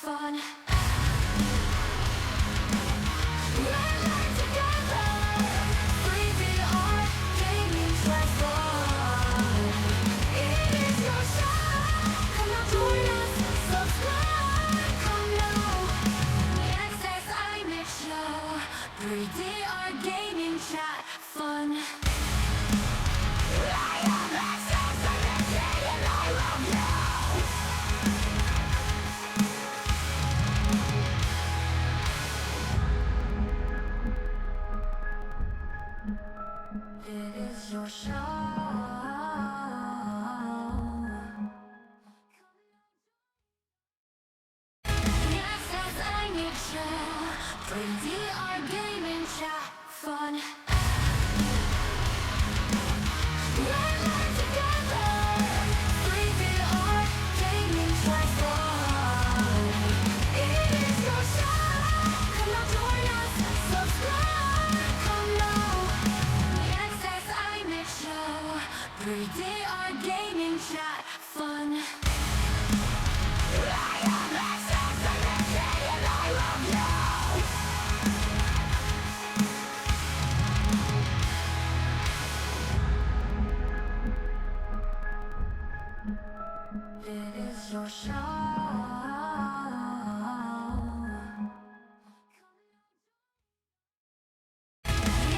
fun. Let's learn together. 3VR gaming transform. It is your show. Come now join us. Subscribe. Come now. xsinick show. 3DR gaming chat fun. I am xsinick and I love you. It is your show. xsinick show. 3DR gaming chat fun. Let's learn together. 3VR gaming transform. It is your show. Come now join us. Subscribe. Come now. xsinick show. 3DR gaming chat fun. I am xsinick and I love you. It is your show.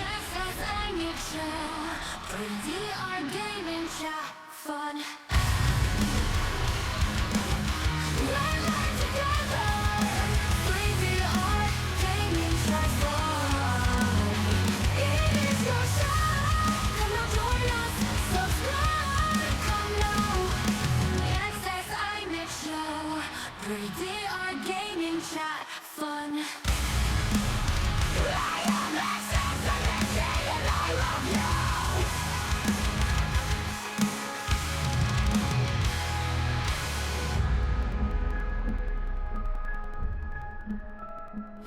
xsinick show. 3DR gaming chat fun. Let's learn together. 3VR gaming transform. It is your show. Come now join us. Subscribe. Come now. xsinick show. 3DR gaming chat fun. I am xsinick and I love you.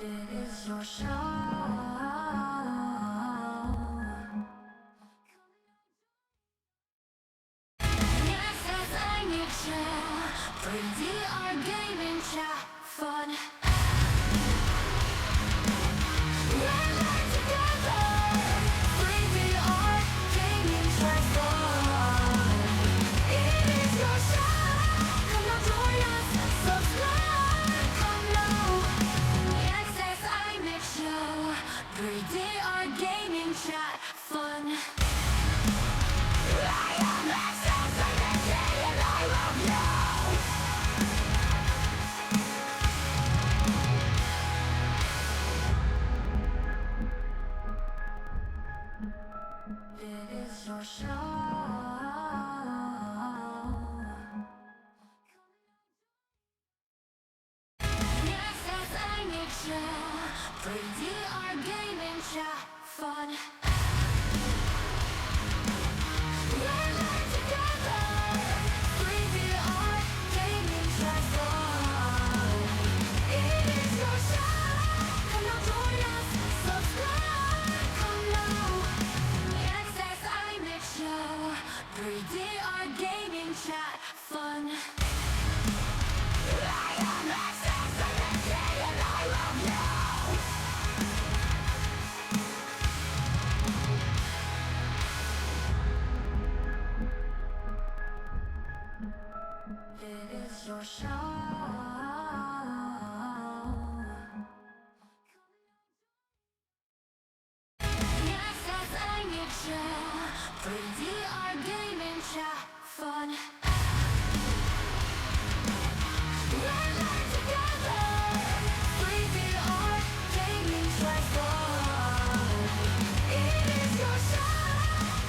It is your show. xsinick show. 3DR gaming chat fun. Let's learn together. 3VR gaming transform. It is your show. Come now join us. Subscribe. Come now. xsinick show. 3DR gaming chat fun. I am xsinick and I love you. It is your show. xsinick show. 3DR gaming chat fun. Let's learn together. 3VR gaming transform. It is your show. Come now join us. Subscribe. Come now. xsinick show. 3DR gaming chat fun. I am xsinick and I love you. It is your show. xsinick show. 3DR gaming chat fun. Let's learn together. 3VR gaming transform. It is your show.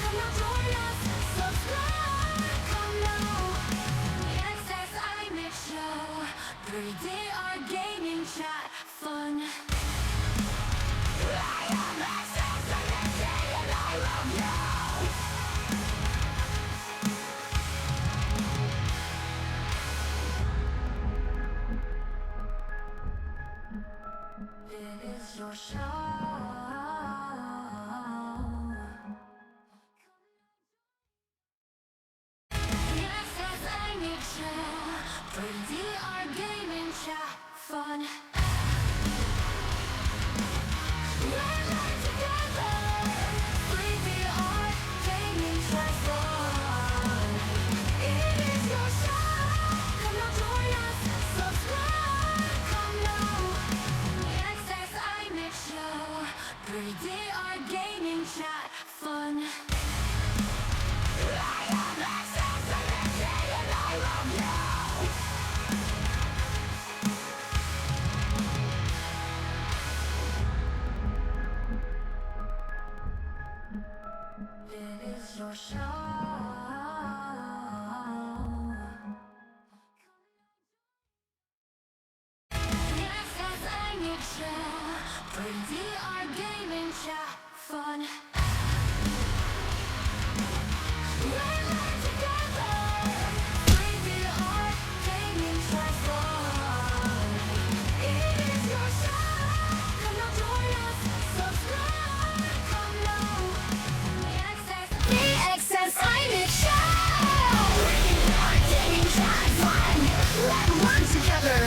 Come now join us. Subscribe. Come now. xsinick show. 3DR gaming chat fun. I am xsinick and I love you. It is your show. xsinick show. 3DR gaming chat fun. Let's learn together. 3D art, gaming, try fun. It is your show. Come now, join us. Subscribe. Come now. xsinick show. 3D art, gaming, chat, fun. It is your show. xsinick show. 3D art, gaming, chat, fun. Let's learn together. 3D art, gaming, try fun. It is your show. Come now, join us. Subscribe. Come now. The xsinick show. 3D art, gaming, try fun. Let's learn together.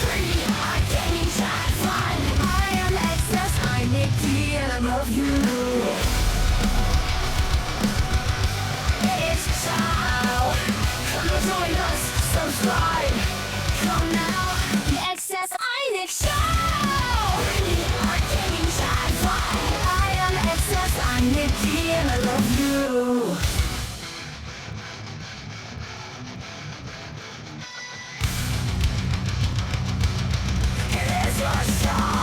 3D art, gaming, try fun. I am xsinick and I love you. It's show. Come and join us. Subscribe. Come now. The xsinick show. Really are gaming chat fun. I am xsinick and I love you. It is your show.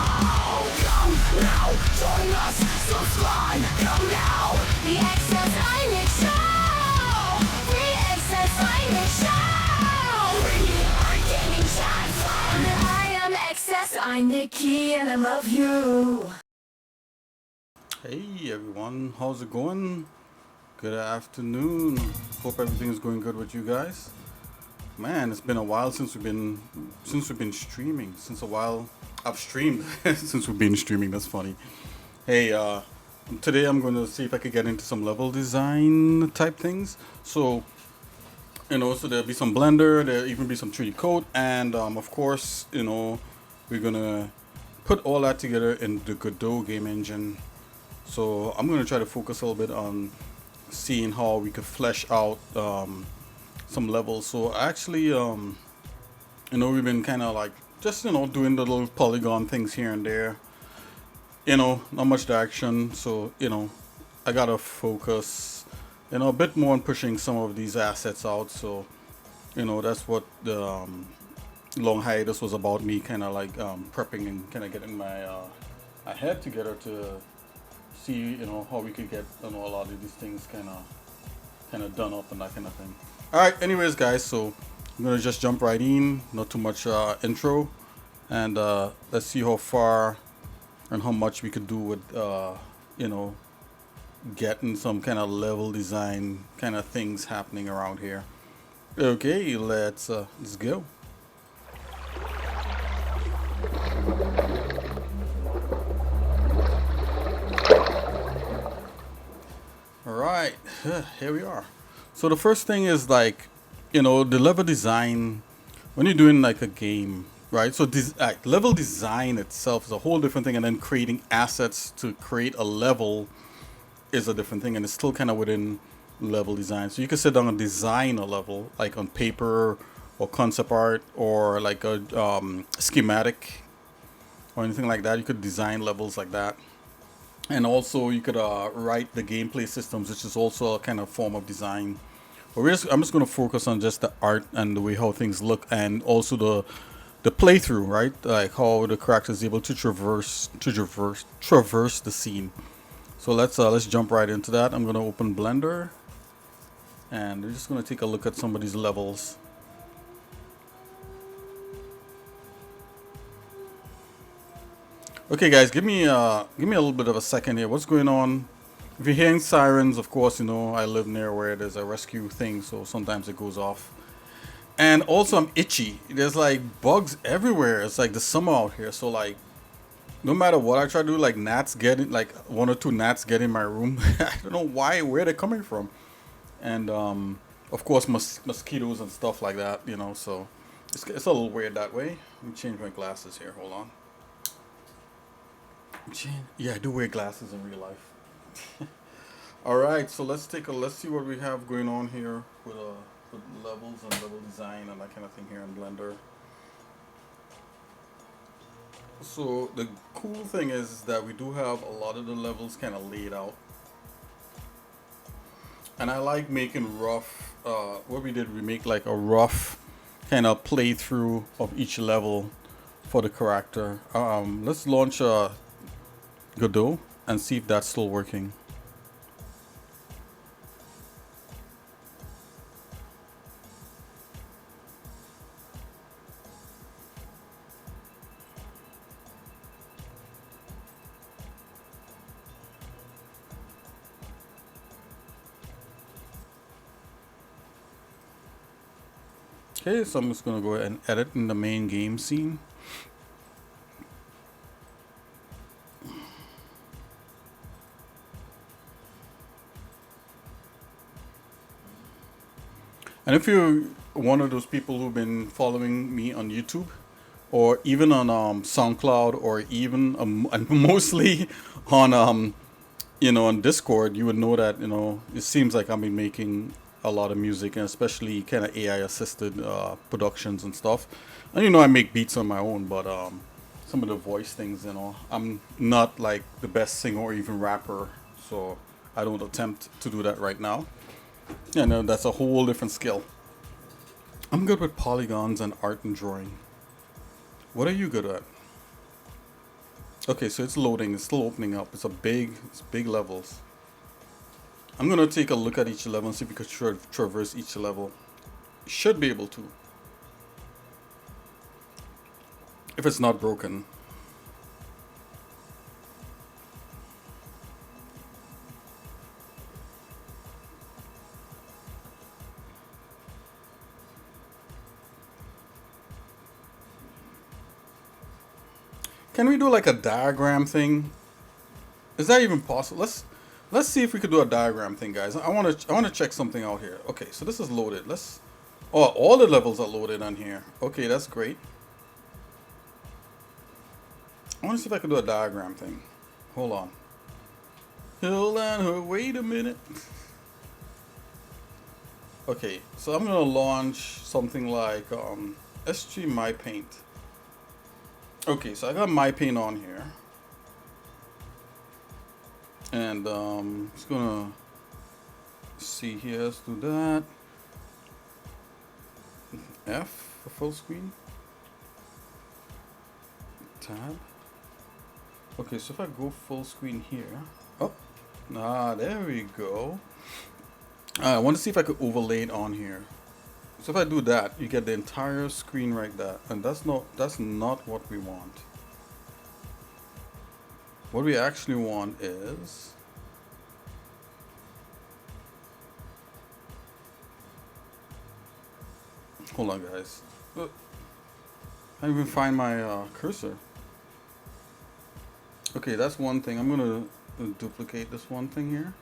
Come now. Join us. Subscribe. Come now. The xsinick show. The xsinick show. Really are gaming chat fun. I am xsinick and I love you. Hey everyone, how's it going? Good afternoon. Hope everything is going good with you guys. Man, it's been a while since we've been streaming. Since a while I've streamed since we've been streaming. That's funny. Hey, today I'm going to see if I could get into some level design type things. So, so there'll be some Blender, there'll even be some 3D code, and of course, we're gonna put all that together in the Godot game engine. So I'm going to try to focus a little bit on seeing how we could flesh out some levels. So actually, we've been kind of like just, doing the little polygon things here and there. Not much action. So, I got to focus, a bit more on pushing some of these assets out. So, that's what the long hiatus was about, me kind of like prepping and kind of getting my head together to see how we could get a lot of these things kind of done up and that kind of thing. All right, anyways guys, so I'm gonna just jump right in, not too much intro, and let's see how far and how much we could do with getting some kind of level design kind of things happening around here. Okay, let's go. Alright, here we are. So the first thing is like, the level design, when you're doing like a game, right? So this level design itself is a whole different thing, and then creating assets to create a level is a different thing, and it's still kind of within level design. So you can sit down and design a level, like on paper or concept art or like a schematic or anything like that. You could design levels like that. And also you could write the gameplay systems, which is also a kind of form of design. But I'm just going to focus on just the art and the way how things look, and also the playthrough, right? Like how the character is able to traverse the scene. So let's jump right into that. I'm going to open Blender, and we're just going to take a look at some of these levels. Okay guys, give me a little bit of a second here. What's going on? If you're hearing sirens, of course, I live near where there's a rescue thing, so sometimes it goes off. And also I'm itchy. There's like bugs everywhere. It's like the summer out here, so like no matter what I try to do, like gnats get in, like 1 or 2 gnats get in my room. I don't know where they're coming from. And of course mosquitoes and stuff like that, so It's a little weird that way. Let me change my glasses here. Hold on. Yeah, I do wear glasses in real life. All right, so let's see what we have going on here with levels and level design and that kind of thing here in Blender. So the cool thing is that we do have a lot of the levels kind of laid out, and I like making rough. What we did, we make like a rough kind of playthrough of each level for the character. Let's launch Godot and see if that's still working. Okay, so I'm just gonna go ahead and edit in the main game scene. And if you're one of those people who've been following me on YouTube, or even on SoundCloud, or even and mostly on on Discord, you would know that it seems like I've been making a lot of music, and especially kind of AI assisted productions and stuff. And I make beats on my own, but some of the voice things, I'm not like the best singer or even rapper, so I don't attempt to do that right now. Yeah, no, that's a whole different skill. I'm good with polygons and art and drawing. What are you good at? Okay, so it's loading. It's still opening up. It's big levels. I'm gonna take a look at each level and see if we could traverse each level. Should be able to, if it's not broken. Can we do like a diagram thing? Is that even possible? Let's see if we could do a diagram thing, guys. I wanna check something out here. Okay, so this is loaded. Oh, all the levels are loaded on here. Okay, that's great. I wanna see if I can do a diagram thing. Hold on. Wait a minute. Okay, so I'm gonna launch something like SG My Paint. Okay, so I got My Paint on here. And just gonna see here, let's do that. F for full screen. Tab. Okay, so if I go full screen here. Oh, there we go. I want to see if I could overlay it on here. So if I do that, you get the entire screen right there, and that's not what we want. What we actually want is hold on, guys. I can't even find my cursor. Okay, that's one thing. I'm gonna duplicate this one thing here.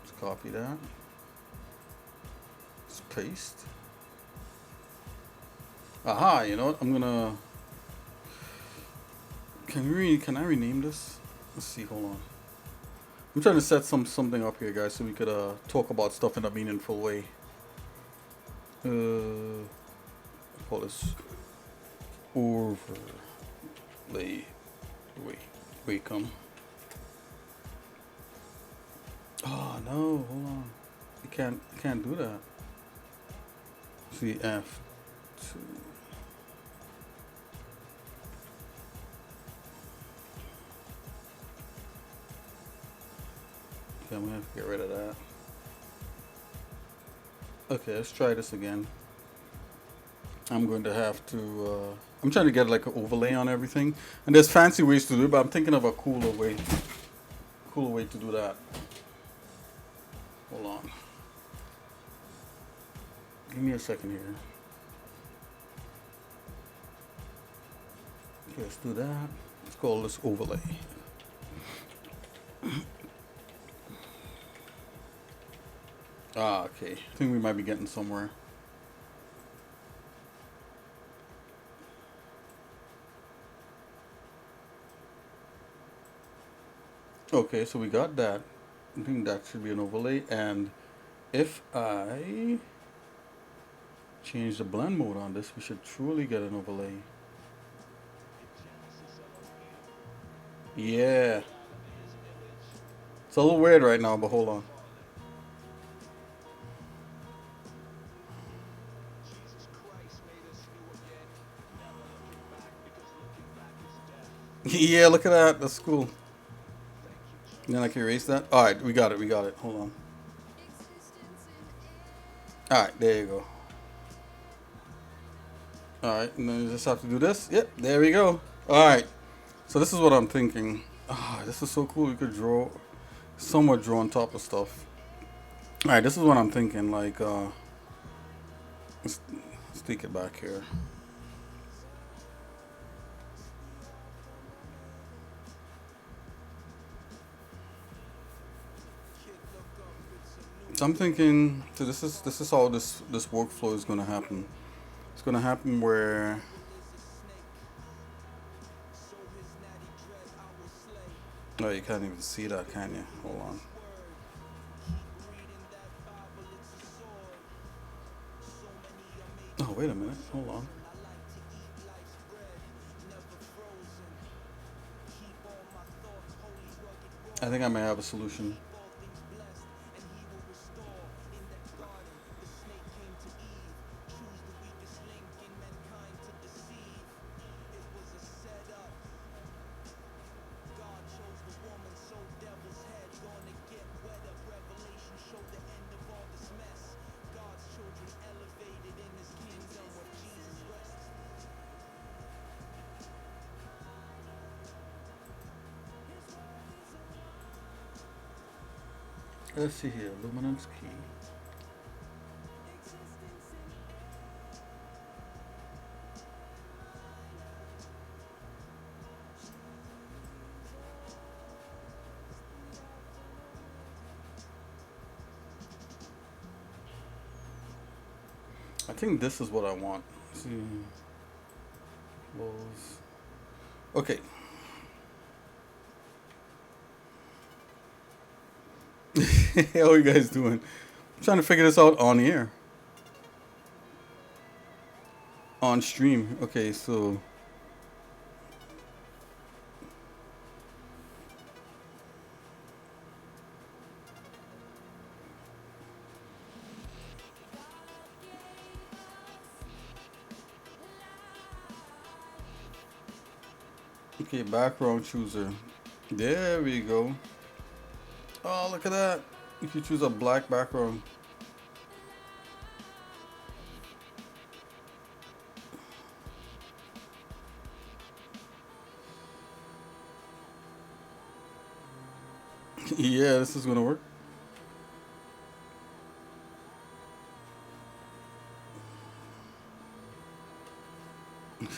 Let's copy that. Let's paste. Aha, you know what? I'm gonna. Can I rename this? Let's see. Hold on. I'm trying to set something up here, guys, so we could talk about stuff in a meaningful way. Call this overlay. Wait, come. Oh no, hold on. You can't do that. See F2. Okay, I'm gonna have to get rid of that. Okay, let's try this again. I'm going to have to, I'm trying to get like an overlay on everything. And there's fancy ways to do it, but I'm thinking of a cooler way to do that. Hold on. Give me a second here. Okay, let's do that. Let's call this overlay. Okay. I think we might be getting somewhere. Okay, so we got that. I think that should be an overlay. And if I change the blend mode on this, we should truly get an overlay. Yeah. It's a little weird right now, but hold on. Yeah, look at that. That's cool. And then I can erase that. All right, we got it. We got it. Hold on. All right, there you go. All right, and then you just have to do this. Yep, there we go. All right. So this is what I'm thinking. Ah, this is so cool. You could draw, somewhat draw on top of stuff. All right, this is what I'm thinking. Like, let's take it back here. So I'm thinking. So this is how this workflow is gonna happen. It's gonna happen where. Oh, you can't even see that, can you? Hold on. Oh, wait a minute. Hold on. I think I may have a solution. Let's see here. Luminance key. I think this is what I want. Let's see. Close. Okay. How are you guys doing? I'm trying to figure this out on air. On stream. Okay, so. Okay, background chooser. There we go. Oh, look at that. You can choose a black background. Yeah, this is gonna work.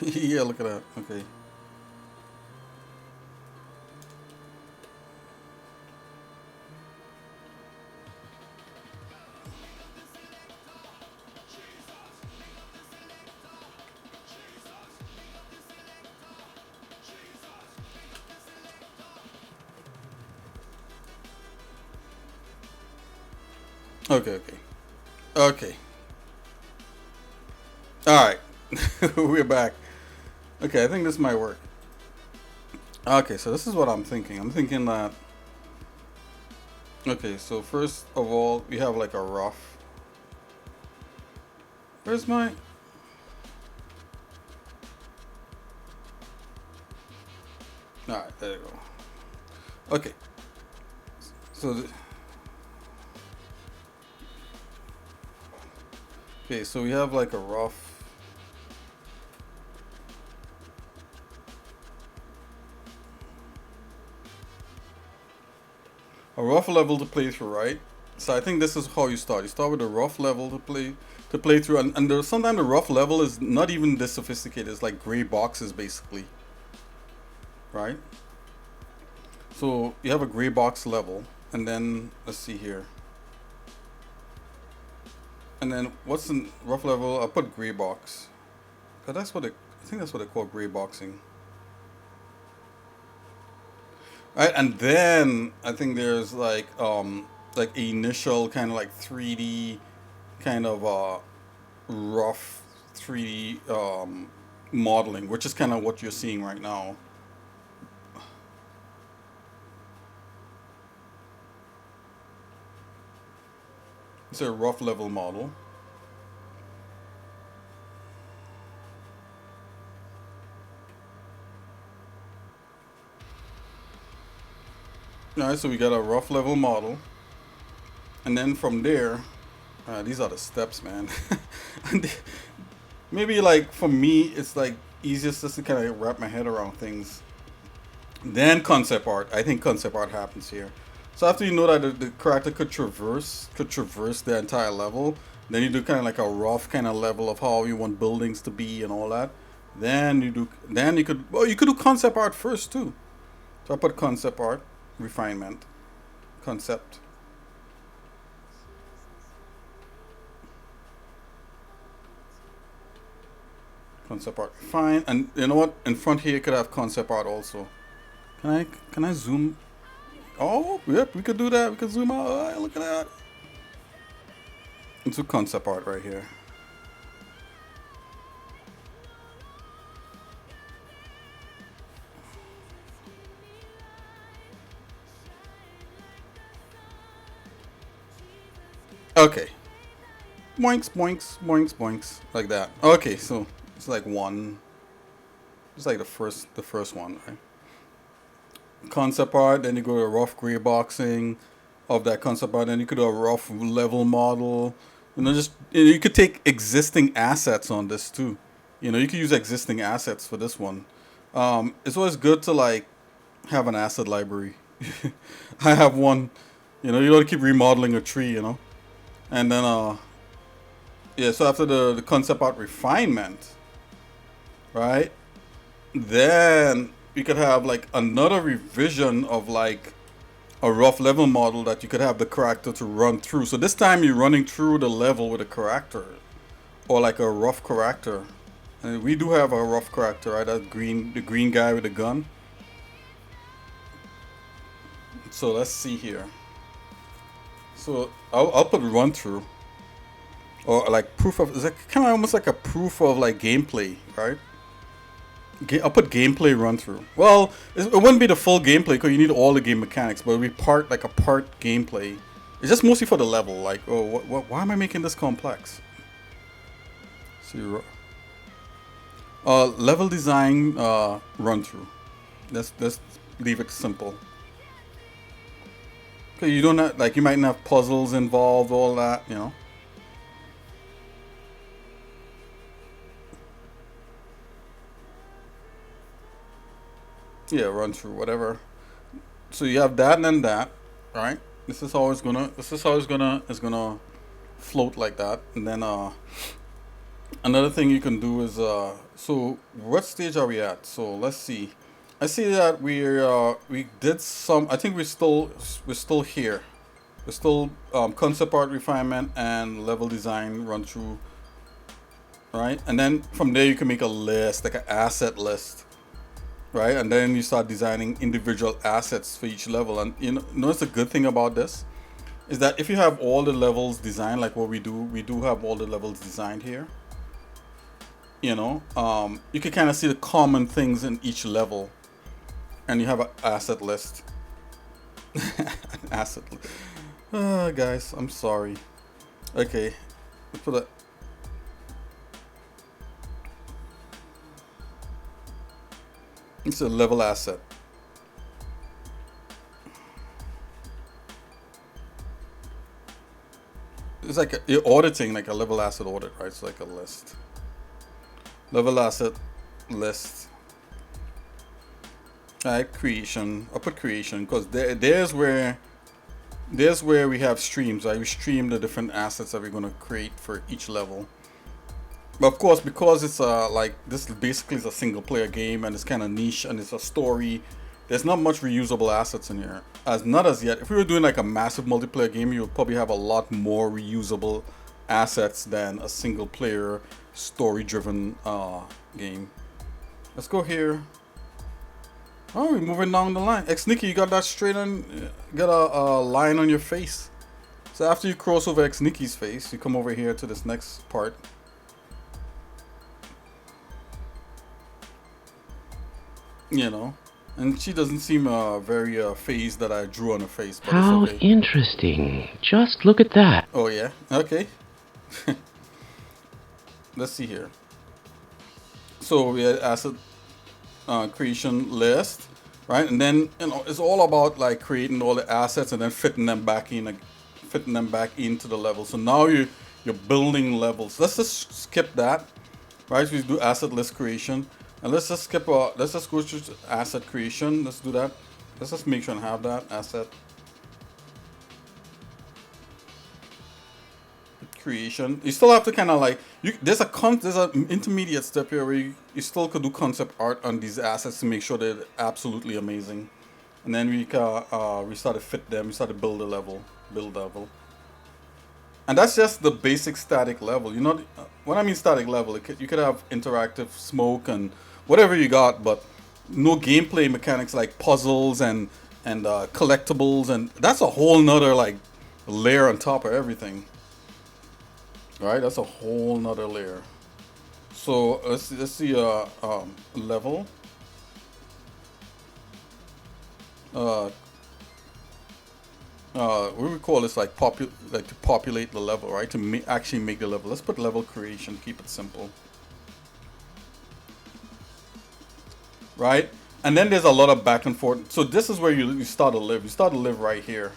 Yeah, look at that. Okay. Okay, okay. Okay. Alright. We're back. Okay, I think this might work. Okay, so this is what I'm thinking. I'm thinking that. Okay, so first of all, we have like a rough. Where's my. Alright, there you go. Okay. So. Okay, so we have like a rough. A rough level to play through, right? So I think this is how you start. You start with a rough level to play through, and there's sometimes the rough level is not even this sophisticated. It's like gray boxes basically, right? So you have a gray box level, and then let's see here. And then what's the rough level? I'll put gray box, cause that's what I think that's what they call gray boxing. Right, and then I think there's like initial kind of like 3D kind of rough 3D modeling, which is kind of what you're seeing right now. It's a rough level model. All right, so we got a rough level model, and then from there, these are the steps, man. And maybe like for me, it's like easiest just to kind of wrap my head around things. Then concept art. I think concept art happens here. So after you know that the character could traverse the entire level, then you do kind of like a rough kind of level of how you want buildings to be and all that. Then you could, well, you could do concept art first too. So I put concept art, refinement, concept. Concept art, fine. And you know what? In front here, you could have concept art also. Can I zoom? Oh, yep, we could do that. We could zoom out. Oh, look at that. It's a concept art right here. Okay. Boinks, boinks, boinks, boinks, like that. Okay, so it's like one. It's like the first one, right? Concept art. Then you go to rough gray boxing of that concept art. Then you could do a rough level model. Just you could take existing assets on this too. You could use existing assets for this one. It's always good to like have an asset library. I have one. You don't keep remodeling a tree. And then yeah. So after the concept art refinement, right? Then you could have like another revision of like a rough level model that you could have the character to run through. So this time you're running through the level with a character or like a rough character. And we do have a rough character, right? The green guy with the gun. So let's see here. So I'll put run through or like proof of. It's like kind of almost like a proof of like gameplay, right? I'll put gameplay run through. Well, it wouldn't be the full gameplay because you need all the game mechanics, but it'll be a part gameplay. It's just mostly for the level. Like, oh, why am I making this complex? So, level design run through. Let's leave it simple. Okay, you don't have, like you might not have puzzles involved, all that. Yeah, run through whatever. So you have that and then that, right? This is how it's gonna float like that, and then another thing you can do is so what stage are we at? So let's see. I see that we did some. I think we're still here. We're still concept art refinement and level design run through, right? And then from there you can make a list, like an asset list, right? And then you start designing individual assets for each level. And notice the good thing about this is that if you have all the levels designed, like what we do have all the levels designed here. You can kind of see the common things in each level, and you have an asset list. An asset. Guys, I'm sorry. Okay, let's put a. It's a level asset. It's like you're auditing like a level asset audit, right? It's like a list. Level asset list. Alright, creation. I'll put creation because there's where we have streams, right? We stream the different assets that we're gonna create for each level. But of course, because it's like this basically is a single player game and it's kind of niche and it's a story, there's not much reusable assets in here. Not as yet. If we were doing like a massive multiplayer game, you would probably have a lot more reusable assets than a single player story driven game. Let's go here. Oh, we're moving down the line. Xsinick, you got that straight on, got a line on your face. So after you cross over Xsnicky's face, you come over here to this next part. You know, and she doesn't seem very phased that I drew on her face, but How it's okay. interesting. Just look at that. Oh yeah, okay. Let's see here. So we had asset creation list, right? And then it's all about like creating all the assets and then fitting them back into the level. So now you're building levels. Let's just skip that, right? We do asset list creation, and let's just skip. Let's just go to asset creation. Let's do that. Let's just make sure and have that asset creation. You still have to kind of like there's an intermediate step here where you still could do concept art on these assets to make sure they're absolutely amazing, and then we start to fit them. We start to build level, and that's just the basic static level. You know, when I mean static level, you could have interactive smoke and whatever you got, but no gameplay mechanics like puzzles and collectibles, and that's a whole nother like layer on top of everything. Right, that's a whole nother layer. So let's see level. What we call this like to populate the level, right? To actually make the level. Let's put level creation. Keep it simple. Right, and then there's a lot of back and forth. So this is where you start to live. You start to live right here.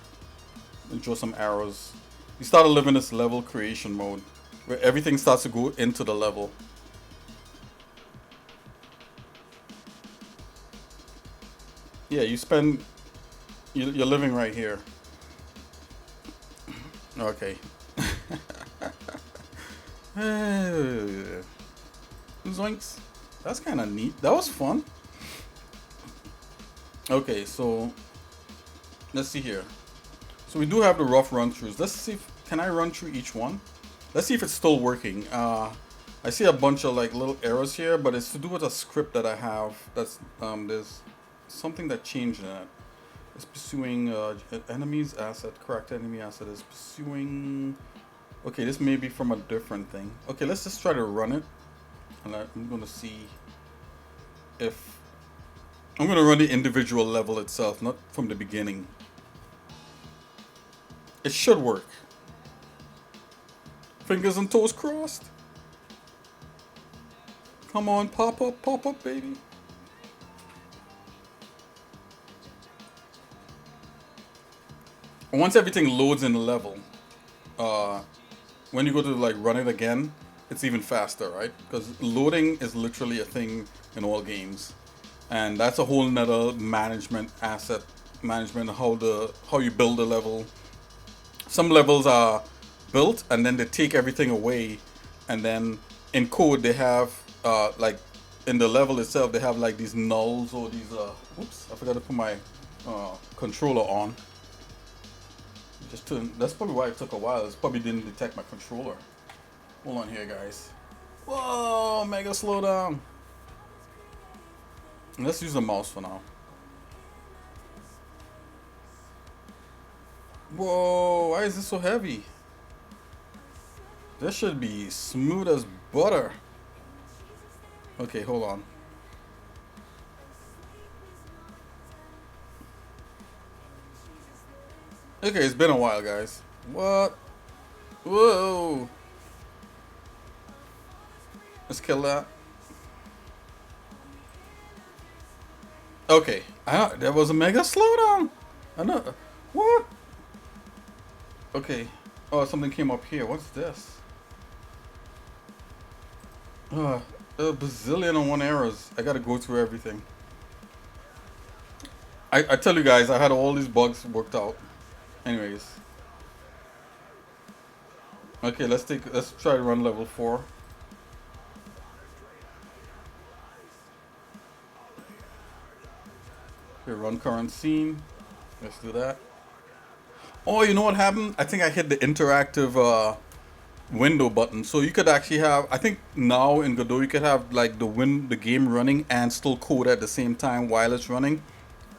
And draw some arrows. You start to live in this level creation mode, where everything starts to go into the level. Yeah, you're living right here. Okay. Zoinks. That's kind of neat. That was fun. Okay, so let's see here. So we do have the rough run-throughs. Let's see can I run through each one? Let's see if it's still working. I see a bunch of like little errors here, but it's to do with a script that I have. That's there's something that changed in it. It's pursuing enemy's asset. Correct enemy asset is pursuing. Okay, this may be from a different thing. Okay, let's just try to run it, and I'm gonna see if I'm gonna run the individual level itself, not from the beginning. It should work. Fingers and toes crossed. Come on, pop up, baby. Once everything loads in the level, when you go to like run it again, it's even faster, right? Because loading is literally a thing in all games, and that's a whole nother asset management. How you build a level. Some levels are built and then they take everything away, and then in code they have like in the level itself they have like these nulls or these oops, I forgot to put my controller on. That's probably why it took a while. It probably didn't detect my controller. Hold on here, guys. Whoa, mega slow down. Let's use the mouse for now. Whoa, why is this so heavy? This should be smooth as butter. Okay, hold on. Okay, it's been a while, guys. What? Whoa. Let's kill that. Okay, there was a mega slowdown. I know. What? Okay. Oh, something came up here. What's this? A bazillion and one errors. I gotta go through everything. I tell you guys, I had all these bugs worked out. Anyways. Okay, let's try to run level 4. Okay, run current scene. Let's do that. Oh, you know what happened? I think I hit the interactive window button. So you could actually have, I think now in Godot you could have like the game running and still code at the same time while it's running.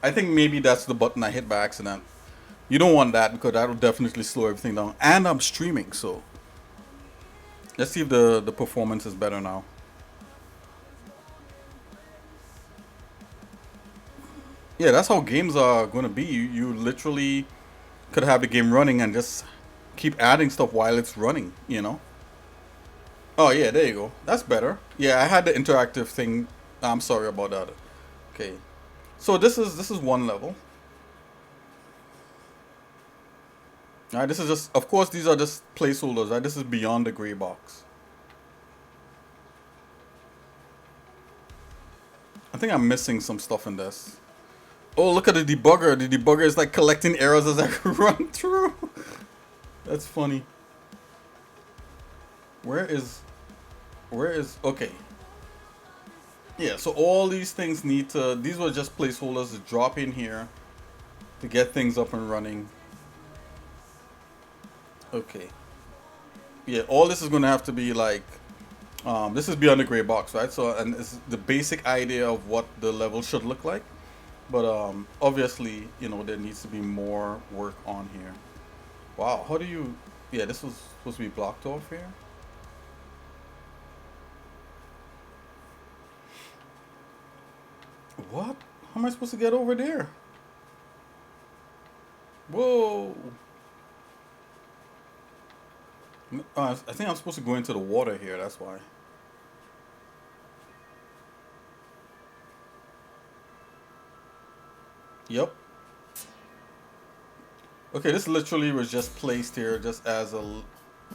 I think maybe that's the button I hit by accident. You don't want that because that will definitely slow everything down. And I'm streaming, so let's see if the performance is better now. Yeah, that's how games are going to be. You literally could have the game running and just keep adding stuff while it's running, you know? Oh, yeah, there you go. That's better. Yeah, I had the interactive thing. I'm sorry about that. Okay. So this is one level. Alright, this is just, of course, these are just placeholders, right? This is beyond the gray box. I think I'm missing some stuff in this. Oh, look at the debugger. The debugger is like collecting errors as I run through. That's funny. Where is, okay. Yeah, so all these things need to, these were just placeholders to drop in here to get things up and running. Okay. Yeah, all this is going to have to be like, this is beyond the gray box, right? So, and it's the basic idea of what the level should look like. But obviously, you know, there needs to be more work on here. Wow, how do you, yeah, this was supposed to be blocked off here. What? How am I supposed to get over there? Whoa. I think I'm supposed to go into the water here, that's why. Yep. Okay, this literally was just placed here just as a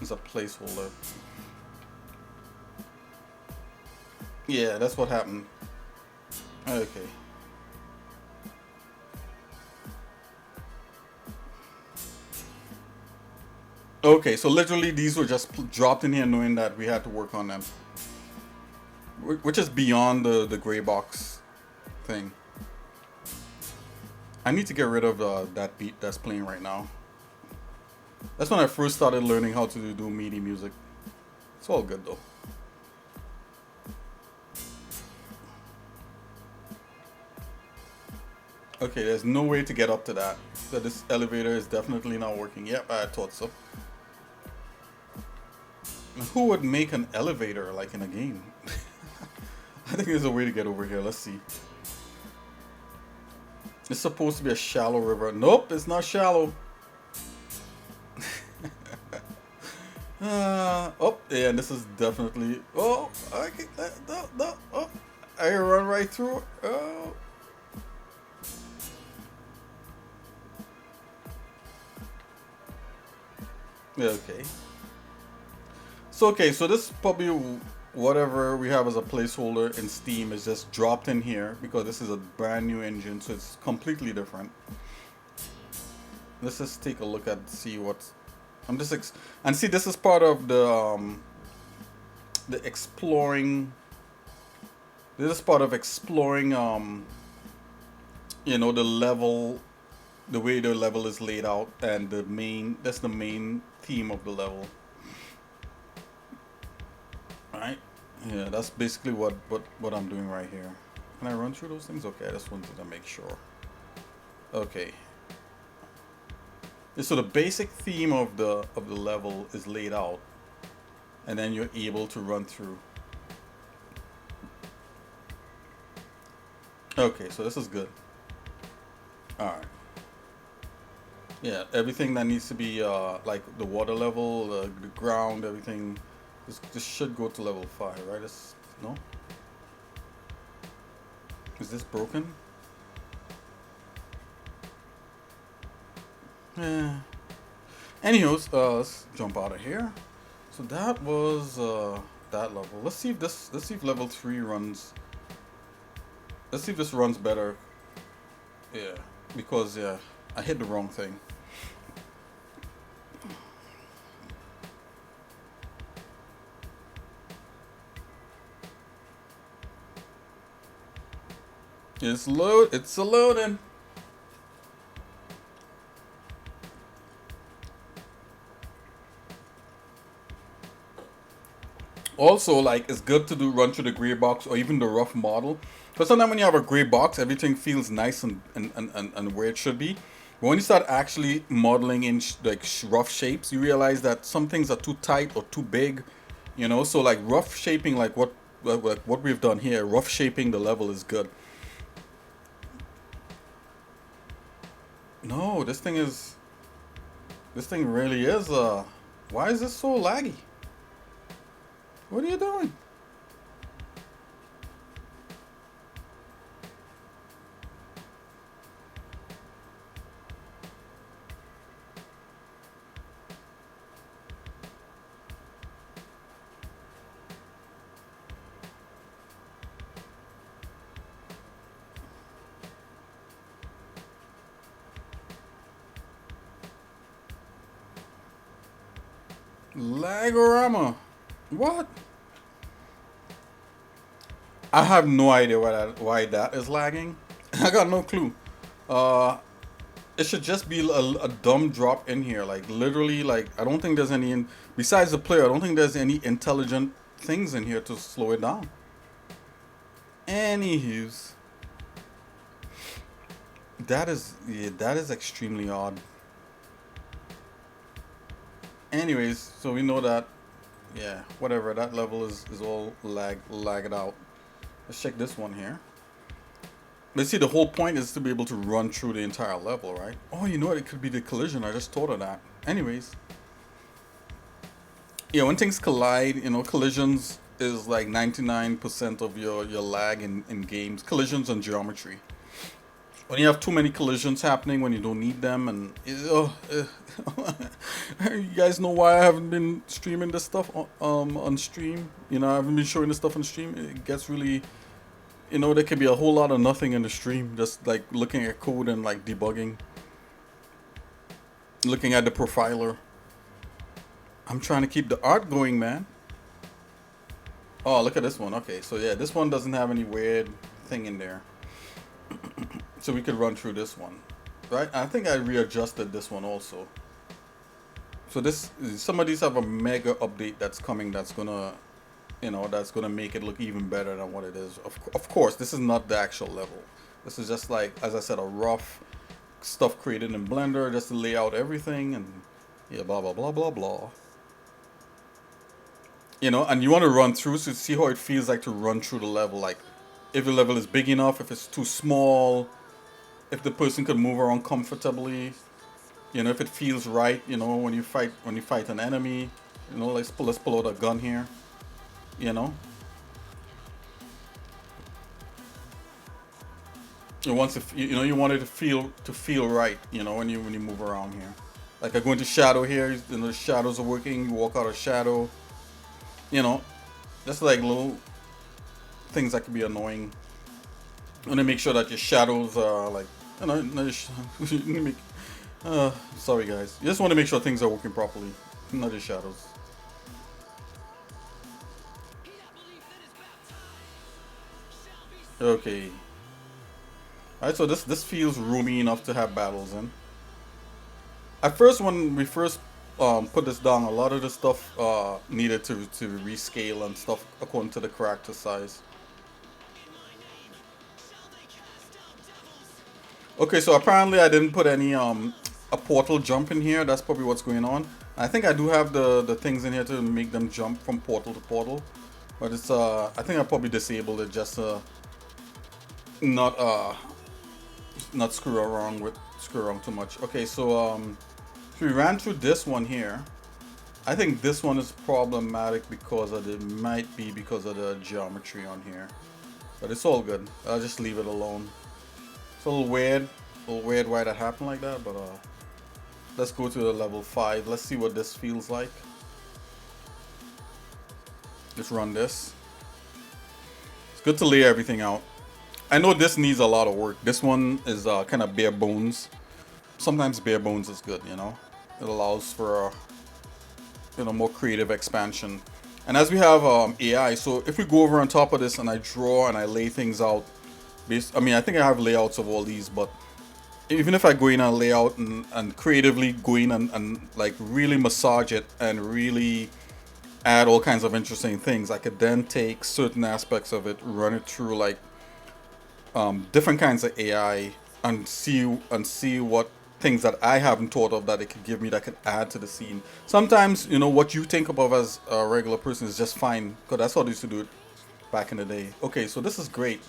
placeholder. Yeah, that's what happened. Okay. Okay, so literally these were just dropped in here knowing that we had to work on them. Which is beyond the gray box thing. I need to get rid of that beat that's playing right now. That's when I first started learning how to do MIDI music. It's all good though. Okay, there's no way to get up to that. So this elevator is definitely not working. Yep, I thought so. Who would make an elevator like in a game? I think there's a way to get over here. Let's see. It's supposed to be a shallow river. Nope, it's not shallow. Oh, yeah, this is definitely... Oh, okay, no, oh, I run right through it. Oh. Yeah, okay. So, okay, so this probably whatever we have as a placeholder in Steam is just dropped in here because this is a brand new engine, so it's completely different. Let's just take a look at see what's. I'm just and see this is part of the exploring. This is part of exploring you know, the level, the way the level is laid out, and that's the main theme of the level. Right? Yeah, that's basically what I'm doing right here. Can I run through those things? Okay, I just wanted to make sure. Okay. So the basic theme of the level is laid out, and then you're able to run through. Okay, so this is good. All right. Yeah, everything that needs to be like the water level, the ground, everything. This should go to level 5, right? No? Is this broken? Yeah. Anyways, let's jump out of here. So that was that level. Let's see if level 3 runs. Let's see if this runs better. Yeah, because yeah, I hit the wrong thing. It's loading. Also, like, it's good to do run through the gray box or even the rough model. Because sometimes when you have a gray box, everything feels nice and where it should be. But when you start actually modeling in rough shapes, you realize that some things are too tight or too big, you know. So like rough shaping, like what we've done here, rough shaping the level is good. No, this thing really is. Why is this so laggy? What are you doing? Lagorama. What? I have no idea why that is lagging. I got no clue. Uh, it should just be a dumb drop in here. Like literally, like I don't think there's any besides the player. I don't think there's any intelligent things in here to slow it down. Anywho's, that is extremely odd. Anyways, so we know that, yeah, whatever, that level is all lagged out. Let's check this one here. Let's see, the whole point is to be able to run through the entire level, right? Oh, you know what? It could be the collision. I just thought of that. Anyways. Yeah, when things collide, you know, collisions is like 99% of your lag in games. Collisions and geometry. When you have too many collisions happening when you don't need them, and you guys know why I haven't been streaming this stuff on stream. You know, I haven't been showing this stuff on stream. It gets really, you know, there can be a whole lot of nothing in the stream, just like looking at code and like debugging, looking at the profiler. I'm trying to keep the art going, man. Oh, look at this one. Okay, so yeah, this one doesn't have any weird thing in there. So we could run through this one, right? I think I readjusted this one also. So some of these have a mega update that's coming that's gonna, you know, that's gonna make it look even better than what it is. Of course, this is not the actual level. This is just like, as I said, a rough stuff created in Blender just to lay out everything and yeah, blah blah blah blah blah. You know, and you want to run through so see how it feels like to run through the level. Like if the level is big enough, if it's too small, if the person could move around comfortably, you know, if it feels right, you know, when you fight an enemy, you know, let's pull out a gun here, you know. You want you want it to feel right, you know, when you move around here. Like I go into shadow here, you know, the shadows are working. You walk out of shadow, you know, just like little things that can be annoying. You want to make sure that your shadows are like, you know, sorry guys. You just want to make sure things are working properly, not the shadows. Okay. Alright, so this feels roomy enough to have battles in. At first, when we first put this down, a lot of the stuff needed to rescale and stuff according to the character size. Okay, so apparently I didn't put any a portal jump in here. That's probably what's going on. I think I do have the things in here to make them jump from portal to portal, but it's I think I probably disabled it just not screw around too much. Okay, so we ran through this one here. I think this one is problematic because of might be because of the geometry on here, but it's all good. I'll just leave it alone. It's a little weird why that happened like that, but let's go to the level 5. Let's see what this feels like. Just run this. It's good to lay everything out. I know this needs a lot of work. This one is kind of bare bones. Sometimes bare bones is good, you know. It allows for you know, more creative expansion. And as we have AI, so if we go over on top of this and I draw and I lay things out, I mean, I think I have layouts of all these, but even if I go in and lay out and creatively go in and like really massage it and really add all kinds of interesting things. I could then take certain aspects of it, run it through like different kinds of AI, and see what things that I haven't thought of that it could give me that could add to the scene. Sometimes, you know, what you think of as a regular person is just fine, because that's how they used to do it back in the day. Okay, so this is great.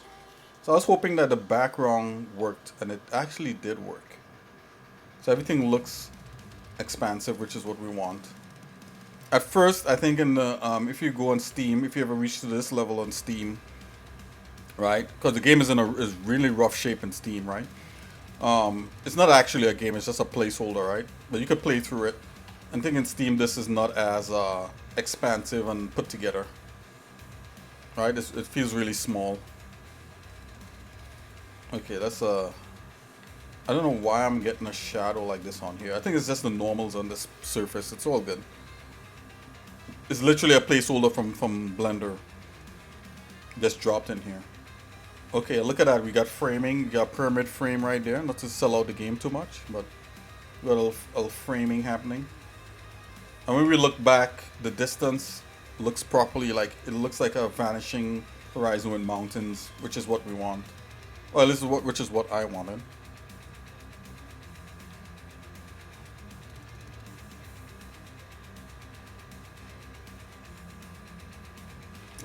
So I was hoping that the background worked, and it actually did work. So everything looks expansive, which is what we want. At first, I think in the if you go on Steam, if you ever reach to this level on Steam, right? Because the game is really rough shape in Steam, right? It's not actually a game; it's just a placeholder, right? But you could play through it. I think in Steam, this is not as expansive and put together, right? It feels really small. Okay, that's I don't know why I'm getting a shadow like this on here. I think it's just the normals on this surface. It's all good. It's literally a placeholder from Blender. Just dropped in here. Okay, look at that. We got framing. We got pyramid frame right there. Not to sell out the game too much, but we got a little framing happening. And when we look back, the distance looks properly like it looks like a vanishing horizon with mountains, which is what we want. Well, this is which is what I wanted.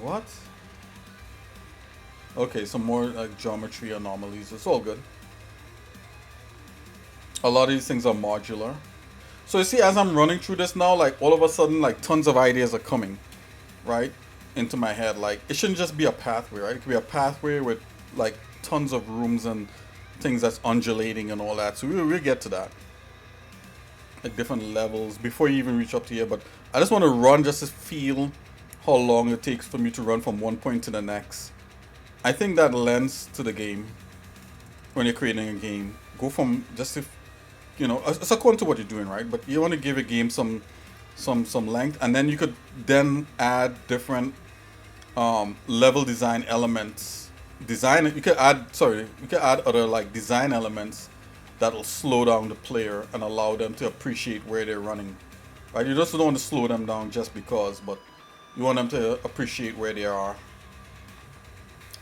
What? Okay, some more like geometry anomalies. It's all good. A lot of these things are modular. So you see, as I'm running through this now, like all of a sudden, like tons of ideas are coming, right, into my head. Like it shouldn't just be a pathway, right? It could be a pathway with like tons of rooms and things that's undulating and all that. So we'll get to that. Like different levels before you even reach up to here. But I just want to run just to feel how long it takes for me to run from one point to the next. I think that lends to the game when you're creating a game. Go from just if you know, it's according to what you're doing, right? But you want to give a game some length, and then you could then add different level design elements. You could add other like design elements that'll slow down the player and allow them to appreciate where they're running. Right? You just don't want to slow them down just because, but you want them to appreciate where they are.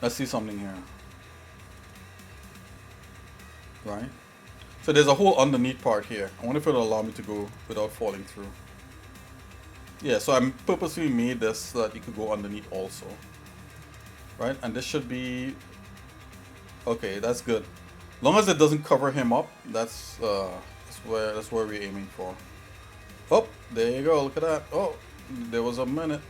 Let's see something here. Right? So there's a whole underneath part here. I wonder if it'll allow me to go without falling through. Yeah, so I purposely made this so that you could go underneath also. Right? And this should be... Okay, that's good. As long as it doesn't cover him up, that's where we're aiming for. Oh, there you go. Look at that. Oh, there was a minute.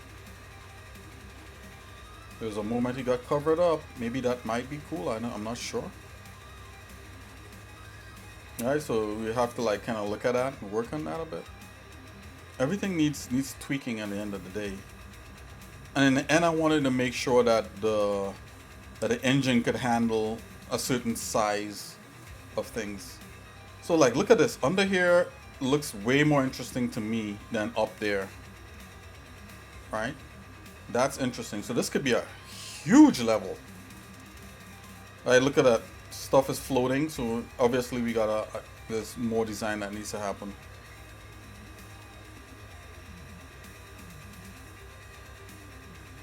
There was a moment he got covered up. Maybe that might be cool. I'm not sure. Alright, so we have to like kind of look at that and work on that a bit. Everything needs tweaking at the end of the day. And in the end, I wanted to make sure that the engine could handle a certain size of things. So like, look at this. Under here looks way more interesting to me than up there. Right? That's interesting. So this could be a huge level. Alright, look at that. Stuff is floating, so obviously we gotta there's more design that needs to happen.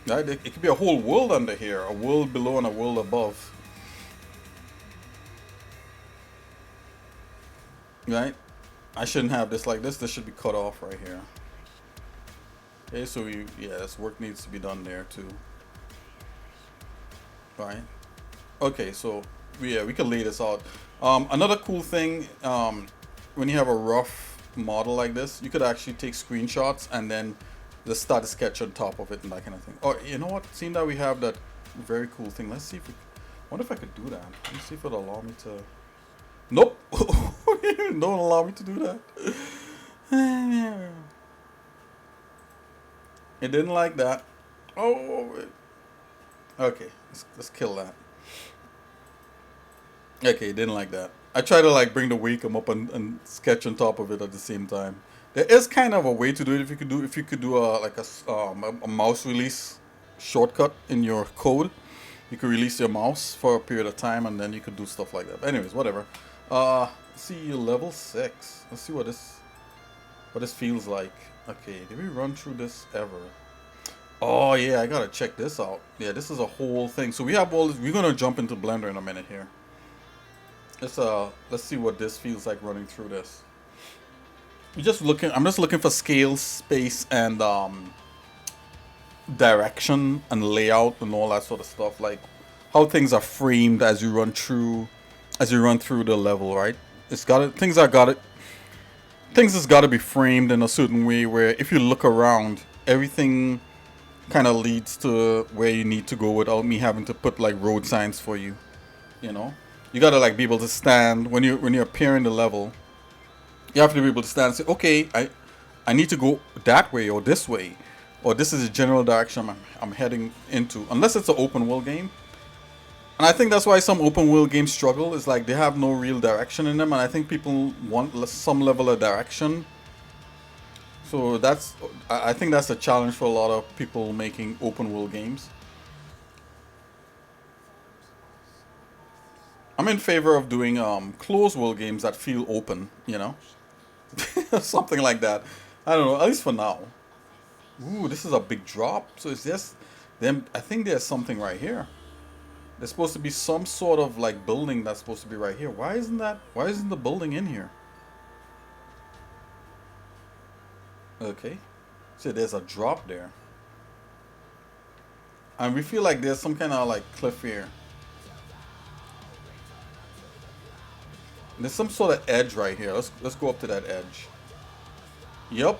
Right? It could be a whole world under here, a world below and a world above. Right? I shouldn't have this like this. This should be cut off right here. Okay, so this work needs to be done there too. Right? Okay, so we could lay this out. Another cool thing, when you have a rough model like this, you could actually take screenshots and then just start a sketch on top of it and that kind of thing. Oh, you know what? Seeing that we have that very cool thing, let's see if I wonder if I could do that. Let me see if it'll allow me to. Nope. Don't allow me to do that. It didn't like that. Oh. Okay, let's kill that. Okay, didn't like that. I try to like bring the Wacom up and sketch on top of it at the same time. There is kind of a way to do it if you could do a mouse release shortcut in your code. You could release your mouse for a period of time and then you could do stuff like that. But anyways, whatever. Let's see, level 6. Let's see what this feels like. Okay, did we run through this ever? Oh yeah, I gotta check this out. Yeah, this is a whole thing. So we have all this. We're gonna jump into Blender in a minute here. Let's see what this feels like running through this. We're just looking. I'm just looking for scale, space, and direction and layout and all that sort of stuff. Like how things are framed as you run through the level. Right? It's got it. Things has got to be framed in a certain way where if you look around, everything kind of leads to where you need to go without me having to put like road signs for you. You know, you gotta like be able to stand when you appear in the level. You have to be able to stand and say, okay, I need to go that way or this way, or this is the general direction I'm heading into. Unless it's an open world game, and I think that's why some open world games struggle. Is like they have no real direction in them, and I think people want some level of direction. So I think that's a challenge for a lot of people making open world games. I'm in favor of doing closed world games that feel open, you know, something like that. I don't know, at least for now. Ooh, this is a big drop. So it's just them. I think there's something right here. There's supposed to be some sort of like building that's supposed to be right here. Why isn't that? Why isn't the building in here? Okay. So there's a drop there. And we feel like there's some kind of like cliff here. There's some sort of edge right here. Let's go up to that edge. Yep.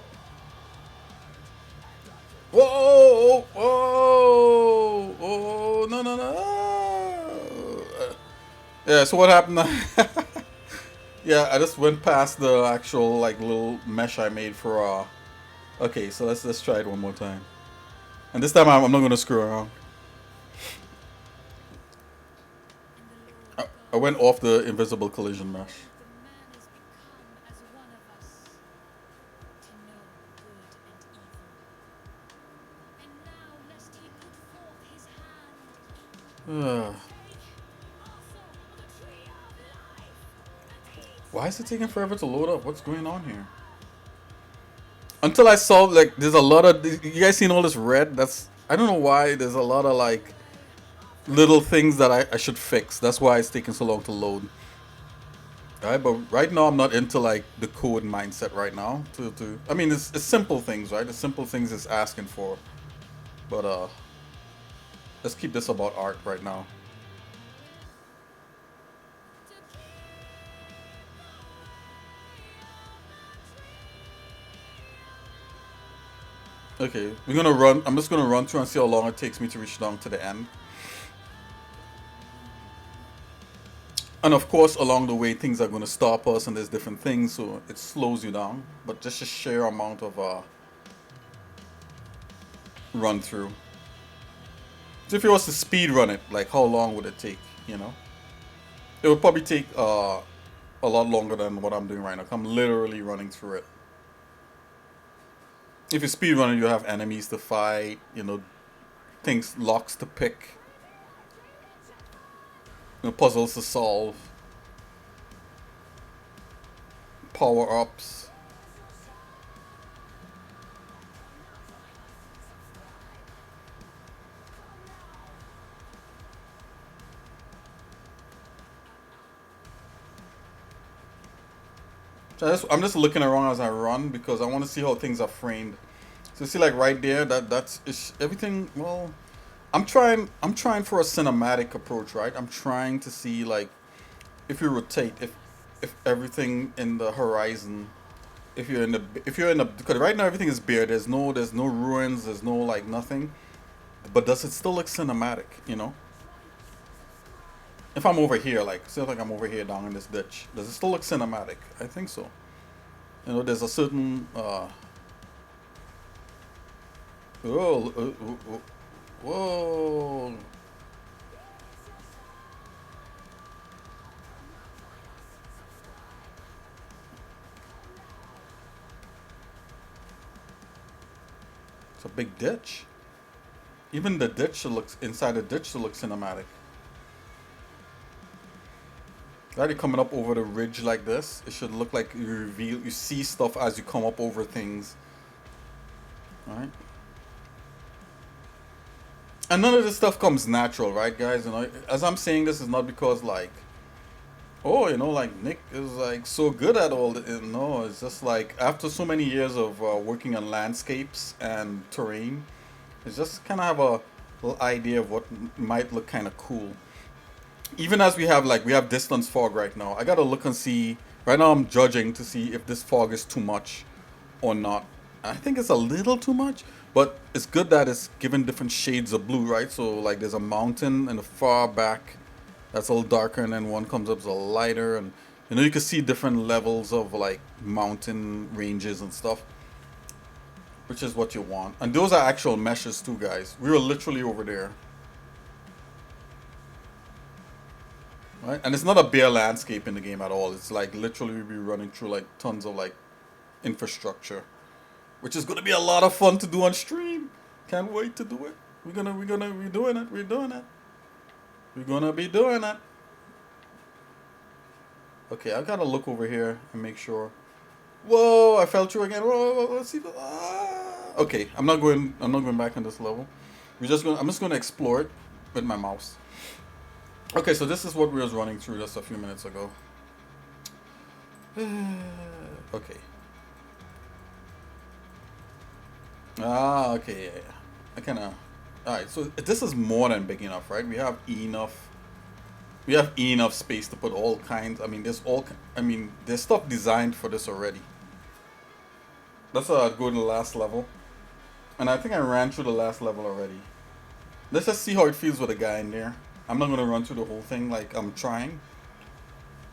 Whoa! Whoa! Oh no no no! Yeah. So what happened? Yeah, I just went past the actual like little mesh I made for. Okay, so let's try it one more time. And this time I'm not gonna screw around. I went off the invisible collision mesh. Why is it taking forever to load up? What's going on here? Until I saw like there's a lot of you guys seen all this red? That's I don't know why there's a lot of like little things that I should fix. That's why it's taking so long to load. Alright, but right now I'm not into like the code mindset right now. I mean it's simple things, right? The simple things it's asking for. But let's keep this about art right now. Okay, we're gonna run. I'm just gonna run through and see how long it takes me to reach down to the end. And of course, along the way, things are gonna stop us, and there's different things, so it slows you down. But just a sheer amount of run through. So if you was to speed run it, like how long would it take? You know, it would probably take a lot longer than what I'm doing right now. I'm literally running through it. If you speed run it, you have enemies to fight. You know, things, locks to pick. You know, puzzles to solve. Power ups. So I'm just looking around as I run because I want to see how things are framed. So see, like right there, that's everything. Well, I'm trying for a cinematic approach, right? I'm trying to see like if you rotate, if everything in the horizon, if you're in the because right now everything is bare. There's no ruins. There's no like nothing. But does it still look cinematic? You know. If I'm over here, like, say like I'm over here down in this ditch, does it still look cinematic? I think so. You know, there's a certain, whoa. It's a big ditch. Even the ditch looks, inside the ditch looks cinematic. Right, you're coming up over the ridge like this. It should look like you see stuff as you come up over things. Alright. And none of this stuff comes natural, right, guys? You know, as I'm saying this is not because like, oh, you know, like Nick is like so good at all. No, it's just like after so many years of working on landscapes and terrain, it's just kind of have a little idea of what might look kind of cool. Even as we have distance fog right now, I gotta look and see. Right now, I'm judging to see if this fog is too much or not. I think it's a little too much, but it's good that it's given different shades of blue, right? So like there's a mountain in the far back that's a little darker, and then one comes up as a lighter, and you know you can see different levels of like mountain ranges and stuff, which is what you want. And those are actual meshes too, guys. We were literally over there, right? And it's not a bare landscape in the game at all. It's like literally we be running through like tons of like infrastructure, which is gonna be a lot of fun to do on stream. Can't wait to do it. We're doing it. We're doing it. We're gonna be doing it. Okay, I gotta look over here and make sure. Whoa! I fell through again. Whoa! Let's see. Okay, I'm not going. I'm not going back on this level. I'm just gonna explore it with my mouse. Okay, so this is what we was running through just a few minutes ago. Okay. Okay, yeah. I kind of... Alright, so this is more than big enough, right? We have enough space to put all kinds... there's stuff designed for this already. Let's go to the last level. And I think I ran through the last level already. Let's just see how it feels with a guy in there. I'm not going to run through the whole thing like I'm trying.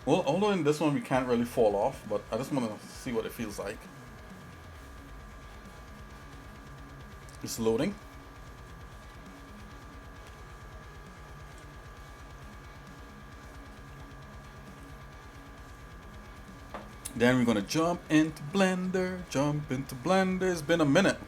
Well, although in this one we can't really fall off, but I just want to see what it feels like. It's loading. Then we're gonna jump into Blender. It's been a minute.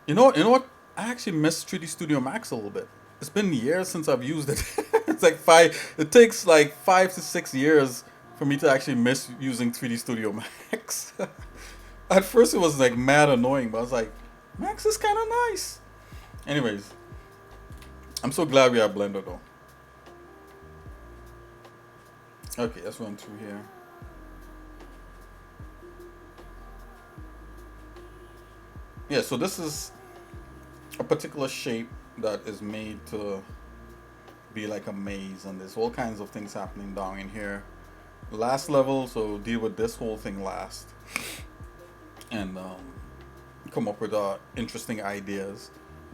You know what? I actually miss 3D Studio Max a little bit. It's been years since I've used it. It's like it takes like 5 to 6 years for me to actually miss using 3D Studio Max. At first it was like mad annoying, but I was like, Max is kind of nice. Anyways, I'm so glad we have Blender though. Okay, let's run through here. Yeah, so this is a particular shape that is made to be like a maze, and there's all kinds of things happening down in here. Last level, so deal with this whole thing last. And come up with interesting ideas.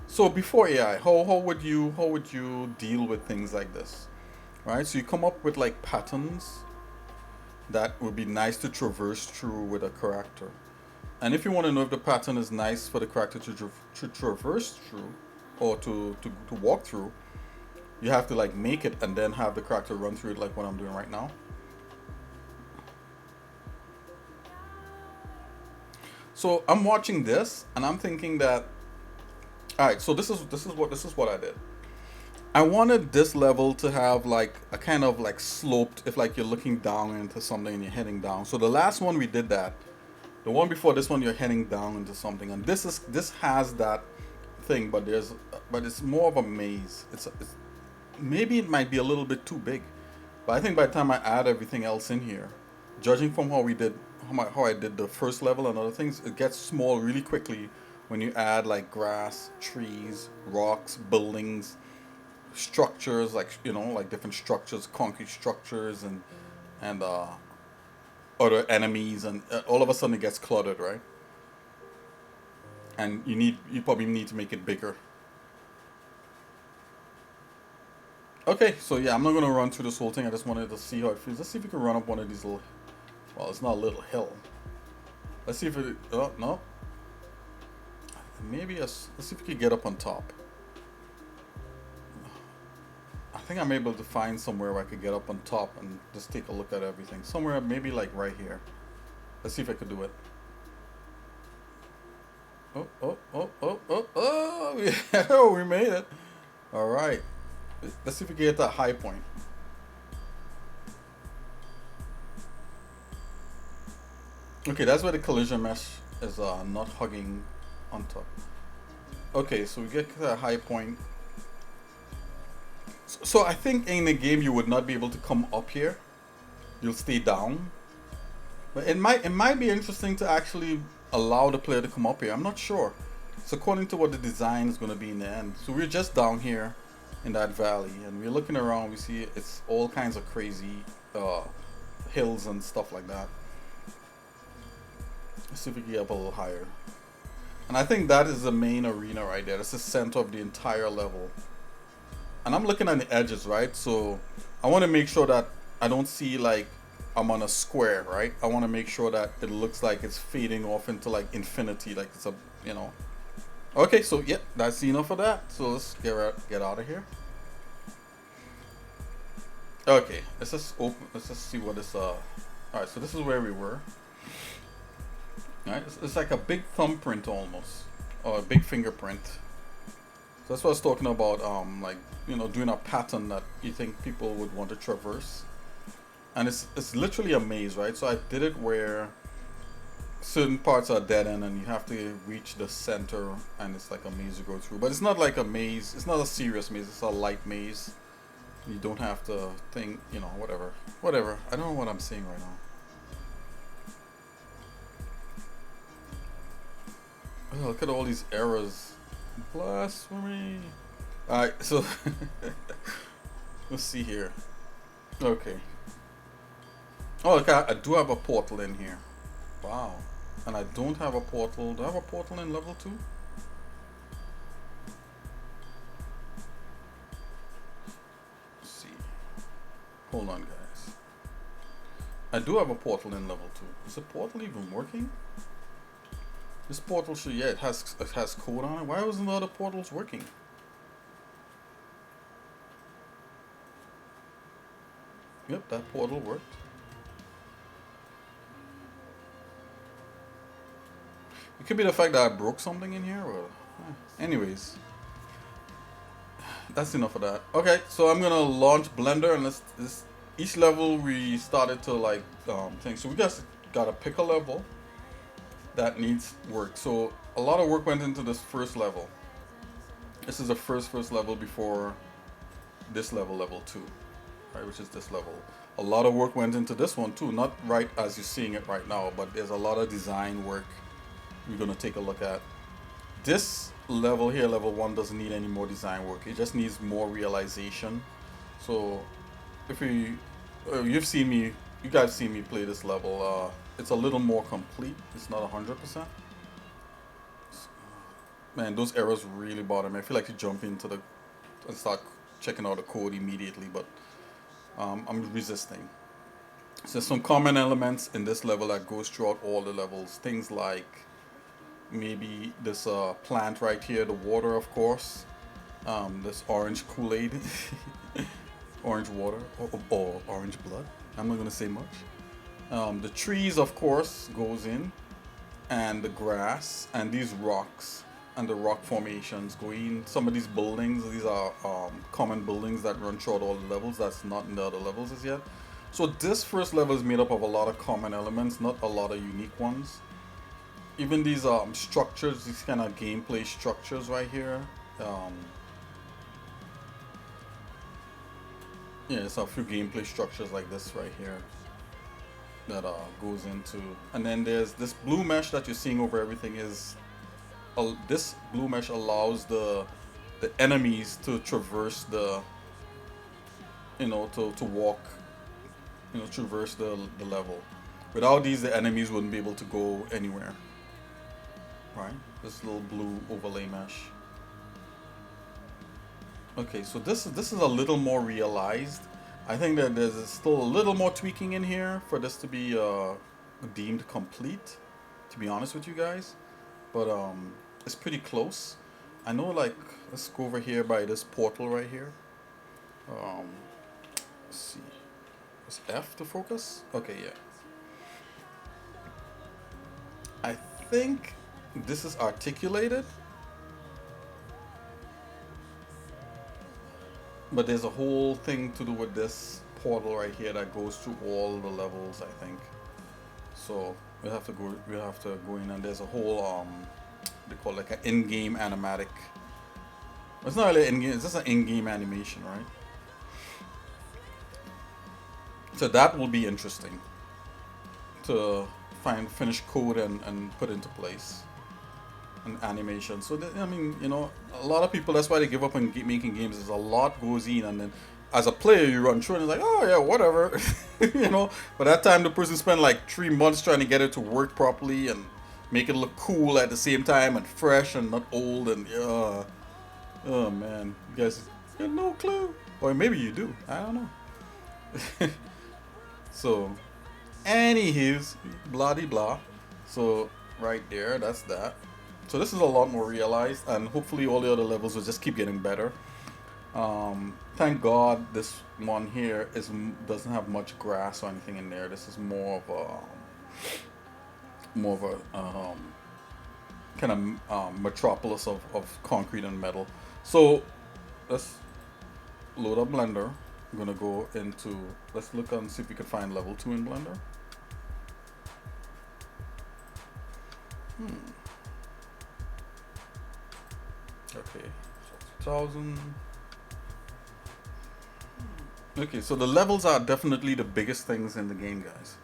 So before AI, how would you deal with things like this, right? So you come up with like patterns that would be nice to traverse through with a character. And if you want to know if the pattern is nice for the character to traverse through or to walk through, you have to like make it and then have the character run through it like what I'm doing right now. So I'm watching this and I'm thinking that, all right, so this is what I did. I wanted this level to have like a kind of like sloped, if like you're looking down into something and you're heading down. So the last one we did that. The one before this one you're heading down into something, and this has that thing, but it's more of a maze. It's maybe it might be a little bit too big, but I think by the time I add everything else in here, judging from how I did the first level and other things, it gets small really quickly when you add like grass, trees, rocks, buildings, structures, like like different structures, concrete structures, and other enemies, and all of a sudden it gets cluttered, right? And you probably need to make it bigger. Okay, so yeah, I'm not gonna run through this whole thing. I just wanted to see how it feels. Let's see if we can run up one of these little... Well, it's not a little hill. Let's see if it... Oh, no. Maybe let's see if we can get up on top. I think I'm able to find somewhere where I could get up on top and just take a look at everything. Somewhere maybe like right here. Let's see if I could do it. Oh, we made it. All right. Let's see if we can get that high point. Okay, that's where the collision mesh is not hugging on top. Okay, so we get to a high point. So I think in the game you would not be able to come up here. You'll stay down. But it might be interesting to actually allow the player to come up here. I'm not sure. It's according to what the design is going to be in the end. So we're just down here in that valley, and we're looking around. We see it's all kinds of crazy hills and stuff like that. Let's see if we can get up a little higher. And I think that is the main arena right there. That's the center of the entire level. And I'm looking at the edges, right? So I want to make sure that I don't see like I'm on a square, right? I want to make sure that it looks like it's fading off into like infinity, like it's a, you know. Okay, so yeah, that's enough of that. So let's get out of here. Okay, let's just open. Let's just see what this. All right, so this is where we were. All right, it's like a big thumbprint almost, or a big fingerprint. So that's what I was talking about. Like, you know, doing a pattern that you think people would want to traverse. And it's literally a maze, right? So I did it where certain parts are dead end and you have to reach the center, and it's like a maze to go through. But it's not like a maze. It's not a serious maze. It's a light maze. You don't have to think, you know, whatever. I don't know what I'm saying right now. Oh, look at all these errors. Blasphemy. Alright, so let's see here. Okay. Oh, okay, I do have a portal in here. Wow. And I don't have a portal. Do I have a portal in level 2? Let's see. Hold on, guys. I do have a portal in level 2. Is the portal even working? This portal should, yeah, it has code on it. Why wasn't the other portals working? Yep, that portal worked. It could be the fact that I broke something in here, or anyways. That's enough of that. Okay, so I'm gonna launch Blender, and each level we started to like think. So we just gotta pick a level that needs work. So a lot of work went into this first level. This is the first level before this level 2, right, which is this level. A lot of work went into this one too, not right as you're seeing it right now, but there's a lot of design work we're gonna take a look at. This level here, level 1, doesn't need any more design work. It just needs more realization. So if you've seen me, you guys seen me play this level, it's a little more complete. It's not 100%. Man, those errors really bother me. I feel like to jump into and start checking out the code immediately, but I'm resisting. So there's some common elements in this level that goes throughout all the levels. Things like maybe this plant right here, the water, of course. This orange Kool-Aid, orange water, or orange blood. I'm not gonna say much. The trees, of course, goes in, and the grass, and these rocks, and the rock formations go in. Some of these buildings, these are common buildings that run throughout all the levels. That's not in the other levels as yet. So this first level is made up of a lot of common elements, not a lot of unique ones. Even these structures, these kind of gameplay structures right here. Yeah, it's a few gameplay structures like this right here that goes into, and then there's this blue mesh that you're seeing over everything. Is this blue mesh allows the enemies to traverse the, you know, to walk, you know, traverse the level. Without these, the enemies wouldn't be able to go anywhere. Right? This little blue overlay mesh. Okay, so this is a little more realized. I think that there's still a little more tweaking in here for this to be deemed complete, to be honest with you guys. But it's pretty close. I know, like, let's go over here by this portal right here. Let's see. Is F to focus? Okay, yeah. I think this is articulated. But there's a whole thing to do with this portal right here that goes through all the levels, I think. So we have to go in, and there's a whole they call like an in-game animatic. It's not really in-game. It's just an in-game animation, right? So that will be interesting to finish code and put into place an animation. So that, I mean, you know, a lot of people, that's why they give up on making games. Is a lot goes in, and then as a player you run through and it's like, oh yeah, whatever. You know, by that time the person spent like 3 months trying to get it to work properly and make it look cool at the same time and fresh and not old. And oh man, you guys got no clue, or maybe you do, I don't know. So anywho's, blah de blah. So right there, that's that. So this is a lot more realized, and hopefully all the other levels will just keep getting better. Thank God this one here doesn't have much grass or anything in there. This is more of a kind of metropolis of concrete and metal. So let's load up Blender. I'm gonna go into, let's look and see if we can find level 2 in Blender. Okay, so 2000. Okay, so the levels are definitely the biggest things in the game, guys.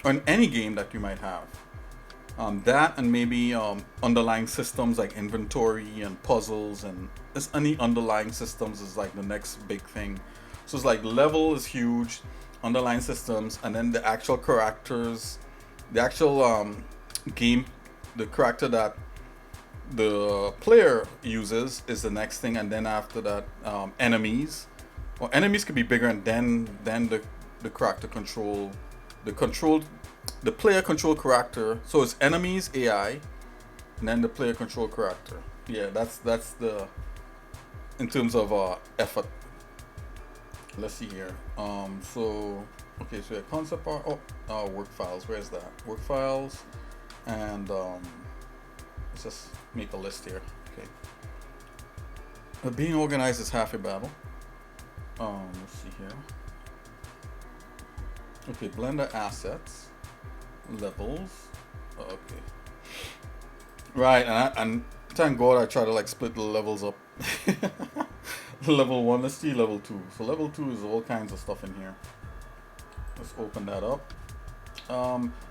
Or in any game that you might have. That and maybe underlying systems like inventory and puzzles, and just any underlying systems is like the next big thing. So it's like level is huge, underlying systems, and then the actual characters, the actual game, the character that the player uses is the next thing, and then after that enemies. Well, enemies could be bigger, and then the character control, the player control character. So it's enemies, AI, and then the player control character. Yeah, that's the, in terms of effort. Let's see here. So okay, so yeah, concept art. Work files. Where's that? Work files, and let's just make a list here. Okay. Being organized is half a battle. Let's see here. Okay, Blender assets, levels. Okay. Right, and thank God I try to like split the levels up. Level 1, let's see level 2. So level 2 is all kinds of stuff in here. Let's open that up.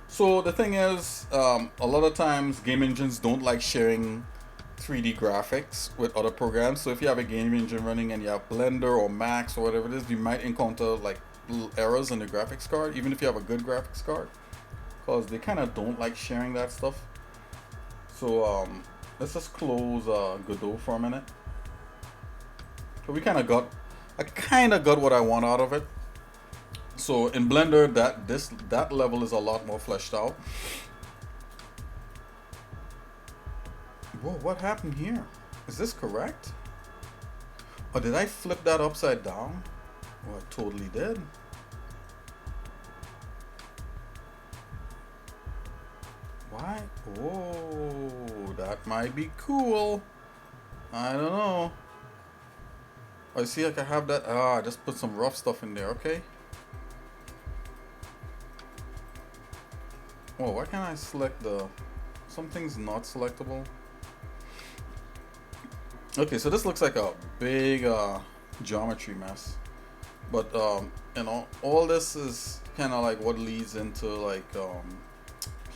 So the thing is, a lot of times game engines don't like sharing 3D graphics with other programs. So if you have a game engine running and you have Blender or Max or whatever it is, you might encounter like little errors in the graphics card, even if you have a good graphics card, because they kind of don't like sharing that stuff. So let's just close Godot for a minute. So I kind of got what I want out of it. So in Blender, that level is a lot more fleshed out. Whoa, what happened here? Is this correct? Or did I flip that upside down? Oh, I totally did. Why? Oh, that might be cool. I don't know. I see like I have that. I just put some rough stuff in there. Okay. Oh, why can't I select something's not selectable? Okay, so this looks like a big geometry mess, but you know, all this is kind of like what leads into like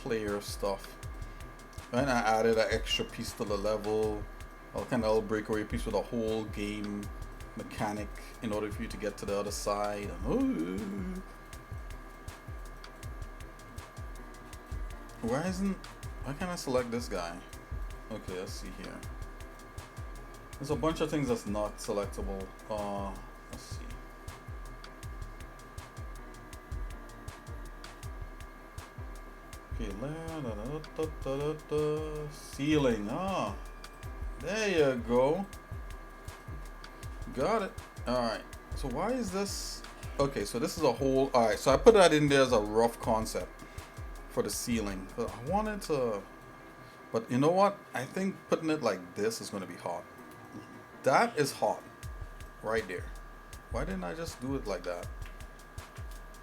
player stuff. And I added an extra piece to the level, a kind of little breakaway piece with a whole game mechanic in order for you to get to the other side. Why can't I select this guy? Okay, let's see here. There's a bunch of things that's not selectable. Let's see. Okay, ceiling. There you go. Got it. Alright. So why is this? Okay, so this is a whole. Alright, so I put that in there as a rough concept for the ceiling. But I wanted to. But you know what? I think putting it like this is going to be hot. That is hot. Right there. Why didn't I just do it like that?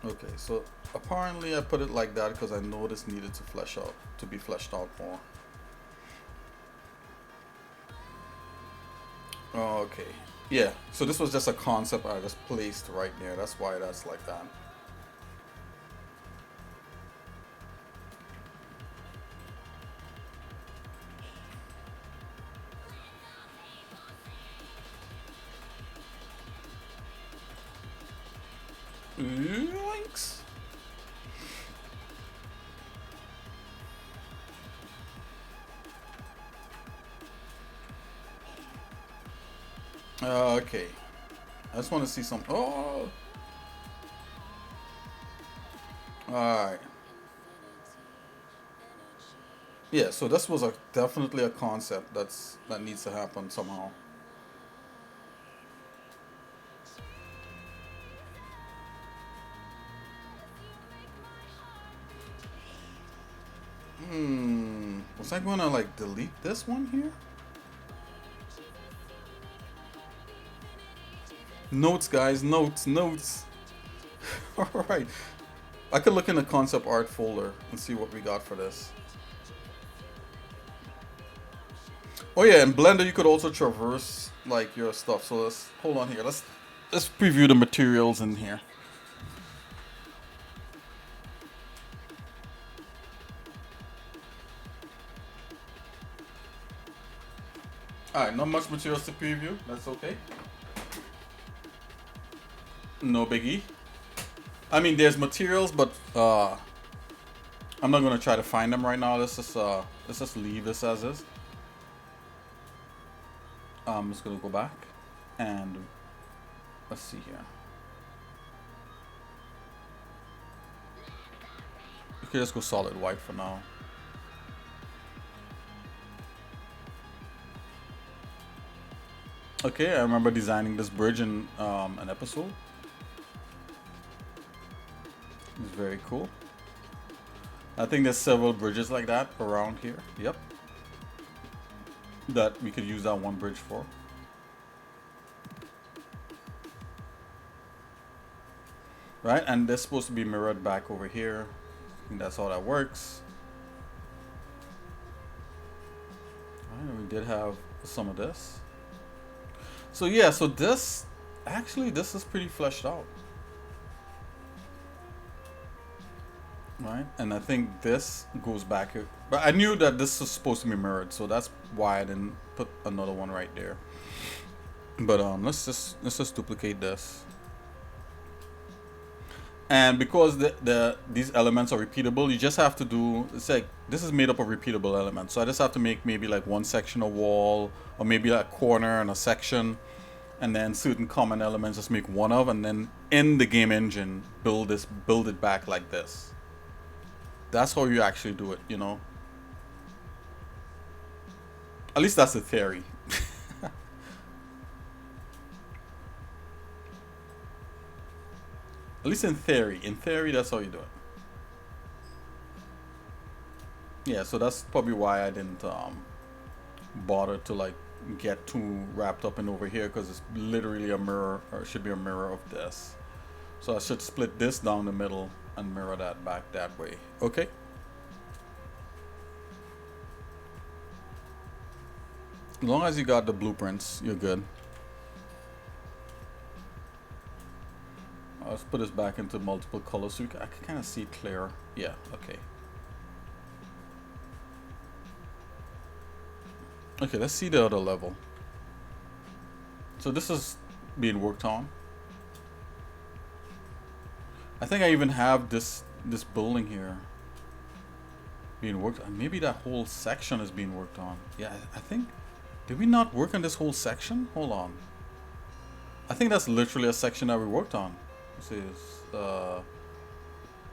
Okay, so apparently I put it like that because I know this needed to flesh out, to be fleshed out more. Okay, yeah, so this was just a concept I just placed right there. That's why that's like that. Yoinks. Okay, I just want to see some. Oh, all right. Yeah, so this was a definitely a concept that needs to happen somehow. Was I gonna like delete this one here? Notes, guys, notes, notes. All right, I could look in the concept art folder and see what we got for this. Oh yeah, in Blender you could also traverse like your stuff. So let's hold on here. Let's preview the materials in here. All right, not much materials to preview. That's okay. No biggie. I mean, there's materials, but I'm not gonna try to find them right now. Let's just leave this as is. I'm just gonna go back and let's see here. Okay, let's go solid white for now. Okay, I remember designing this bridge in an episode. It's very cool. I think there's several bridges like that around here. Yep. That we could use that one bridge for. Right, and this is supposed to be mirrored back over here. I think that's how that works. Alright, we did have some of this. So yeah, so this is pretty fleshed out. Right, and I think this goes back here. But I knew that this was supposed to be mirrored, so that's why I didn't put another one right there. But let's just duplicate this. And because these elements are repeatable, you just have to do, it's like, this is made up of repeatable elements. So I just have to make maybe like one section a wall, or maybe a corner and a section, and then certain common elements just make one of, and then in the game engine, build it back like this. That's how you actually do it, you know? At least that's the theory. At least in theory. In theory, that's how you do it. Yeah, so that's probably why I didn't bother to like get too wrapped up in over here, because it's literally a mirror, or it should be a mirror of this. So I should split this down the middle and mirror that back that way. Okay. As long as you got the blueprints, you're good. Let's put this back into multiple colors so I can kind of see it clearer. Yeah, okay. Okay, let's see the other level. So this is being worked on. I think I even have this building here being worked on. Maybe that whole section is being worked on. Yeah, I think, did we not work on this whole section? Hold on. I think that's literally a section that we worked on. This is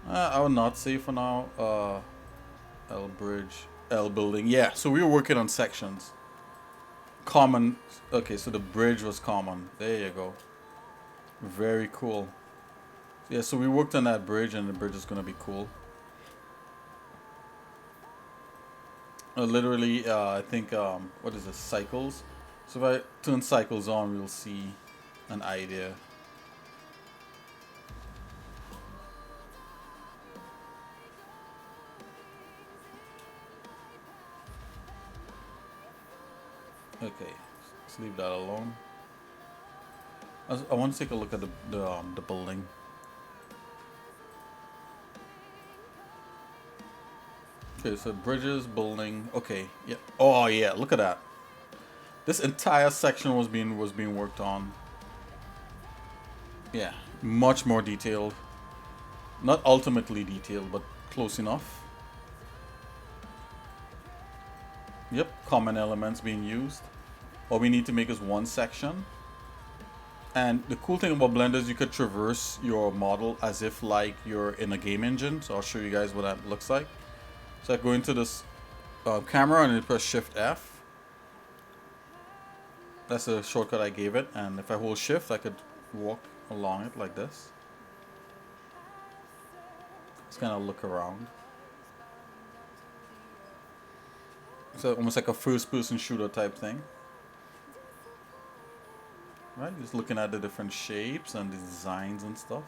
I will not say for now. L bridge, L building. Yeah, so we were working on sections. Common. Okay, so the bridge was common. There you go. Very cool. Yeah, so we worked on that bridge, and the bridge is gonna be cool. Literally, I think what is this? Cycles. So if I turn cycles on, we'll see an idea. Okay, let's leave that alone. I want to take a look at the building. Okay, so bridges, building. Okay, yeah. Oh yeah, look at that. This entire section was being worked on. Yeah, much more detailed. Not ultimately detailed, but close enough. Yep, common elements being used. All we need to make is one section. And the cool thing about Blender is you could traverse your model as if like you're in a game engine. So I'll show you guys what that looks like. So I go into this camera and I press Shift F. That's a shortcut I gave it. And if I hold Shift, I could walk along it like this. Just kind of look around. So almost like a first-person shooter type thing. Right, just looking at the different shapes and the designs and stuff.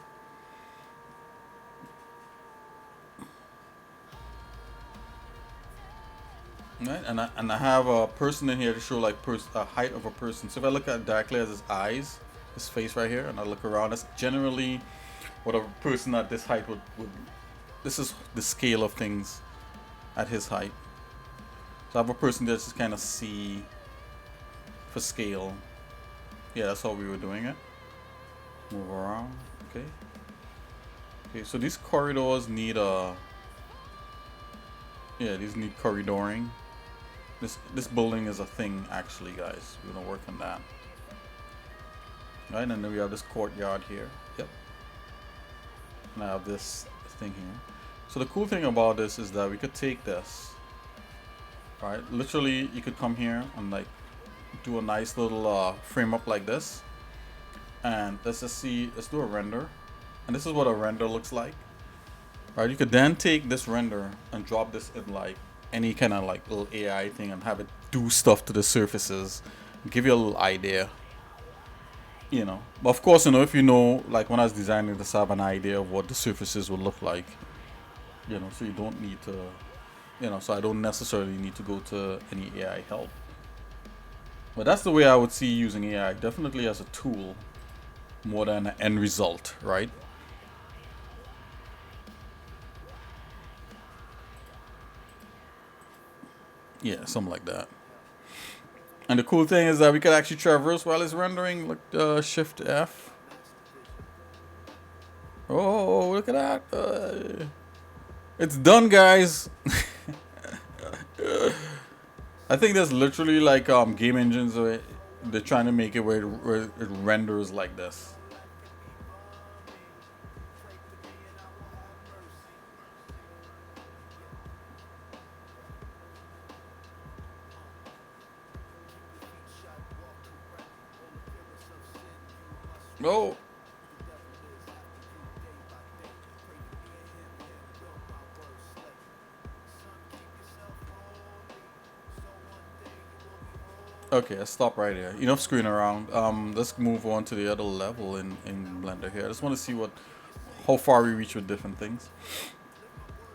Right, and I have a person in here to show like a height of a person. So if I look at directly at his eyes, his face right here, and I look around, that's generally what a person at this height would. This is the scale of things at his height. So I have a person that just kind of see for scale. Yeah, that's how we were doing it. Move around. Okay. Okay, so these corridors need these need corridoring. This building is a thing actually, guys. We're gonna work on that. Right, and then we have this courtyard here. Yep. And I have this thing here. So the cool thing about this is that we could take this. Right, literally you could come here and like do a nice little frame up like this. And let's do a render. And this is what a render looks like. Right, you could then take this render and drop this in like any kind of like little AI thing and have it do stuff to the surfaces, give you a little idea, you know. But of course, you know, if you know, like when I was designing this, I have an idea of what the surfaces would look like, you know, so you don't need to, you know, so I don't necessarily need to go to any AI help. But that's the way I would see using AI, definitely as a tool more than an end result, right? Yeah, something like that. And the cool thing is that we could actually traverse while it's rendering. Look, Shift F. Oh, look at that. It's done, guys. I think there's literally like game engines where they're trying to make it where it renders like this. Oh. Okay, let's stop right here. Enough screwing around. Let's move on to the other level in Blender here. I just want to see how far we reach with different things.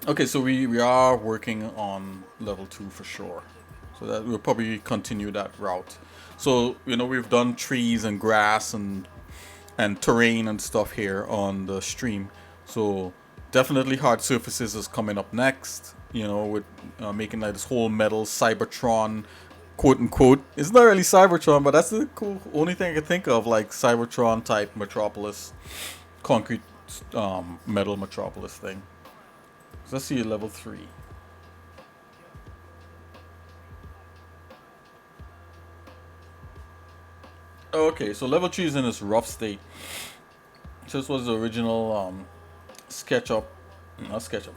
Okay, so we are working on level 2 for sure. So that we'll probably continue that route. So, you know, we've done trees and grass and terrain and stuff here on the stream. So definitely hard surfaces is coming up next. You know, with making like this whole metal Cybertron, quote unquote. It's not really Cybertron, but that's the cool only thing I can think of, like Cybertron type Metropolis, concrete metal Metropolis thing. So let's see level 3. Okay, so level 3 is in this rough state. So this was the original SketchUp. Not SketchUp.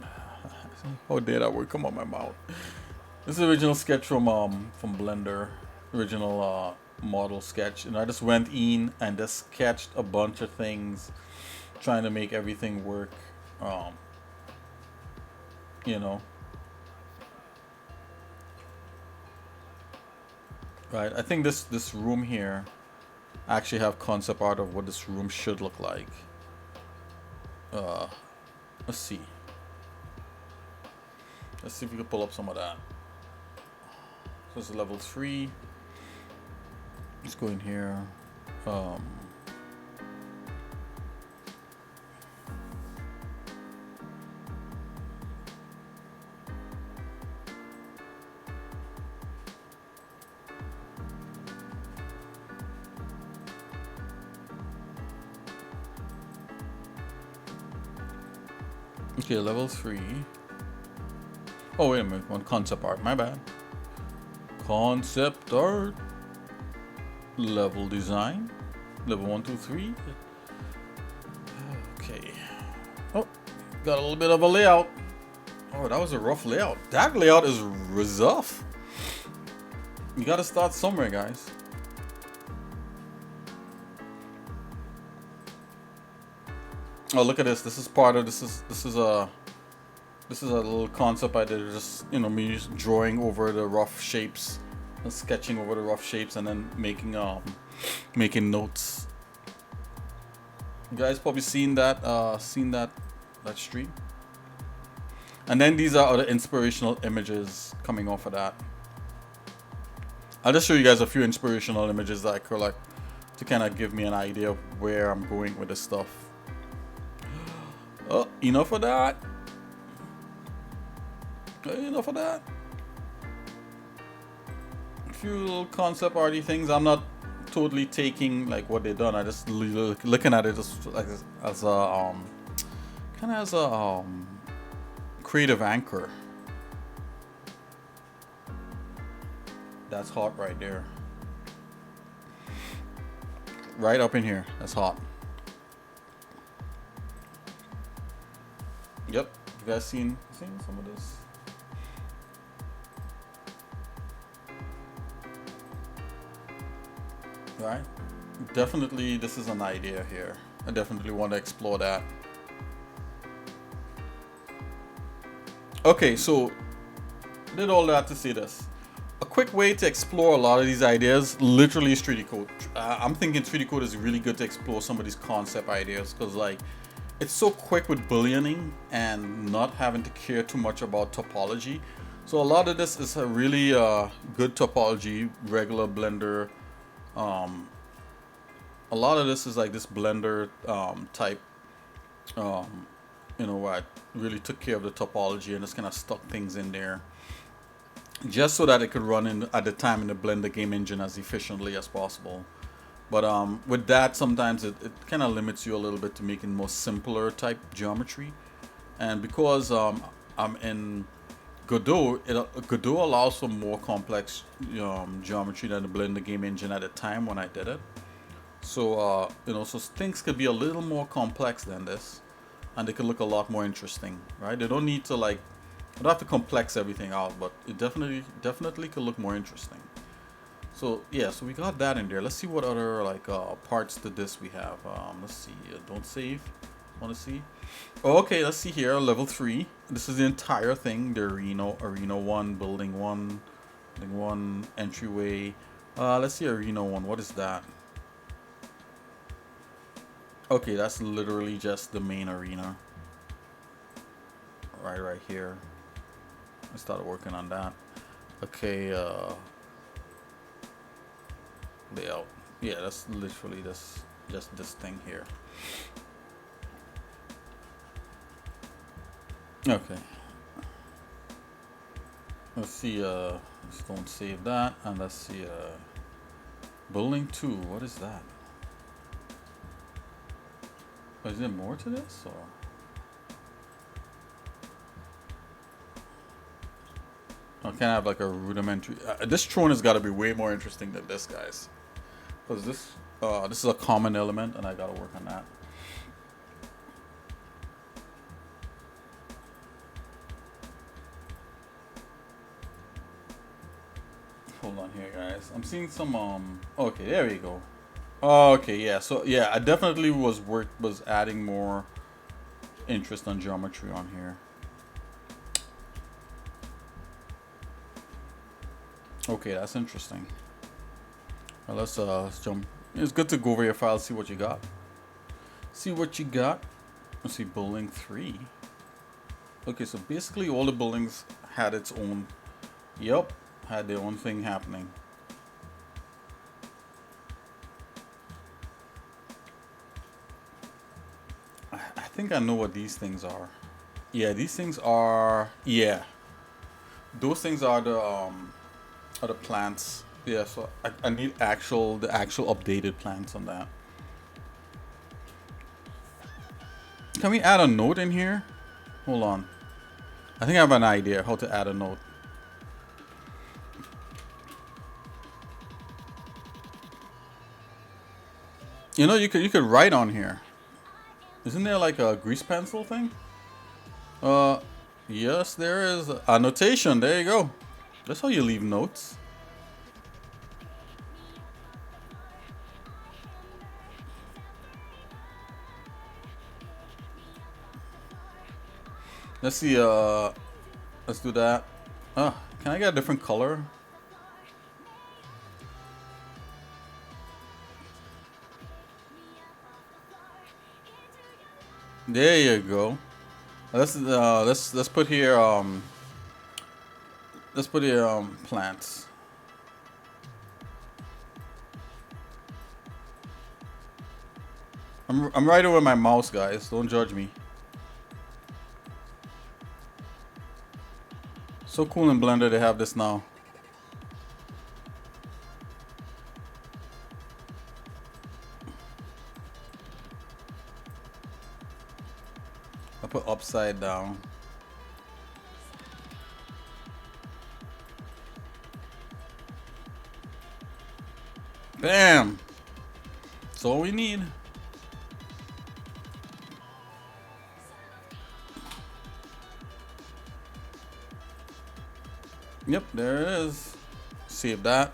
How dare that word come out my mouth? This is the original sketch from Blender. Original model sketch. And I just went in and just sketched a bunch of things, trying to make everything work. You know. Right, I think this room here, I actually have concept art of what this room should look like. Let's see. Let's see if we can pull up some of that. So it's level 3. Let's go in here. Okay, level 3. Oh, wait a minute. One concept art. My bad. Concept art. Level design. Level 1, 2, 3. Okay. Oh, got a little bit of a layout. Oh, that was a rough layout. That layout is rough. You gotta start somewhere, guys. Oh, look at this. This is part of this is a little concept I did. Just, you know, me just drawing over the rough shapes, sketching over the rough shapes, and then making notes. You guys probably seen that stream. And then these are other inspirational images coming off of that. I'll just show you guys a few inspirational images that I collect to kind of give me an idea of where I'm going with this stuff. Oh, enough of that. Enough of that. A few little concept arty things. I'm not totally taking like what they've done. I just looking at it just like as a kind of as a creative anchor. That's hot right there. Right up in here. That's hot. Yep. You guys seen some of this? Right? Definitely this is an idea here. I definitely want to explore that. Okay, so did all that to say this. A quick way to explore a lot of these ideas literally is 3D code. I'm thinking 3D code is really good to explore some of these concept ideas because like it's so quick with bullioning and not having to care too much about topology. So a lot of this is a really good topology, regular Blender. A lot of this is like this Blender type, you know, where I really took care of the topology and just kind of stuck things in there, just so that it could run in at the time in the Blender game engine as efficiently as possible. But with that, sometimes it kind of limits you a little bit to making more simpler type geometry. And because I'm in Godot, Godot allows for more complex geometry than the Blender game engine at the time when I did it. So you know, so things could be a little more complex than this, and they could look a lot more interesting, right? They don't need to like, you don't have to complex everything out, but it definitely could look more interesting. So yeah, so we got that in there. Let's see what other like parts to this we have. Let's see. Don't save. Want to see? Oh, okay, let's see here. Level 3. This is the entire thing. The arena 1, building 1, entryway. Let's see arena 1. What is that? Okay, that's literally just the main arena. Right here. I started working on that. Okay, layout. Yeah, that's literally just this thing here. Okay. Let's see, let's don't save that, and let's see, building 2, what is that? Is there more to this, or? I kind of have like a rudimentary. This throne has got to be way more interesting than this, guys, because this is a common element, and I got to work on that. Hold on here, guys. I'm seeing some. Okay, there we go. Okay, yeah. So yeah, I definitely was adding more interest on geometry on here. Okay, that's interesting. Well, let's jump. It's good to go over your file, see what you got. See what you got. Let's see, building 3. Okay, so basically all the buildings had its own. Yep, had their own thing happening. think I know what these things are. Yeah, these things are, yeah. Those things are the plants. Yeah, so I need the actual updated plants on that. Can we add a note in here? Hold on. I think I have an idea how to add a note. You know, you could write on here. Isn't there like a grease pencil thing? Yes, there is annotation. There you go. That's how you leave notes. Let's see. Let's do that. Can I get a different color? There you go. Let's put here plants. I'm right over my mouse, guys. Don't judge me. So cool in Blender they have this now. I put upside down. Bam! That's all we need. Yep, there it is. Save that.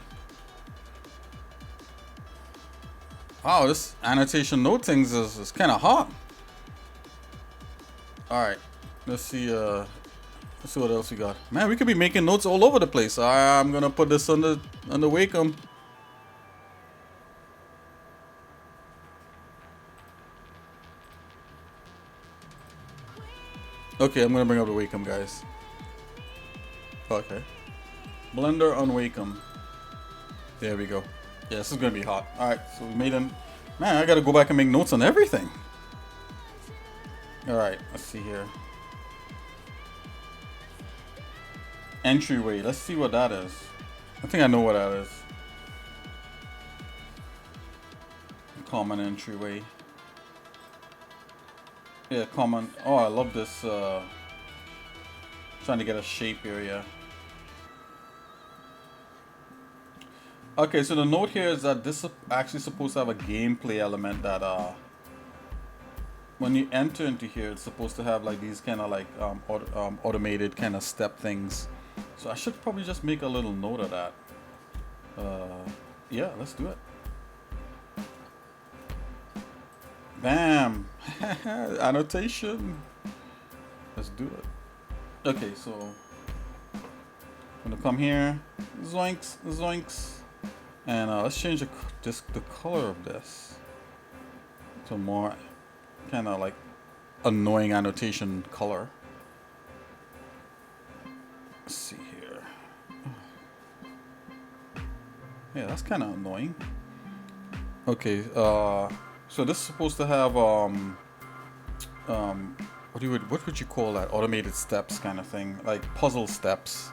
Wow, this annotation note things is kind of hot. All right, let's see what else we got. Man, we could be making notes all over the place. I'm gonna put this on the Wacom. Okay, I'm gonna bring up the Wacom, guys. Okay. Blender on Wacom. There we go. Yeah, this is gonna be hot. Alright, so we made an... Man, I gotta go back and make notes on everything. Alright, let's see here. Entryway, let's see what that is. I think I know what that is. Common entryway. Yeah, common. Oh, I love this. Trying to get a shape here, yeah. Okay, so the note here is that this is actually supposed to have a gameplay element that when you enter into here, it's supposed to have like these kind of like automated kind of step things. So I should probably just make a little note of that. Yeah, let's do it. Bam! Annotation. Let's do it. Okay, so I'm gonna come here. Zoinks, zoinks. And let's change the color of this to more kind of like annoying annotation color. Let's see here. Yeah, that's kind of annoying. Okay, so this is supposed to have what would you call that? Automated steps kind of thing, like puzzle steps.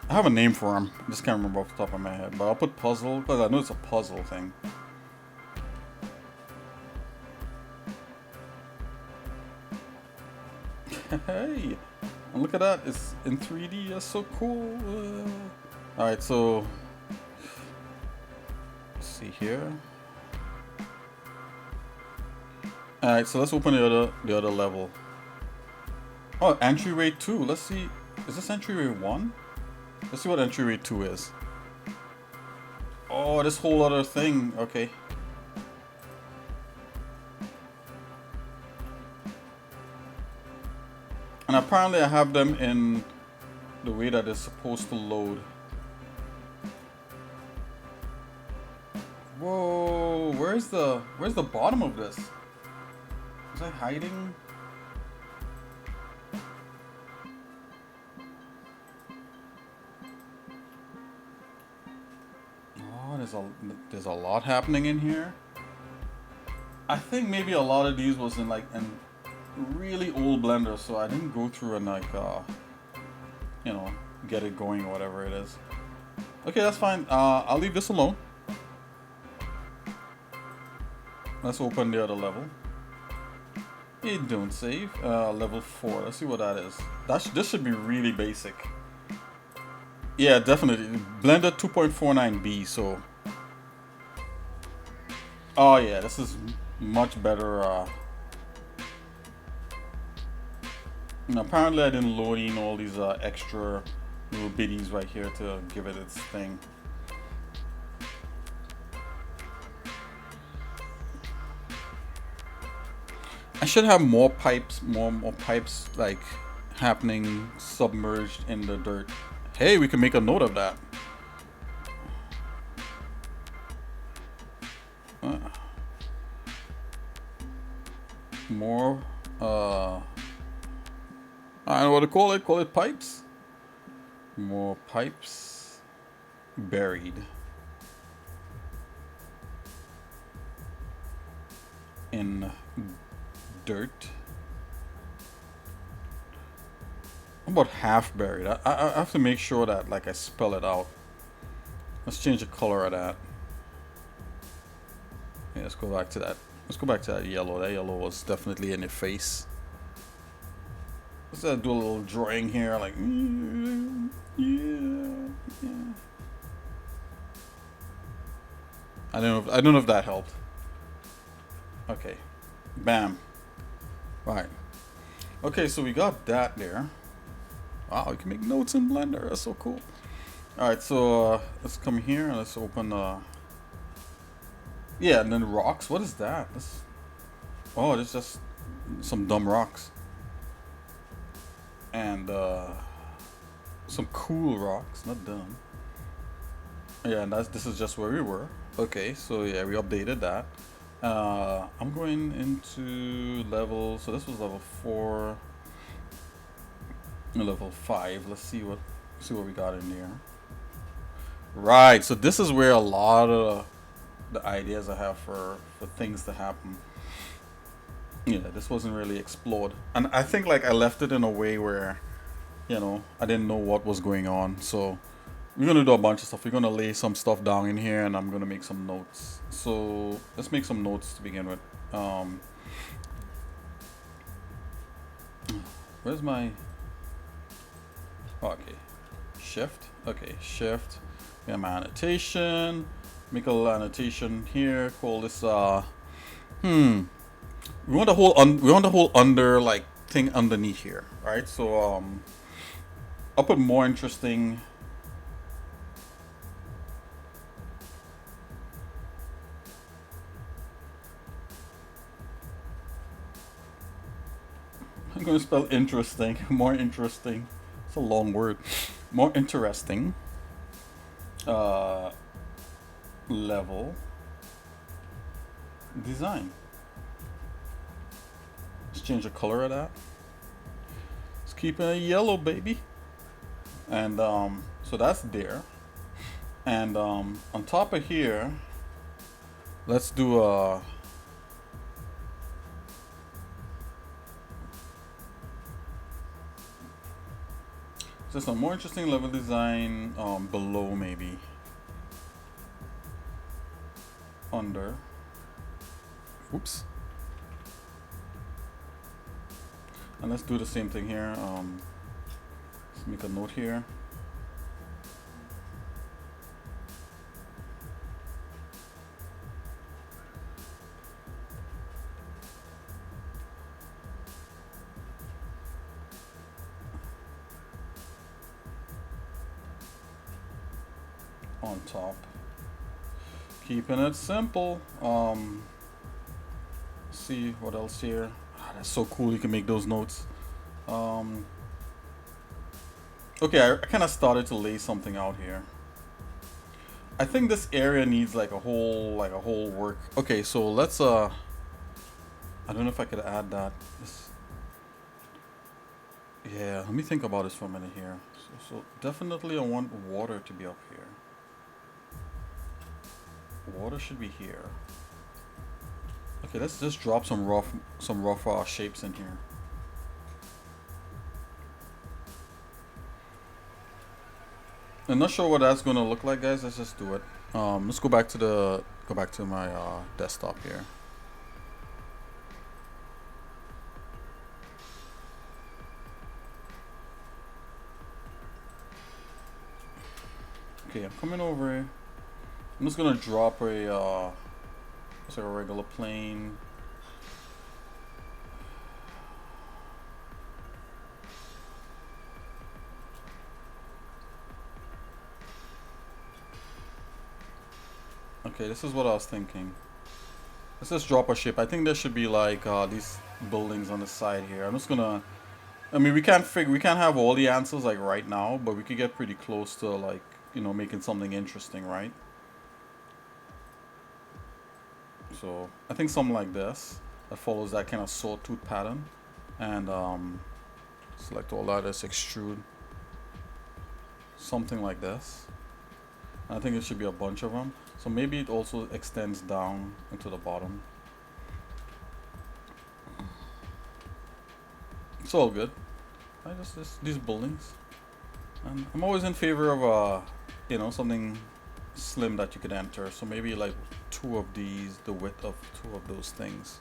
I have a name for them. I just can't remember off the top of my head, but I'll put puzzle because I know it's a puzzle thing. Hey, and look at that! It's in 3D. That's so cool. All right, so let's see here. All right, so let's open the other level. Oh, entryway 2. Let's see. Is this entryway 1? Let's see what entryway 2 is. Oh, this whole other thing. Okay. And apparently I have them in the way that it's supposed to load. Whoa, where's the bottom of this? Is I hiding? There's a lot happening in here. I think maybe a lot of these was in really old blender, so I didn't go through and like, you know, get it going or whatever it is. Okay, that's fine. I'll leave this alone. Let's open the other level. You don't save. Level 4. Let's see what that is. This should be really basic. Yeah, definitely. Blender 2.49B, so... Oh yeah, this is much better. Apparently I didn't load in all these extra little biddies right here to give it its thing. I should have more pipes, more pipes like happening submerged in the dirt. Hey, we can make a note of that. More, I don't know what to call it. Call it pipes. More pipes buried in dirt. About half buried. I have to make sure that like I spell it out. Let's change the color of that. Yeah, let's go back to that. Let's go back to that yellow. That yellow was definitely in your face. Let's do a little drawing here, like yeah. I don't know if that helped. Okay, bam. Right. Okay, so we got that there. Wow, you can make notes in Blender. That's so cool. All right, so let's come here and let's open. Yeah, and then rocks. What is that? Oh, it's just some dumb rocks. And some cool rocks, not dumb. Yeah, and this is just where we were. Okay, so yeah, we updated that. I'm going into level. So this was level 4. Level 5. Let's see what we got in there. Right. So this is where a lot of the ideas I have for things to happen. Yeah, this wasn't really explored, and I think like I left it in a way where, you know, I didn't know what was going on. So we're gonna do a bunch of stuff. We're gonna lay some stuff down in here, and I'm gonna make some notes. So let's make some notes to begin with. Where's my... Okay, shift. Okay, shift. We have my annotation. Make a little annotation here. Call this we want the whole under like thing underneath here, right? So I'll put more interesting. I'm gonna spell interesting. More interesting. It's a long word. More interesting. Level design. Let's change the color of that. Let's keep it yellow, baby. And so that's there. And on top of here, let's do a just a more interesting level design below, maybe under. Oops. And let's do the same thing here. Let's make a note here. On top. Keeping it simple. See what else here. That's so cool. You can make those notes. Okay, I kind of started to lay something out here. I think this area needs like a whole work. Okay, so let's I don't know if I could add that. Yeah, let me think about this for a minute here. So definitely I want water to be up here. Water should be here. Okay, let's just drop some rough shapes in here. I'm not sure what that's gonna look like, guys. Let's just do it. Let's go back to my desktop here. Okay, I'm coming over. I'm just gonna drop a just like a regular plane. Okay, this is what I was thinking. Let's just drop a shape. I think there should be like these buildings on the side here. I'm just gonna. I mean, we can't have all the answers like right now, but we could get pretty close to like making something interesting, right? So I think something like this that follows that kind of sawtooth pattern, and select all that. Let's extrude something like this. I think it should be a bunch of them. So maybe it also extends down into the bottom. It's all good. I just these buildings. And I'm always in favor of something slim that you could enter. So maybe like 2 of these, the width of 2 of those things.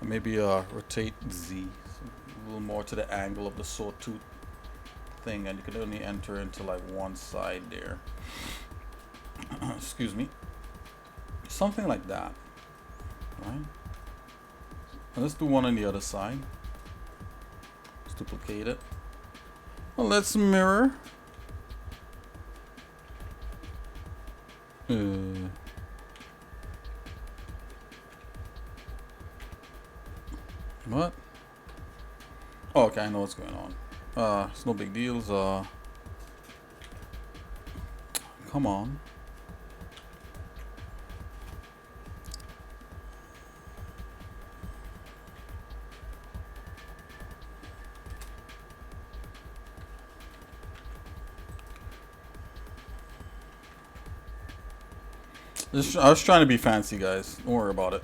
And maybe rotate Z, so a little more to the angle of the sawtooth thing, and you can only enter into like one side there. Excuse me. Something like that, right? And let's do one on the other side. Let's duplicate it. Well, let's mirror. What? Oh, okay, I know what's going on. It's no big deals. Come on. I was trying to be fancy, guys. Don't worry about it.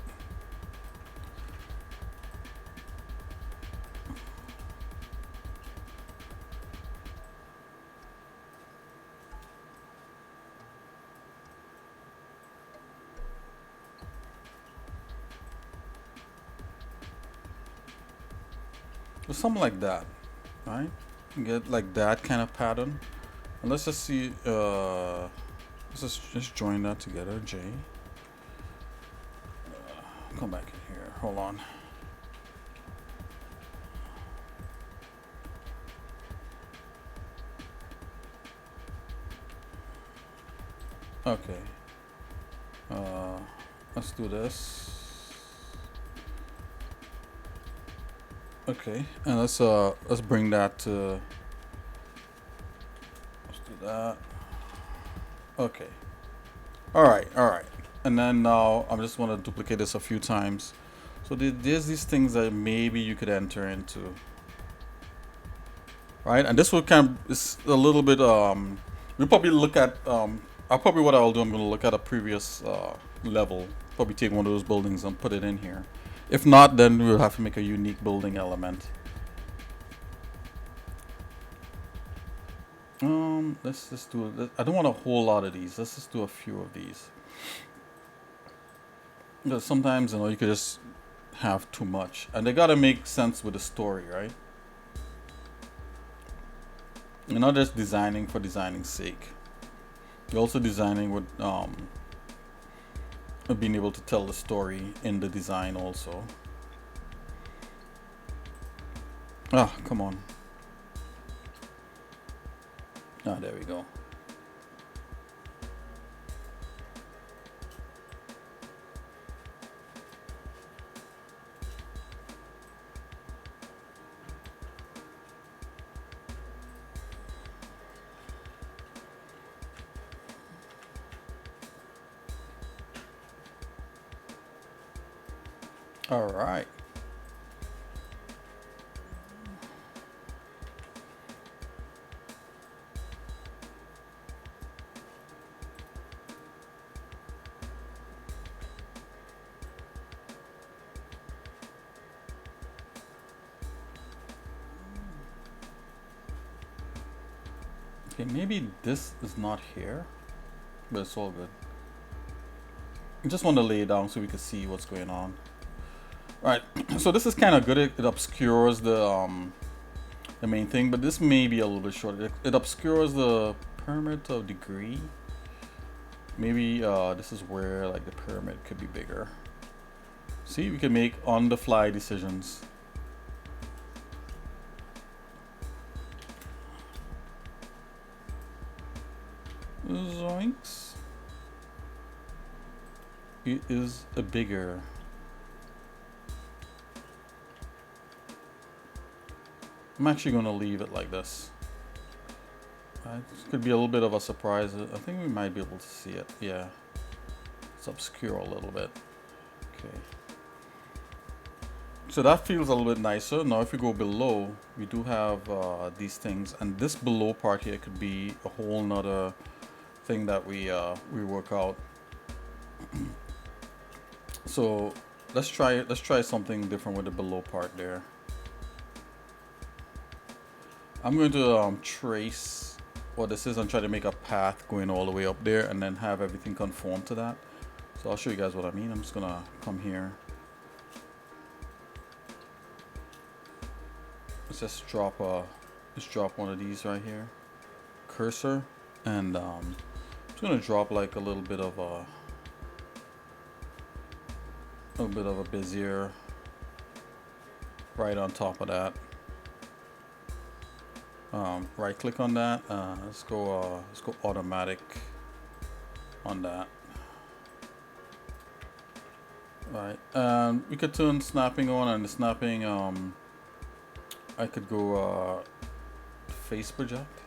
Or something like that, right? Get like that kind of pattern. And let's just see. Let's just join that together. J. Come back in here. Hold on. Okay. Let's do this. Okay, and let's bring that to. Let's do that. Okay. All right. And then now I just want to duplicate this a few times. So there's these things that maybe you could enter into. Right, and this will kind of is a little bit. We'll probably look at. What I'll do. I'm gonna look at a previous level. Probably take one of those buildings and put it in here. If not, then we'll have to make a unique building element. Let's just do it. I don't want a whole lot of these. Let's just do a few of these. Because sometimes you could just have too much, and they gotta make sense with the story, right? You're not just designing for designing's sake. You're also designing with being able to tell the story in the design also. Ah, come on. Ah, there we go. All right. Okay, maybe this is not here, but it's all good. I just want to lay it down so we can see what's going on. Alright, so this is kind of good. It obscures the main thing, but this may be a little bit short. It obscures the pyramid to a degree. Maybe this is where like the pyramid could be bigger. See, we can make on-the-fly decisions. Zoinks. It is a bigger. I'm actually going to leave it like this. This could be a little bit of a surprise. I think we might be able to see it. Yeah. It's obscure a little bit. Okay. So that feels a little bit nicer. Now if we go below, we do have these things. And this below part here could be a whole nother thing that we work out. So let's try something different with the below part there. I'm going to trace what this is and try to make a path going all the way up there and then have everything conform to that. So I'll show you guys what I mean. I'm just gonna come here. Let's just drop one of these right here. Cursor, and I'm just gonna drop like a little bit of a Bezier right on top of that. Right click on that. Let's go automatic on that. Right. We could turn snapping on, and the snapping I could go face project.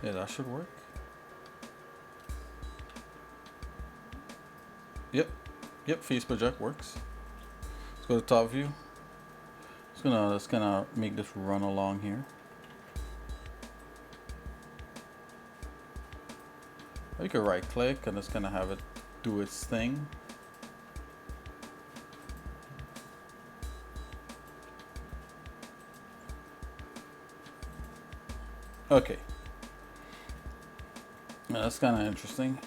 Yeah, that should work. Yep, face project works. Let's go to top view. Let's gonna make this run along here. You can right click and just gonna have it do its thing. Okay. Yeah, that's kind of interesting.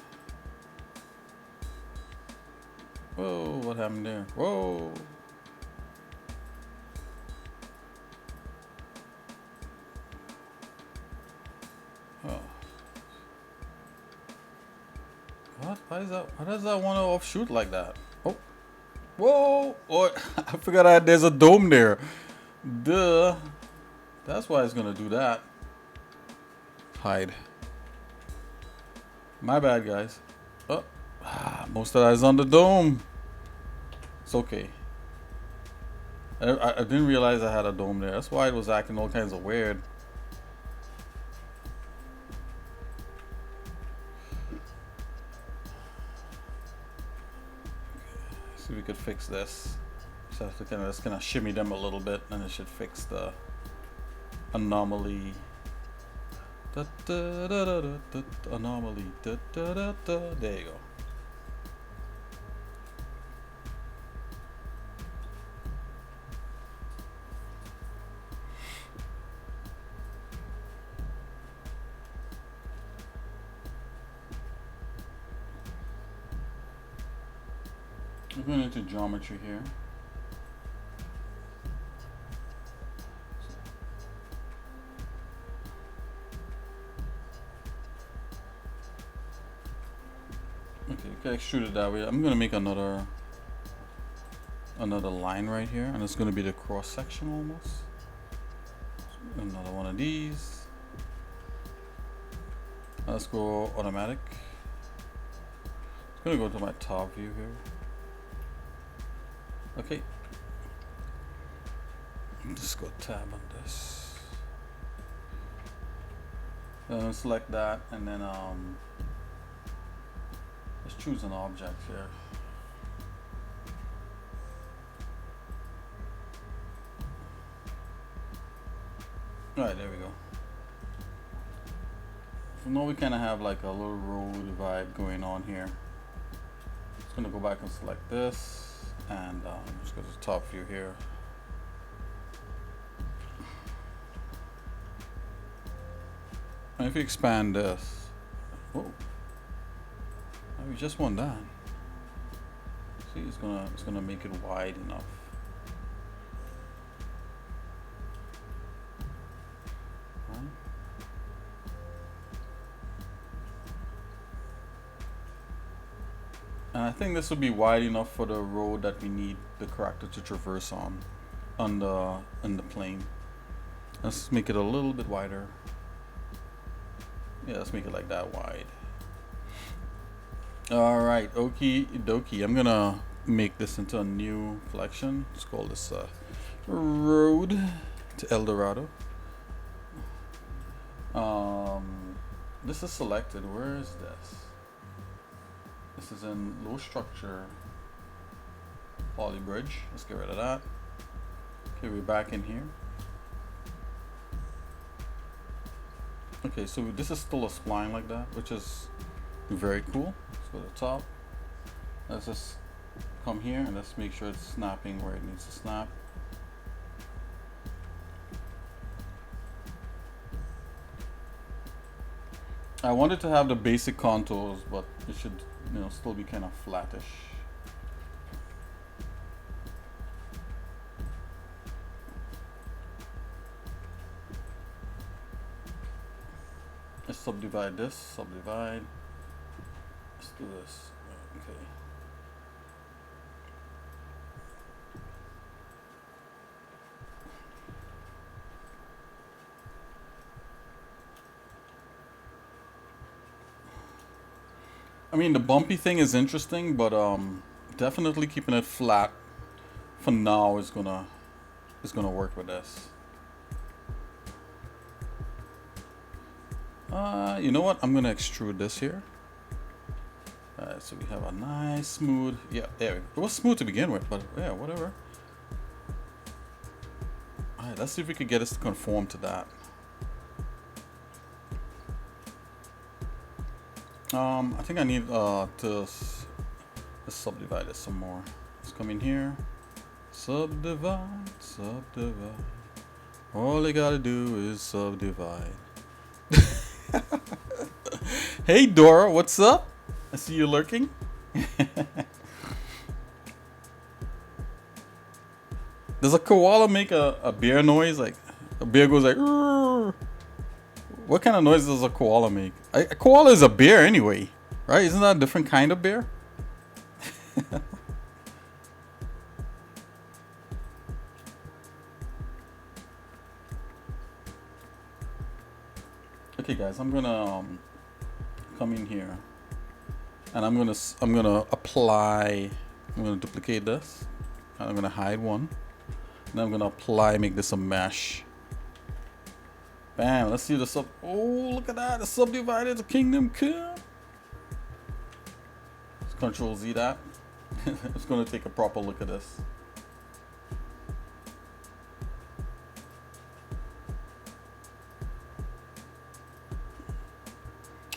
Whoa, what happened there? Whoa. Oh. What? Why does that want to offshoot like that? Oh. Whoa. Oh, I forgot there's a dome there. Duh. That's why it's gonna do that. Hide. My bad, guys. Oh. Most of that is on the dome. It's okay. I didn't realize I had a dome there. That's why it was acting all kinds of weird. See if we could fix this. So I have to just kind of shimmy them a little bit, and it should fix the anomaly. Anomaly. There you go. We're going into geometry here. Okay, you can extrude it that way. I'm going to make another line right here, and it's going to be the cross section almost. Another one of these. Let's go automatic. I'm going to go to my top view here. Okay. Just go tab on this. Select that, and then let's choose an object here. Alright, there we go. So now we kind of have like a little road vibe going on here. Just gonna go back and select this. And just go to the top view here. And if you expand this, whoa, we just want that. See, it's gonna make it wide enough. Right. And I think this will be wide enough for the road that we need the character to traverse on the plane. Let's make it a little bit wider. Yeah, let's make it like that wide. Alright, okie dokie. I'm gonna make this into a new collection. Let's call this Road to El Dorado. This is selected. Where is this? This is in low structure poly bridge. Let's get rid of that. Okay, we're back in here. Okay, so this is still a spline like that, which is very cool. Let's go to the top. Let's just come here and let's make sure it's snapping where it needs to snap. I wanted to have the basic contours, but it should, you know, still be kind of flattish. Let's subdivide this, subdivide. Let's do this. Okay. I mean, the bumpy thing is interesting, but definitely keeping it flat for now is gonna work with this. You know what? I'm gonna extrude this here. Alright, so we have a nice smooth. Yeah, there. It was smooth to begin with, but yeah, whatever. Alright, let's see if we could get us to conform to that. I think I need to subdivide it some more. Let's come in here. Subdivide, subdivide. All you gotta do is subdivide. Hey Dora, what's up? I see you lurking. Does a koala make a bear noise? Like a bear goes like, "Rrr." What kind of noise does a koala make? A koala is a bear anyway, right? Isn't that a different kind of bear? Okay, guys, I'm gonna come in here, and I'm gonna apply. I'm gonna duplicate this, and I'm gonna hide one, and I'm gonna apply, make this a mesh. Bam, let's see the sub. Oh, look at that. The subdivided kingdom come. Let's Control Z that. It's going to take a proper look at this.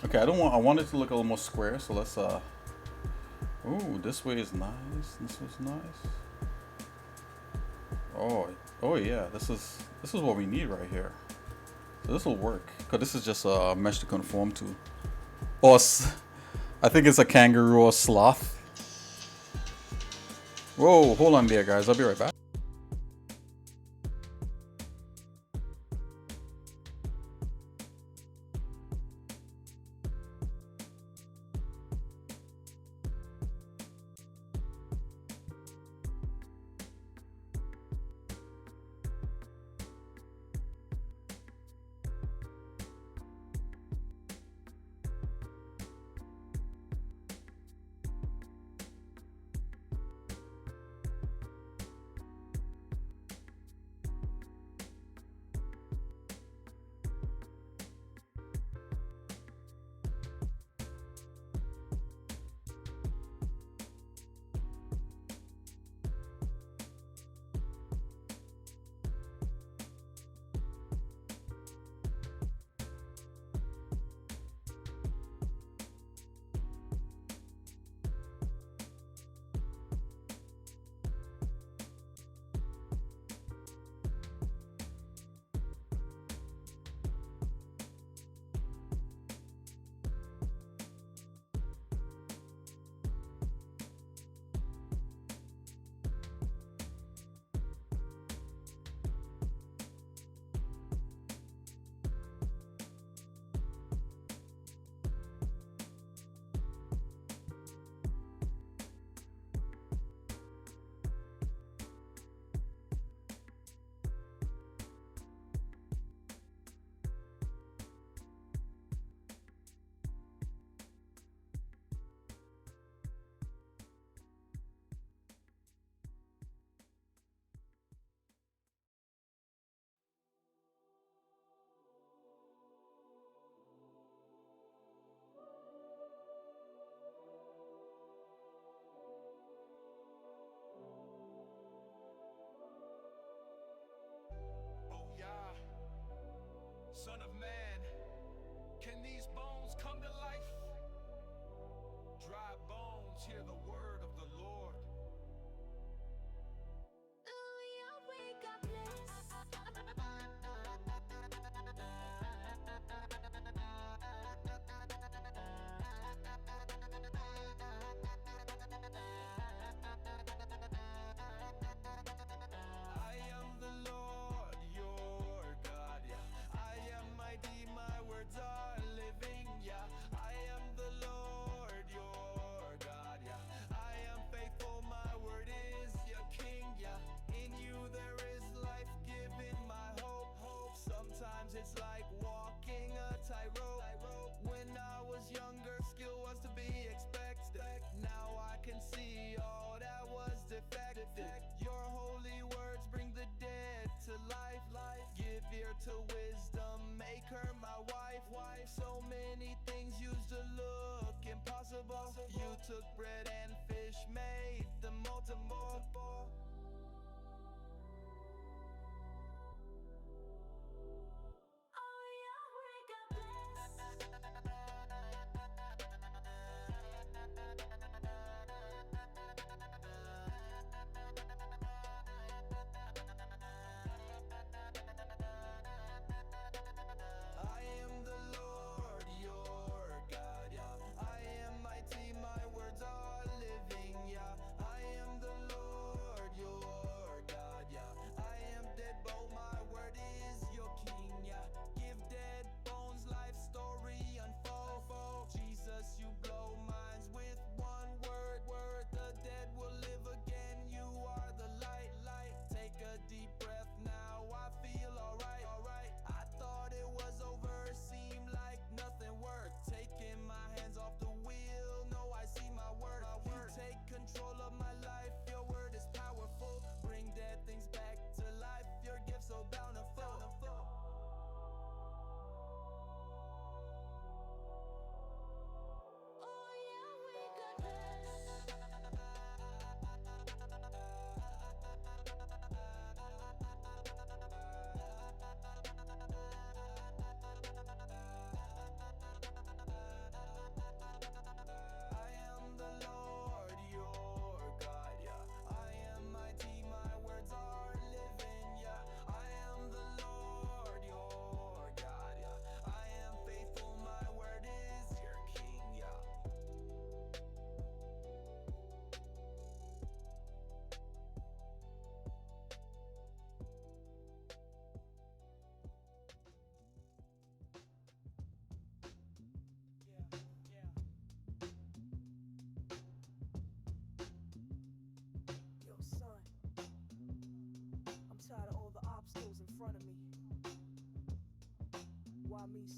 Okay, I want it to look a little more square, so let's oh, this way is nice. This was nice. Oh yeah, this is what we need right here. So this will work, because this is just a mesh to conform to. Or I think it's a kangaroo or sloth. Whoa, hold on there, guys. I'll be right back.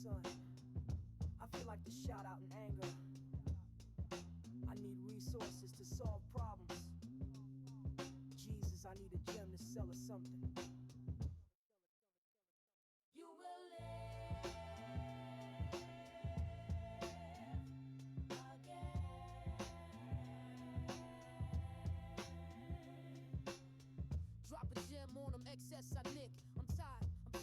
son. I feel like to shout out in anger. I need resources to solve problems. Jesus, I need a gem to sell or something. You will live again. Drop a gem on them, xsinick. I'm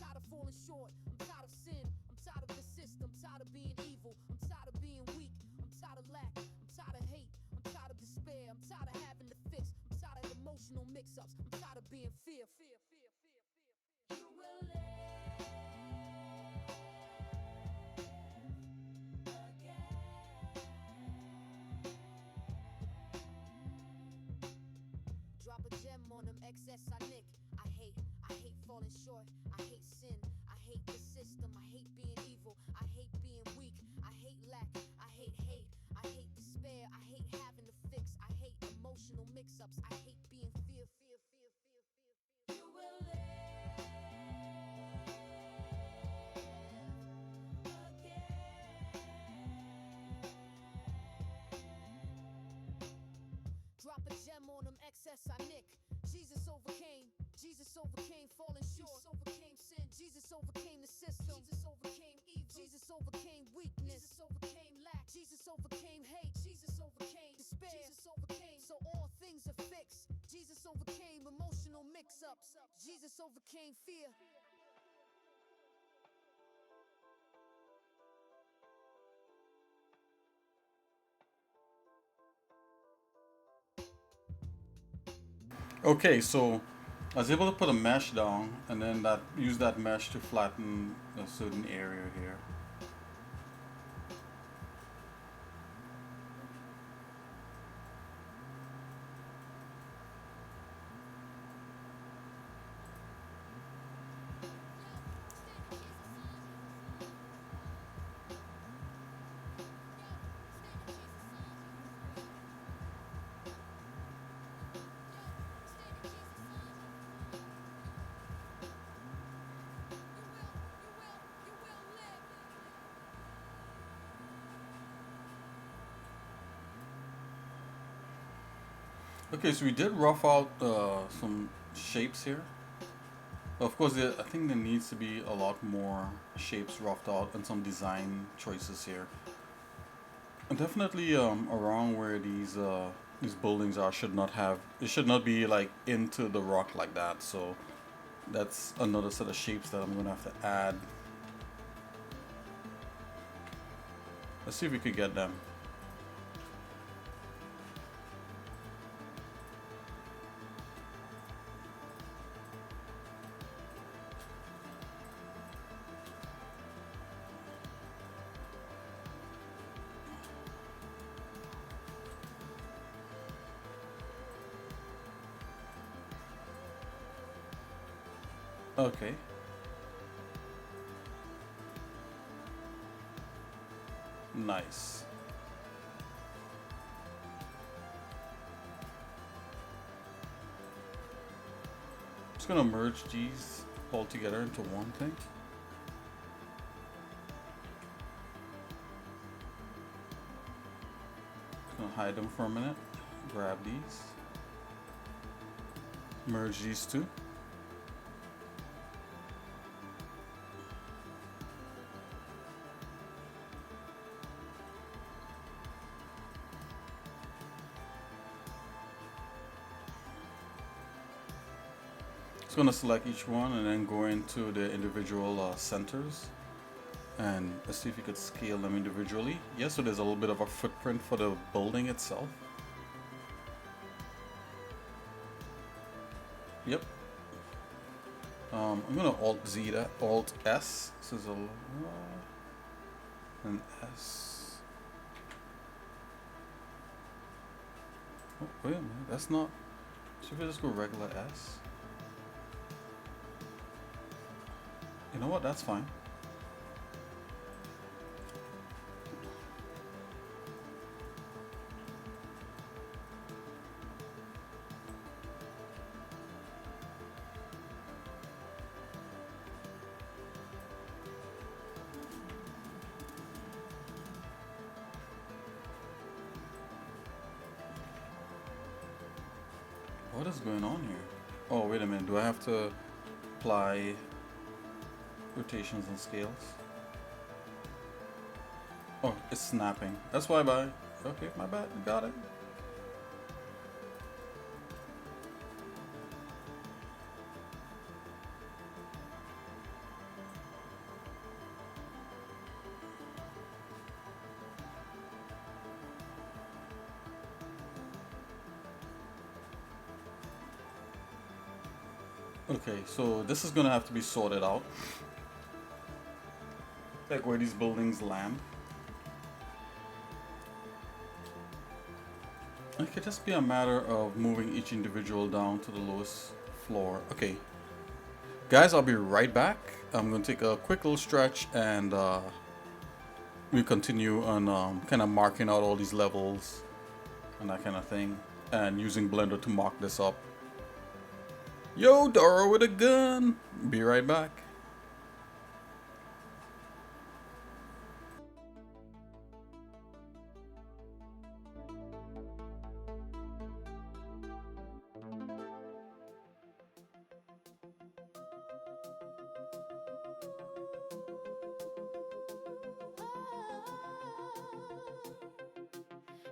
tired of falling short. I'm tired of sin. I'm tired of the system. Tired of being evil. I'm tired of being weak. I'm tired of lack. I'm tired of hate. I'm tired of despair. I'm tired of having to fix. I'm tired of emotional mix-ups. I'm tired of being fear. You will live again. Drop a gem on them, xsinick. I hate falling short. I hate sin. I hate the system. I hate being evil. I hate being weak. I hate lack. I hate hate. I hate despair. I hate having to fix. I hate emotional mix-ups. I hate being fear. You will live again. Drop a gem on them, xsinick. Jesus overcame falling short. Jesus overcame sin. Jesus overcame the system. Jesus overcame evil. Jesus overcame weakness. Jesus overcame lack. Jesus overcame hate. Jesus overcame despair. Jesus overcame, so all things are fixed. Jesus overcame emotional mix-ups. Jesus overcame fear. Okay, so I was able to put a mesh down and then use that mesh to flatten a certain area here. Okay, so we did rough out some shapes here. Of course, I think there needs to be a lot more shapes roughed out and some design choices here. And definitely around where these buildings are should not be like into the rock like that. So that's another set of shapes that I'm gonna have to add. Let's see if we could get them. Okay. Nice. Just gonna merge these all together into one thing. Just gonna hide them for a minute. Grab these. Merge these two. Just gonna select each one and then go into the individual centers and let's see if you could scale them individually. Yeah, so there's a little bit of a footprint for the building itself. Yep. I'm gonna Alt Z that, Alt S. So there's an S. Oh, wait a minute, that's not. Should we just go regular S? You know what? That's fine. What is going on here? Oh, wait a minute. Do I have to apply rotations and scales? Oh, it's snapping. That's why I... Okay, my bad. Got it. Okay, so this is gonna have to be sorted out. Like where these buildings land. It could just be a matter of moving each individual down to the lowest floor. Okay. Guys, I'll be right back. I'm gonna take a quick little stretch and we continue on kind of marking out all these levels and that kind of thing. And using Blender to mock this up. Yo, Dora with a gun! Be right back.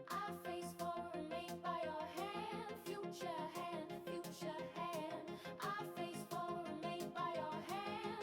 I face forward made by your hand, future hand, future hand. I face forward made by your hand,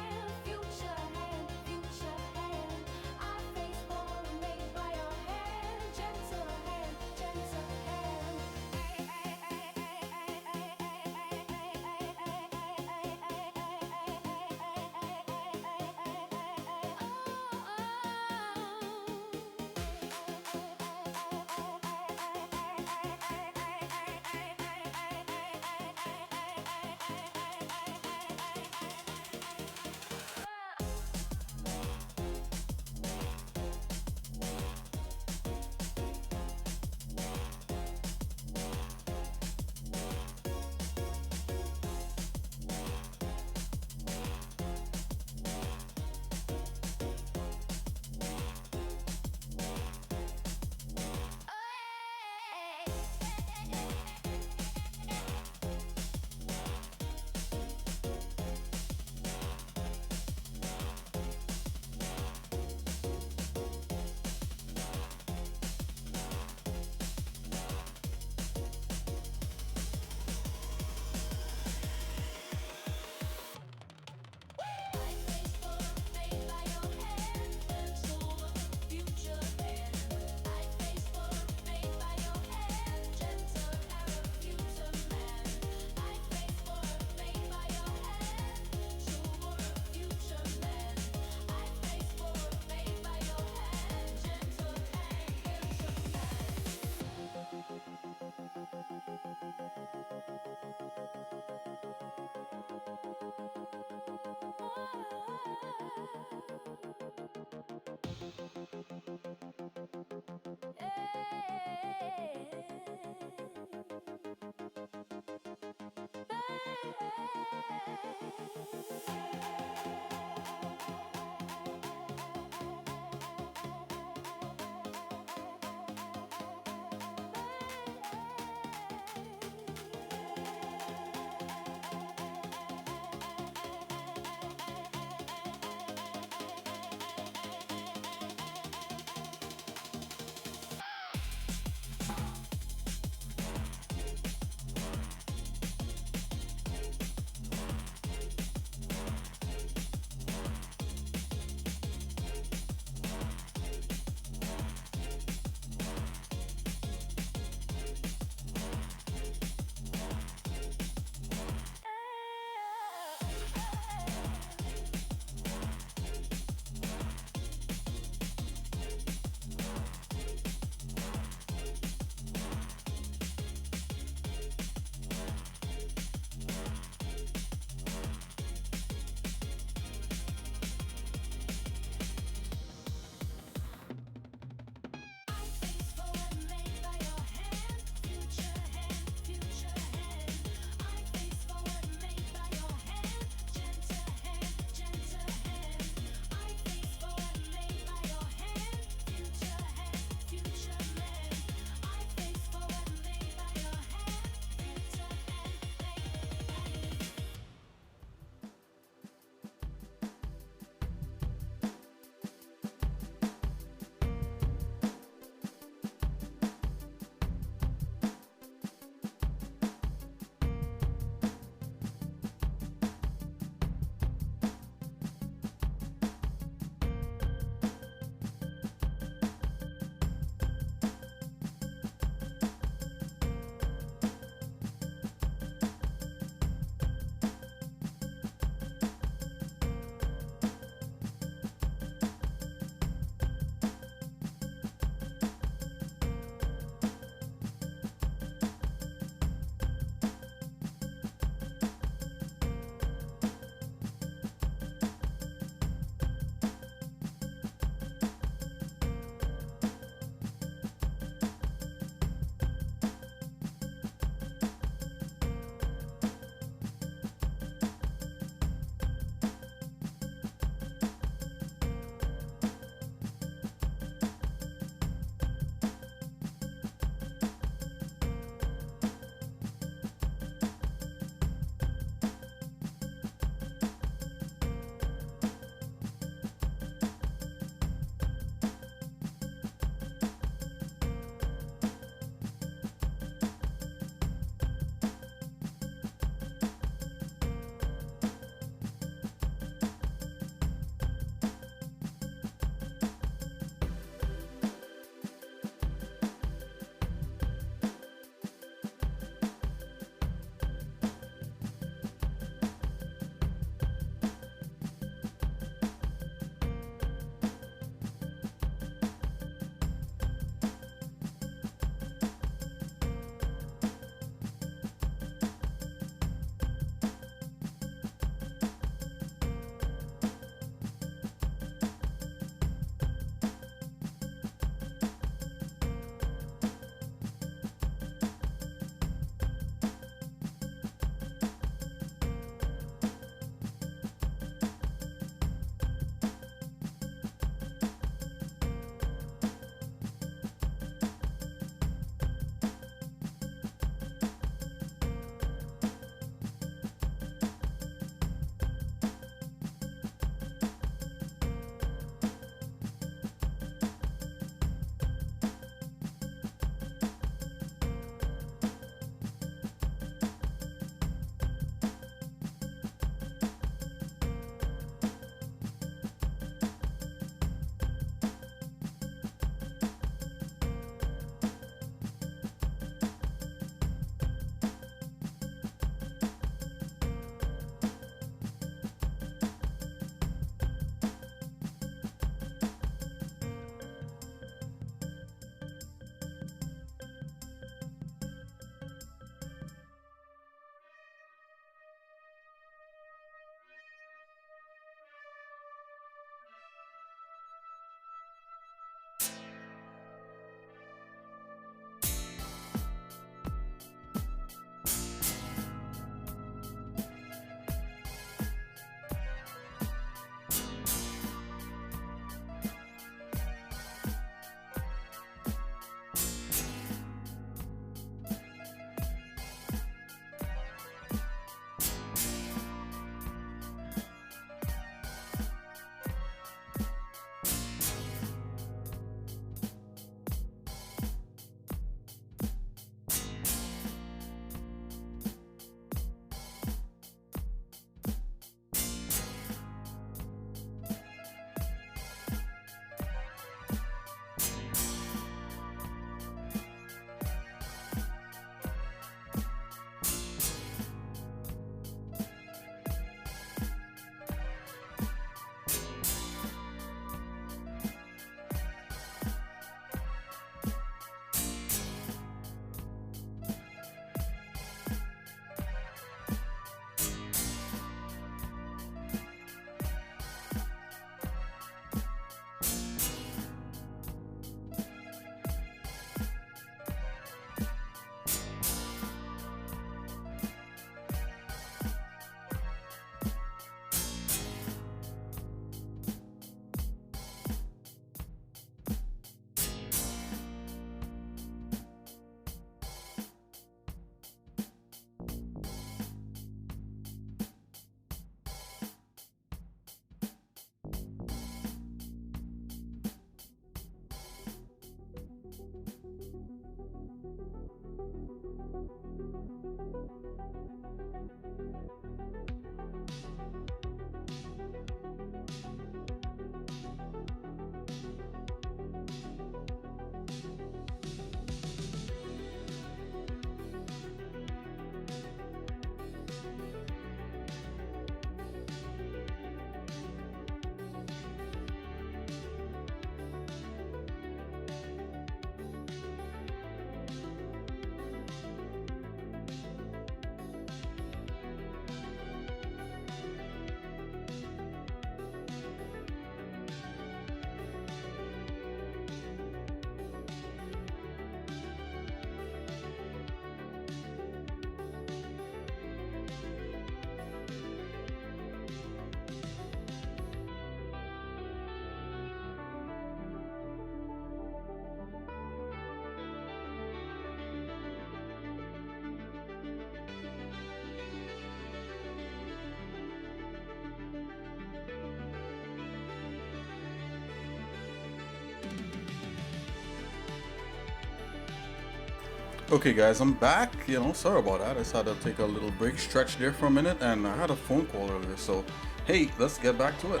Okay, guys, I'm back. You know, sorry about that. I just had to take a little break, stretch there for a minute, and I had a phone call earlier. So, hey, let's get back to it.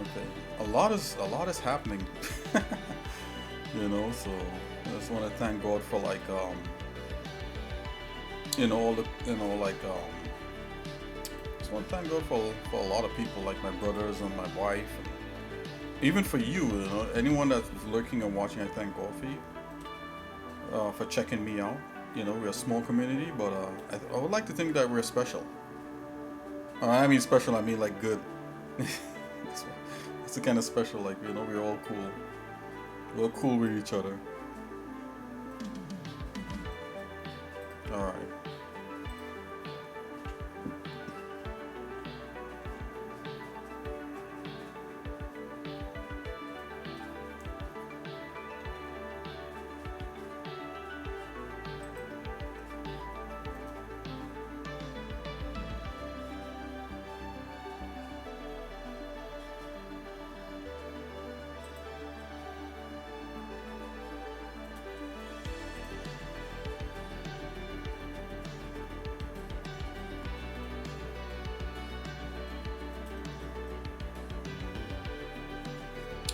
Okay, a lot is happening. You know, so I just want to thank God for like you know, all the, you know, like just want to thank God for a lot of people, like my brothers and my wife, and even for you, you know, anyone that's lurking and watching. I thank God for you, for checking me out. You know, we're a small community, but I would like to think that we're special. I mean special, I mean like good. It's the kind of special, like, you know, we're all cool. We're all cool with each other. Alright.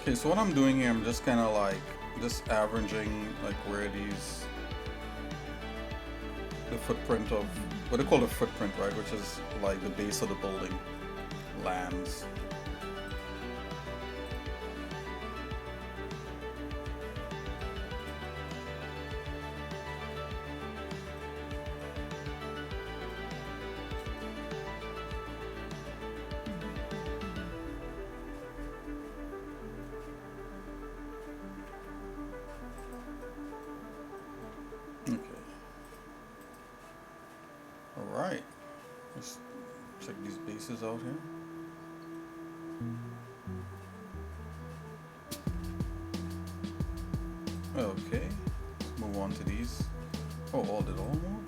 Okay, so what I'm doing here, I'm just kind of like just averaging like where these, the footprint of what they call the footprint, right, which is like the base of the building lands. Okay. Alright. Let's check these bases out here. Okay. Let's move on to these. Oh, all did all more?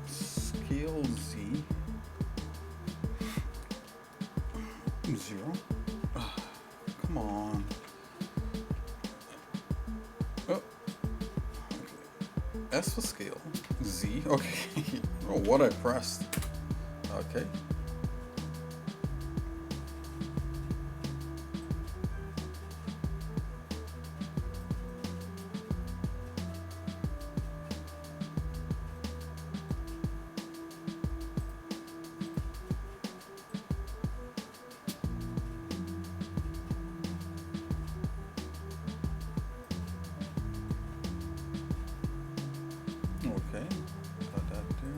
Scale Z. 0. Come on. Oh. Okay. S for scale. Z. Okay. Oh, what I pressed. Okay. Okay, got that there.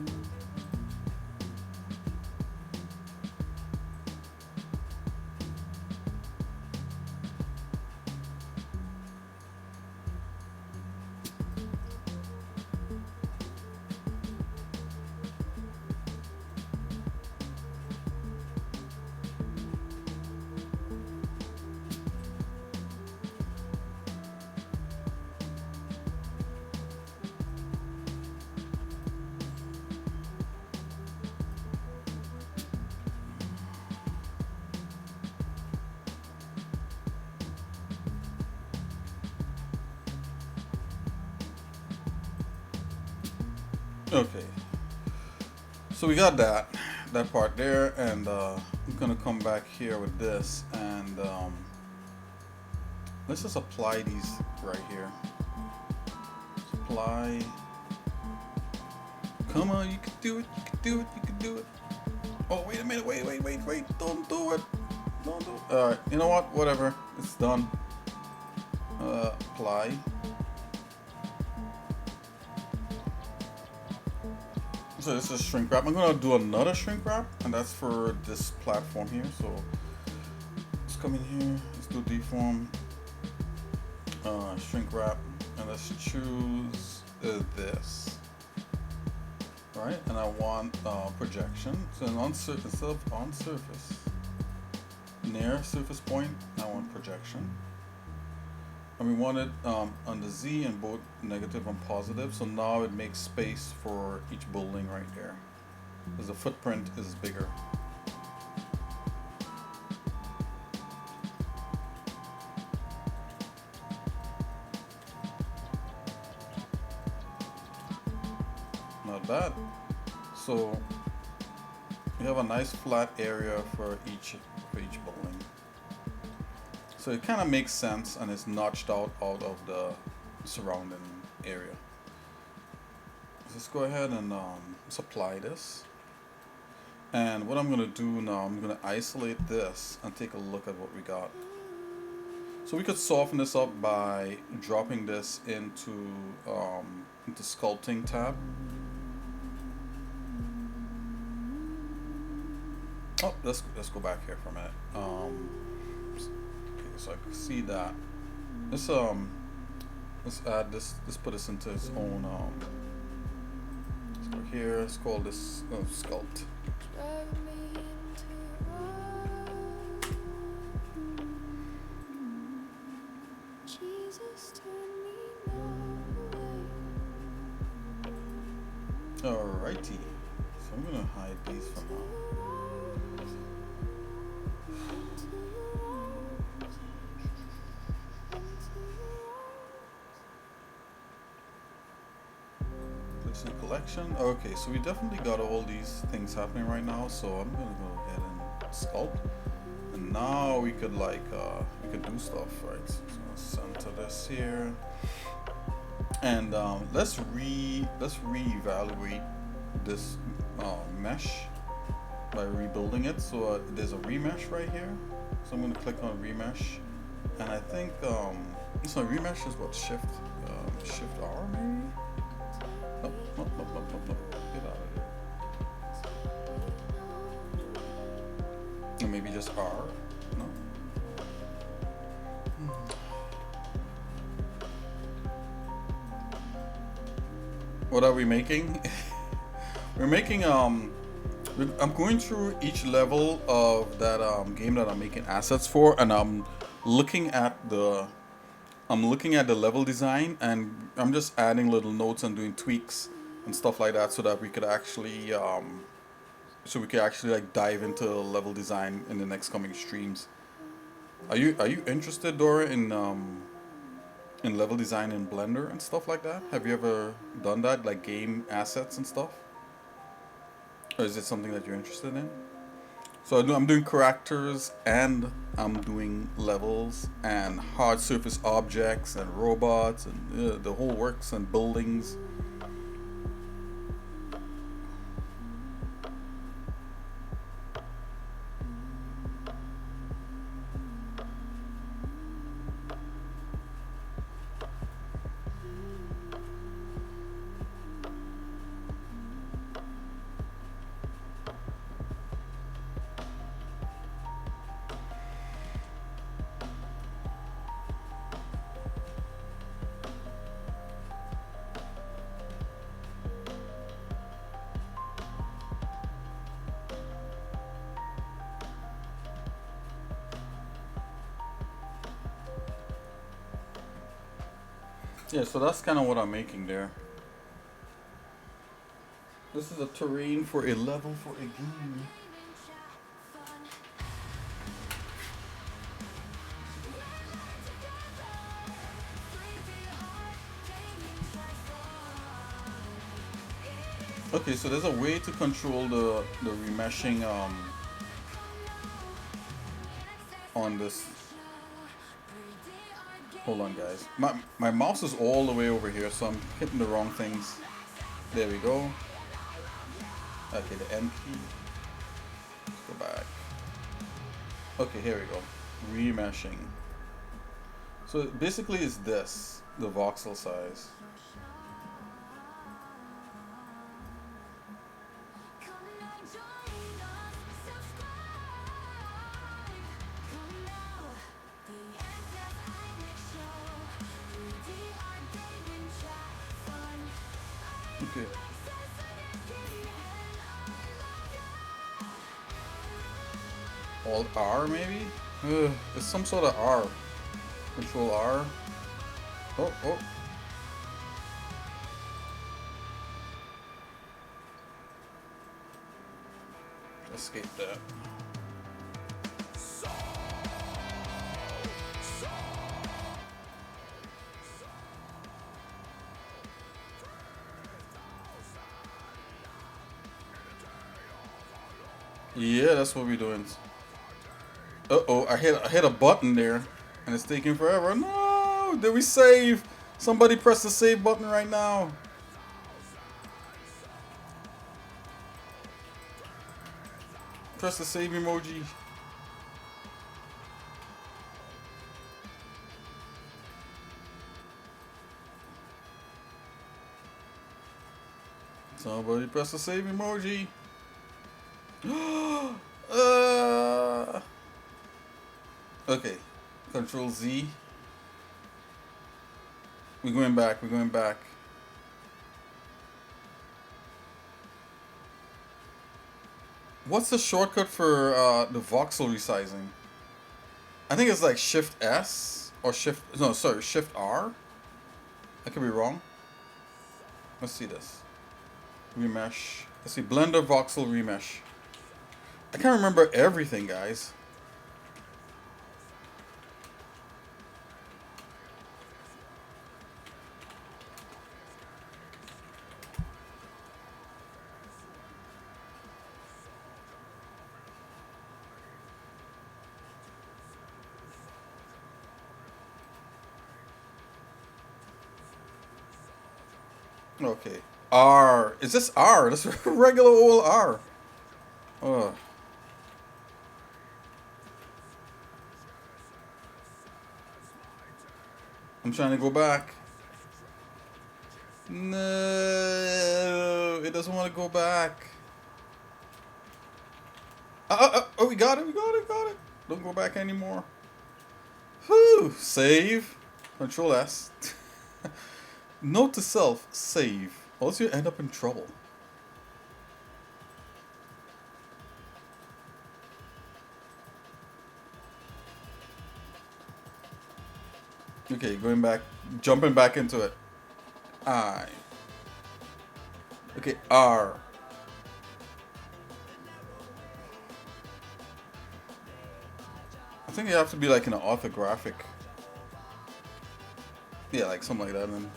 Okay, so we got that part there, and I'm gonna come back here with this, and let's just apply these right here. Apply. Come on, you can do it. You can do it. You can do it. Oh, wait a minute. Wait. Don't do it. Don't do it. All right. You know what? Whatever. It's done. Apply. So this is shrink wrap. I'm gonna do another shrink wrap, and that's for this platform here. So let's come in here. Let's do deform, shrink wrap, and let's choose this. Right, and I want projection. So on surface, instead of on surface, near surface point, I want projection. And we want it on the Z and both negative and positive. So now it makes space for each building right there, because the footprint is bigger. Not bad. So you have a nice flat area for each building. So it kind of makes sense, and it's notched out of the surrounding area. Let's go ahead and supply this. And what I'm gonna do now, I'm gonna isolate this and take a look at what we got. So we could soften this up by dropping this into Sculpting tab. Oh, let's go back here for a minute. Okay, so I can see that. Let's add this. Let's put this into its own. Let's go here. Let's call this sculpt. Drag me into Jesus, turn me away. Alrighty. So I'm gonna hide these for now. Placing collection. Okay, so we definitely got all these things happening right now. So I'm gonna go ahead and sculpt, and now we could we could do stuff, right? So center this here, and let's reevaluate this mesh by rebuilding it. So there's a remesh right here. So I'm gonna click on remesh, and I think so remesh is what Shift R maybe. Nope. Get out of there. Or maybe just R. No. What are we making? We're making I'm going through each level of that game that I'm making assets for, and I'm looking at the level design, and I'm just adding little notes and doing tweaks and stuff like that, so that we could actually like dive into level design in the next coming streams. Are you interested, Dora, in level design in Blender and stuff like that? Have you ever done that, like game assets and stuff? Or is it something that you're interested in? So I'm doing characters, and I'm doing levels and hard surface objects and robots and the whole works and buildings. Yeah, so that's kind of what I'm making there. This is a terrain for a level for a game. Okay, so there's a way to control the remeshing on this. Hold on, guys. My mouse is all the way over here, so I'm hitting the wrong things. There we go. Okay, the N key. Let's go back. Okay, here we go. Remeshing. So basically it's this, the voxel size. Okay. Alt R maybe? It's some sort of R. Control R. Oh, oh. Escape that. Yeah, that's what we're doing. Uh-oh, I hit a button there, and it's taking forever. No! Did we save? Somebody press the save button right now. Press the save emoji. Somebody press the save emoji. Okay. Control Z. We're going back. We're going back. What's the shortcut for the voxel resizing? I think it's like Shift S or Shift. No, sorry, Shift R. I could be wrong. Let's see this. Remesh. Let's see. Blender voxel remesh. I can't remember everything, guys. Okay. R. Is this R? This is regular old R. Ugh. I'm trying to go back. No, it doesn't want to go back. Oh, we got it, we got it, got it. Don't go back anymore. Whew, save. Control S. Note to self, save. Or else you end up in trouble. Okay, going back, jumping back into it. I. Okay, R. I think you have to be like in an orthographic. Yeah, like something like that. And then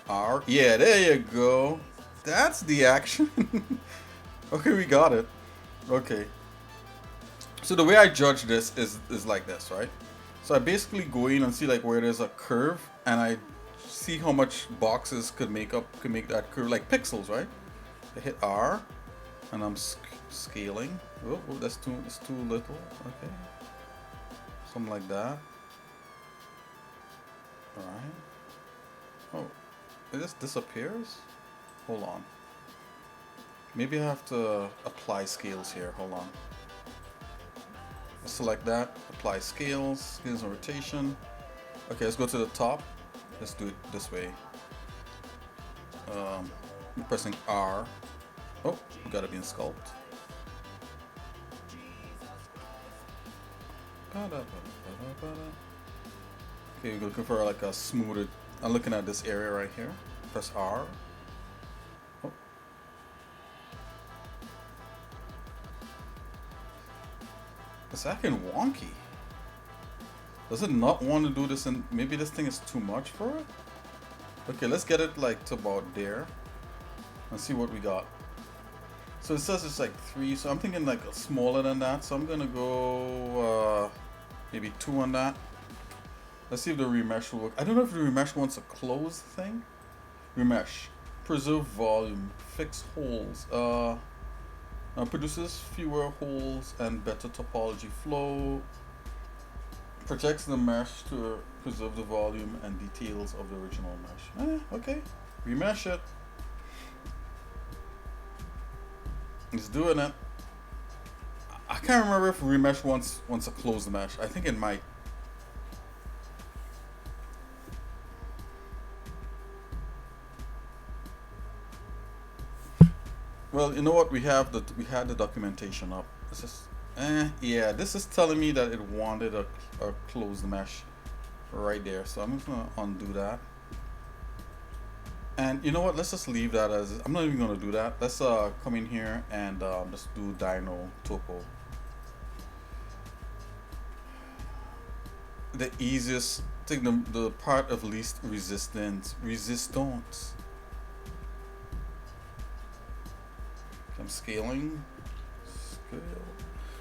R. Yeah, there you go. That's the action. Okay, we got it. Okay. So the way I judge this is like this, right? So I basically go in and see like where there's a curve, and I see how much boxes could make that curve, like pixels, right? I hit R, and I'm scaling. Oh, that's too little. Okay, something like that. All right. Oh, it just disappears. Hold on. Maybe I have to apply scales here. Hold on. Select that, apply scales and rotation. Okay, let's go to the top. Let's do it this way. I'm pressing R. Oh, we gotta be in sculpt. Okay, we're looking for like a smoother. I'm looking at this area right here. Press R. Oh. It's acting wonky. Does it not want to do this, and maybe this thing is too much for it? Okay, let's get it like to about there and see what we got. So it says it's like 3, so I'm thinking like smaller than that, so I'm gonna go maybe 2 on that. Let's see if the remesh will work. I don't know if the remesh wants a closed thing. Remesh. Preserve volume. Fix holes. Produces fewer holes and better topology flow. Protects the mesh to preserve the volume and details of the original mesh. Okay. Remesh it. It's doing it. I can't remember if remesh wants a closed mesh. I think it might. Well, you know what? We had the documentation up. This is yeah. This is telling me that it wanted a closed mesh right there. So I'm just gonna undo that. And you know what? Let's just leave that as. I'm not even gonna do that. Let's come in here and just do Dino Topo. The easiest, take the part of least resistance. I'm scaling. Scale.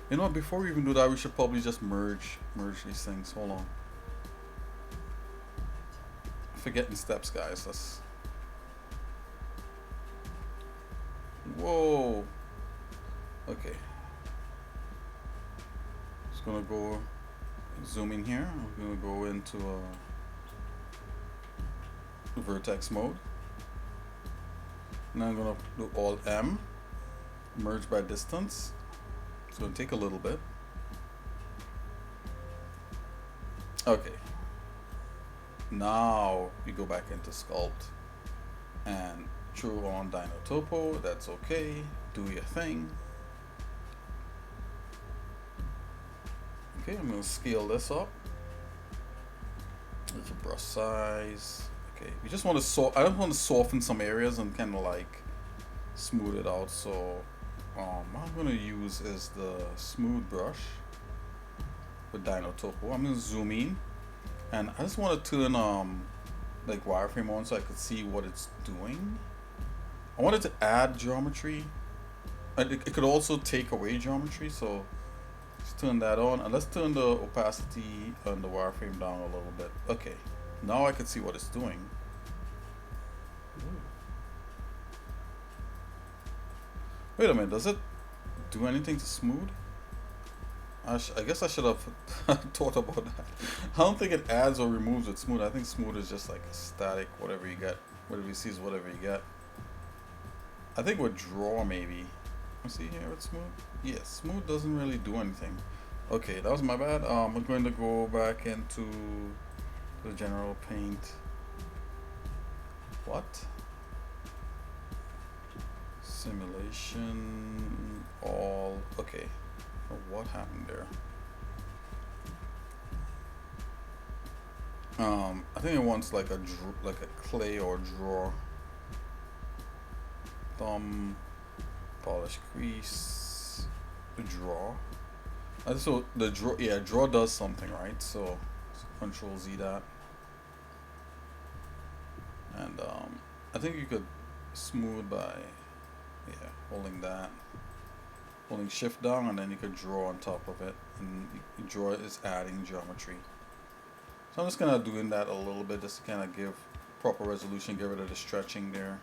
You know what? Before we even do that, we should probably just merge these things. Hold on. Forgetting steps, guys. Let's. Whoa. Okay. Just gonna go zoom in here. I'm gonna go into vertex mode. Now I'm gonna do Alt M, merge by distance. It's gonna take a little bit. Okay. Now we go back into Sculpt and throw on Dino Topo. That's okay. Do your thing. Okay, I'm gonna scale this up. There's a brush size. Okay, we just want to I don't want to soften some areas and kind of like smooth it out. So what I'm gonna use is the smooth brush with Dino Topo. I'm gonna zoom in, and I just want to turn like wireframe on so I could see what it's doing. I wanted to add geometry. It could also take away geometry, so let's turn that on, and let's turn the opacity on the wireframe down a little bit. Okay, now I can see what it's doing. Ooh. Wait a minute, does it do anything to smooth? I guess I should have thought about that. I don't think it adds or removes with smooth. I think smooth is just like a static, whatever you get. Whatever you see is whatever you get. I think with draw maybe. Let's see here with smooth. Yeah, smooth doesn't really do anything. Okay, that was my bad. I'm going to go back into the general paint. What? Simulation all. Okay. What happened there? I think it wants like a clay or draw. Thumb, polish crease, the draw. So the draw, yeah, draw does something, right? So Control Z that, and I think you could smooth by, yeah, holding that. Holding shift down, and then you could draw on top of it, and draw is adding geometry. So I'm just kind of doing that a little bit just to kind of give proper resolution, get rid of the stretching there.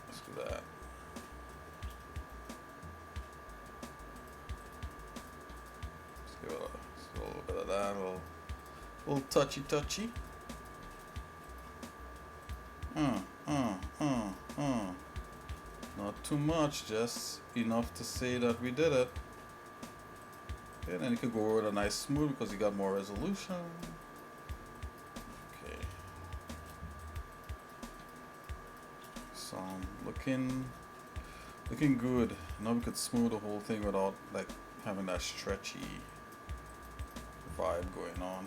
Let's do that. Let's give it a little bit of that, a little touchy. Not too much, just enough to say that we did it. Okay, then you could go with a nice smooth because you got more resolution. Okay. So looking good. Now we could smooth the whole thing without like having that stretchy vibe going on.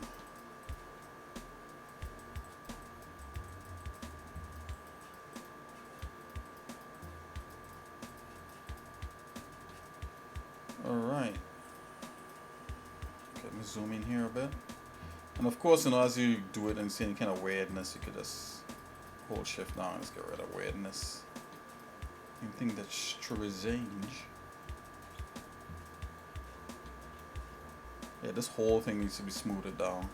Alright. Okay, let me zoom in here a bit. And of course, you know, as you do it and see any kind of weirdness, you could just hold shift down and just get rid of weirdness. Anything that's strange. Yeah, this whole thing needs to be smoothed down.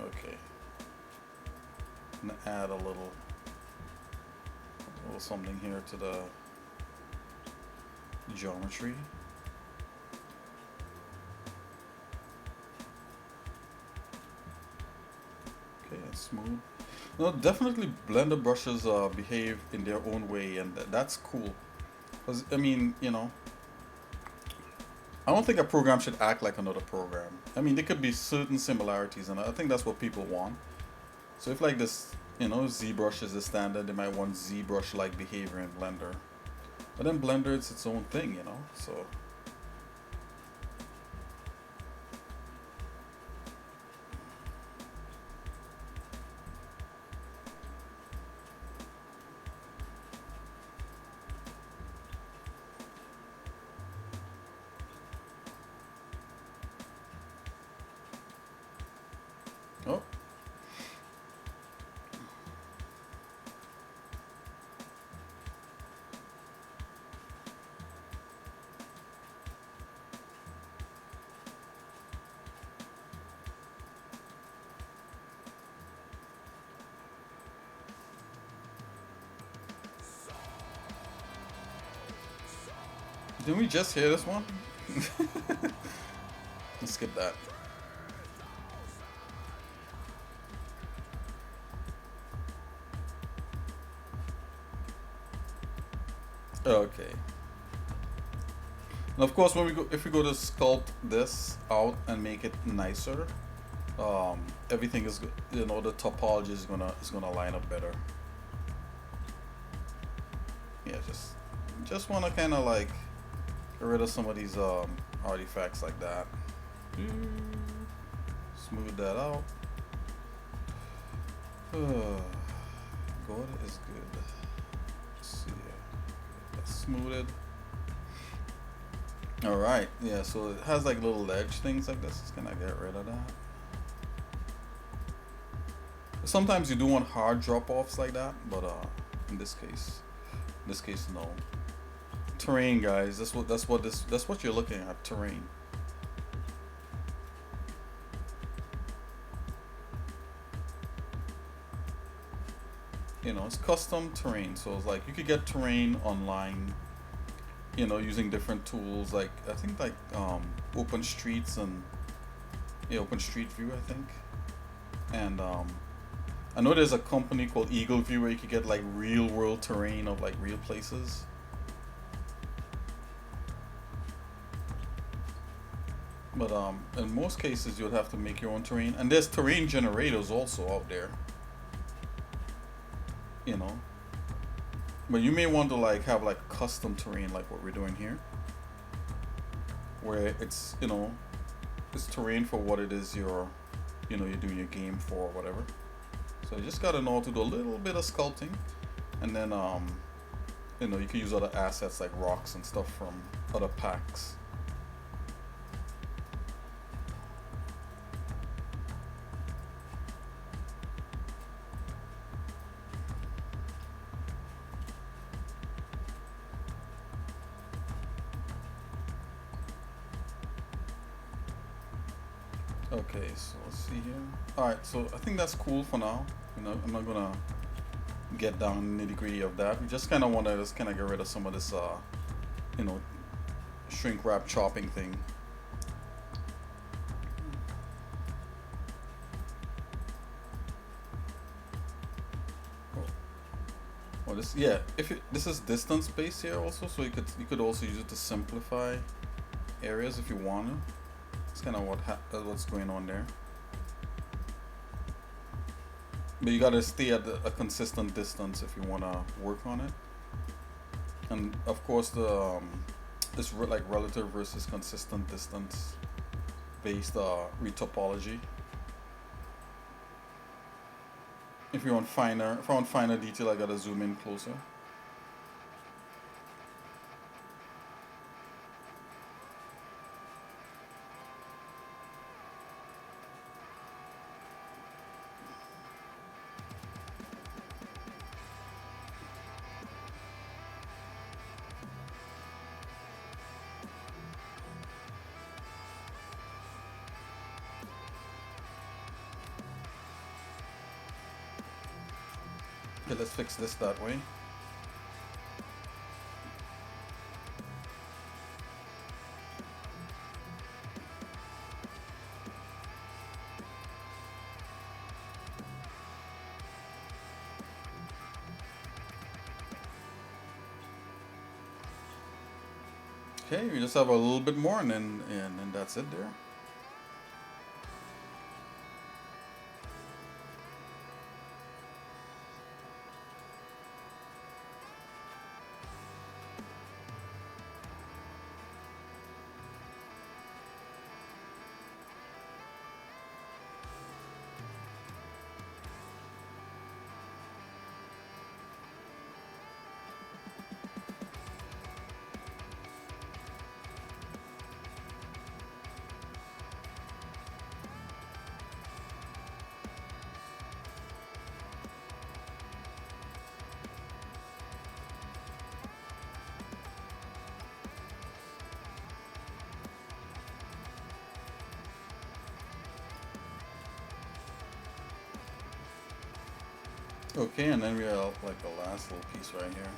Okay. I'm gonna add a little something here to the geometry. Okay, that's smooth. No, definitely Blender brushes behave in their own way, and that's cool. Because, I mean, you know, I don't think a program should act like another program. I mean, there could be certain similarities, and I think that's what people want. So if like this You know, ZBrush is the standard. They might want ZBrush like behavior in Blender. But then Blender is its own thing, you know, so. Oh. Didn't we just hear this one? Let's skip that. Okay. And of course, when we go, if we go to sculpt this out and make it nicer, everything is, you know, the topology is gonna line up better. Yeah, just want to kind of like get rid of some of these artifacts like that. Smooth that out. God is good. Let's see. That's smoothed. All right. Yeah. So it has like little ledge things like this. Just gonna get rid of that. Sometimes you do want hard drop-offs like that, but in this case no. Terrain, guys. That's what you're looking at. Terrain. You know, it's custom terrain, so it's like you could get terrain online, you know, using different tools, like I think like Open Streets and Open Street View, I think. And I know there's a company called Eagle View where you could get like real world terrain of like real places. But in most cases you'd have to make your own terrain, and there's terrain generators also out there, you know. But you may want to like have like custom terrain like what we're doing here, where it's, you know, it's terrain for what it is you're doing your game for or whatever. So you just gotta know how to do a little bit of sculpting, and then you know, you can use other assets like rocks and stuff from other packs. Okay, so let's see here. Alright, so I think that's cool for now. You know, I'm not gonna get down nitty gritty of that. We just kinda wanna just kinda get rid of some of this you know, shrink wrap chopping thing. Oh, this, yeah, this is distance based here also, so you could also use it to simplify areas if you want to. That's kind of what's going on there. But you gotta stay at a consistent distance if you wanna work on it. And of course, the this like relative versus consistent distance based retopology. If I want finer detail, I gotta zoom in closer. Okay, let's fix this that way. Okay, we just have a little bit more, and then that's it there. Okay, and then we have like the last little piece right here.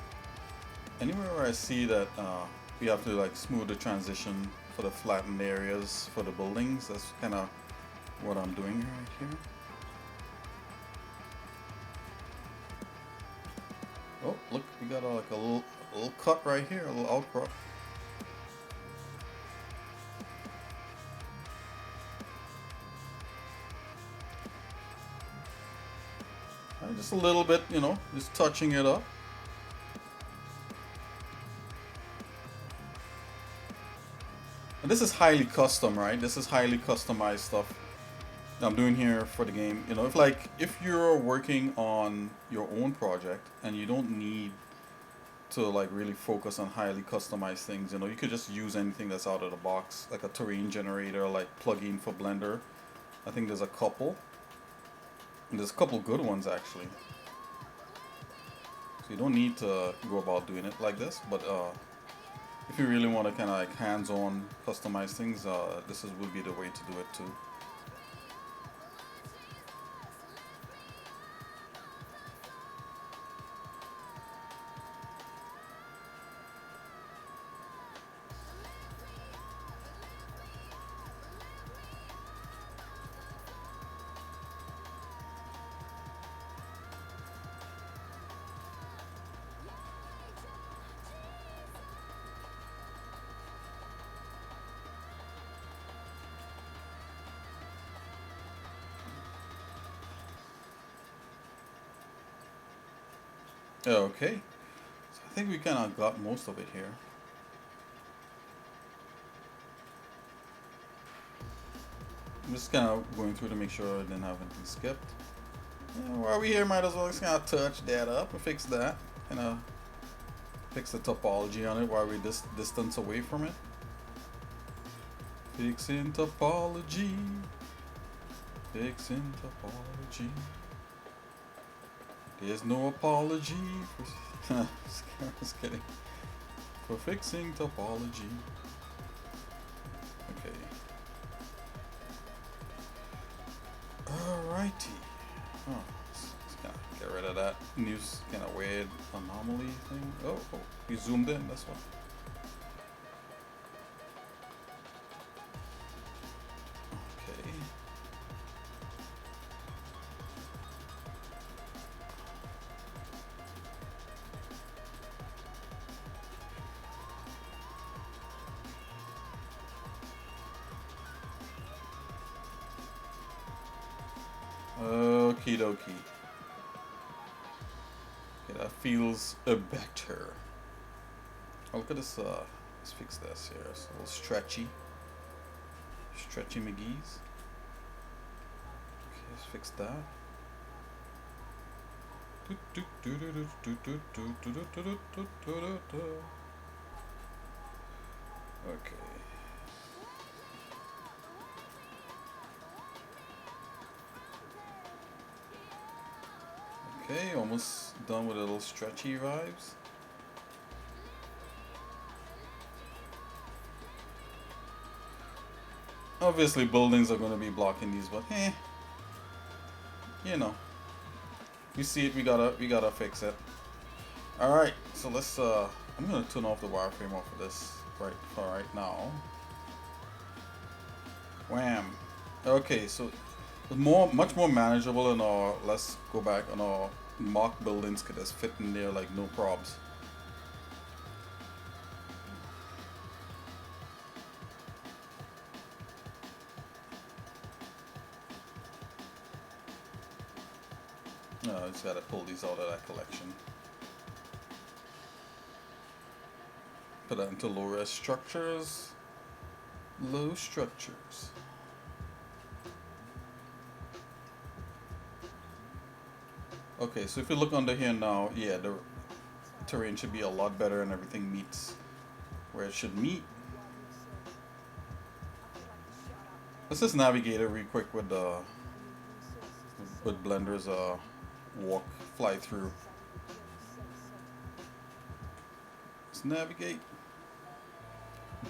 Anywhere where I see that we have to like smooth the transition for the flattened areas for the buildings, that's kind of what I'm doing right here. Oh, look, we got like a little cut right here, a little outcrop. Just a little bit, you know, just touching it up. And this is highly custom, right? This is highly customized stuff that I'm doing here for the game. You know, if you're working on your own project and you don't need to like really focus on highly customized things, you know, you could just use anything that's out of the box, like a terrain generator, like plugin for Blender. I think there's a couple. And there's a couple good ones actually. So you don't need to go about doing it like this, but if you really want to kind of like hands-on customize things, this would be the way to do it too. Okay, so I think we kind of got most of it here. I'm just kind of going through to make sure I didn't have anything skipped. Yeah, while we're here, might as well just kind of touch that up and fix that. Kind of fix the topology on it while we're this distance away from it. Fixing topology. Fixing topology. There's no apology for just kidding. For fixing topology. Okay. Alrighty. Oh, let's kind of get rid of that news kind of weird anomaly thing. Oh, we zoomed in, that's what. Okay. Okie dokie. Okay, that feels better. Oh, look at this. Let's fix this here. It's a little stretchy. Stretchy McGee's. Okay, let's fix that. Okay. Okay, almost done with the little stretchy vibes. Obviously buildings are going to be blocking these, but you know, we see it, we gotta fix it. Alright, so let's I'm gonna turn off the wireframe off of this right now. Wham. Okay, so much more manageable, and let's go back on our mock buildings could just fit in there like no probs. No, I just gotta pull these out of that collection. Put that into low-res structures. Low structures. Okay, so if you look under here now, yeah, the terrain should be a lot better and everything meets where it should meet. Let's just navigate it real quick with Blender's fly through. Let's navigate.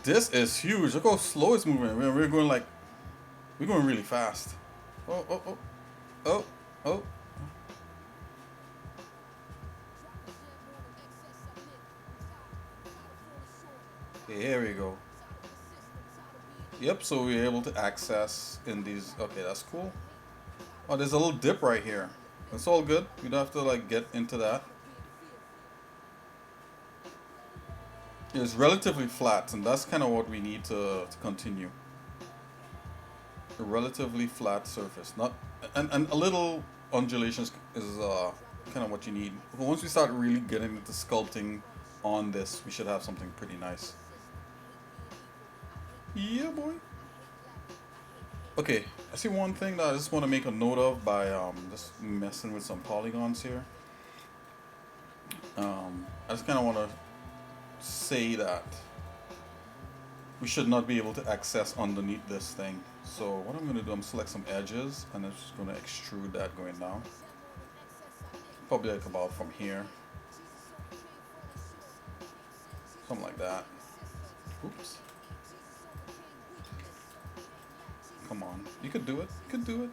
This is huge. Look how slow it's moving. We're going really fast. Oh. Okay, here we go. Yep, so we're able to access in these. Okay, that's cool. Oh, there's a little dip right here. That's all good. You don't have to like get into that. It's relatively flat, and that's kind of what we need to continue. A relatively flat surface, not and a little undulations is kind of what you need. But once we start really getting into sculpting on this, we should have something pretty nice. Yeah, boy. Okay, I see one thing that I just want to make a note of by just messing with some polygons here. I just kind of want to say that we should not be able to access underneath this thing. So what I'm going to do, I'm select some edges and I'm just going to extrude that going down. Probably like about from here. Something like that. Oops. Come on. You could do it. You could do it.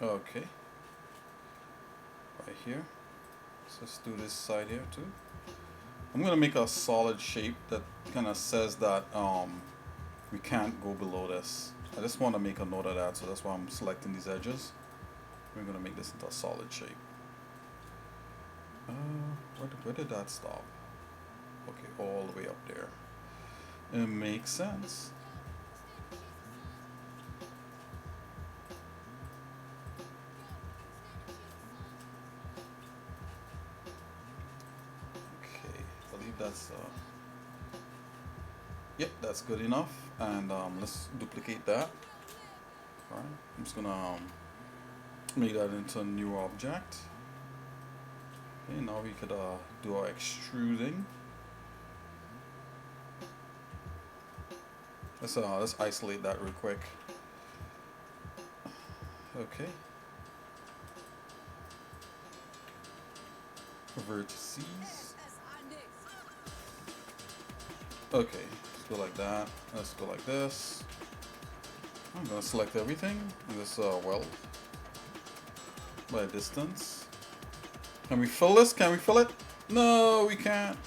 Okay. Right here. Let's do this side here too. I'm gonna make a solid shape that kind of says that we can't go below this. I just want to make a note of that, so that's why I'm selecting these edges. We're gonna make this into a solid shape. Where did that stop? Okay, all the way up there. It makes sense. That's yep, that's good enough, and let's duplicate that. All right, I'm just gonna make that into a new object. Okay, now we could do our extruding. Let's isolate that real quick. Okay, vertices. Okay, let's go like that. Let's go like this. I'm gonna select everything and just weld by distance. Can we fill this? Can we fill it? No, we can't.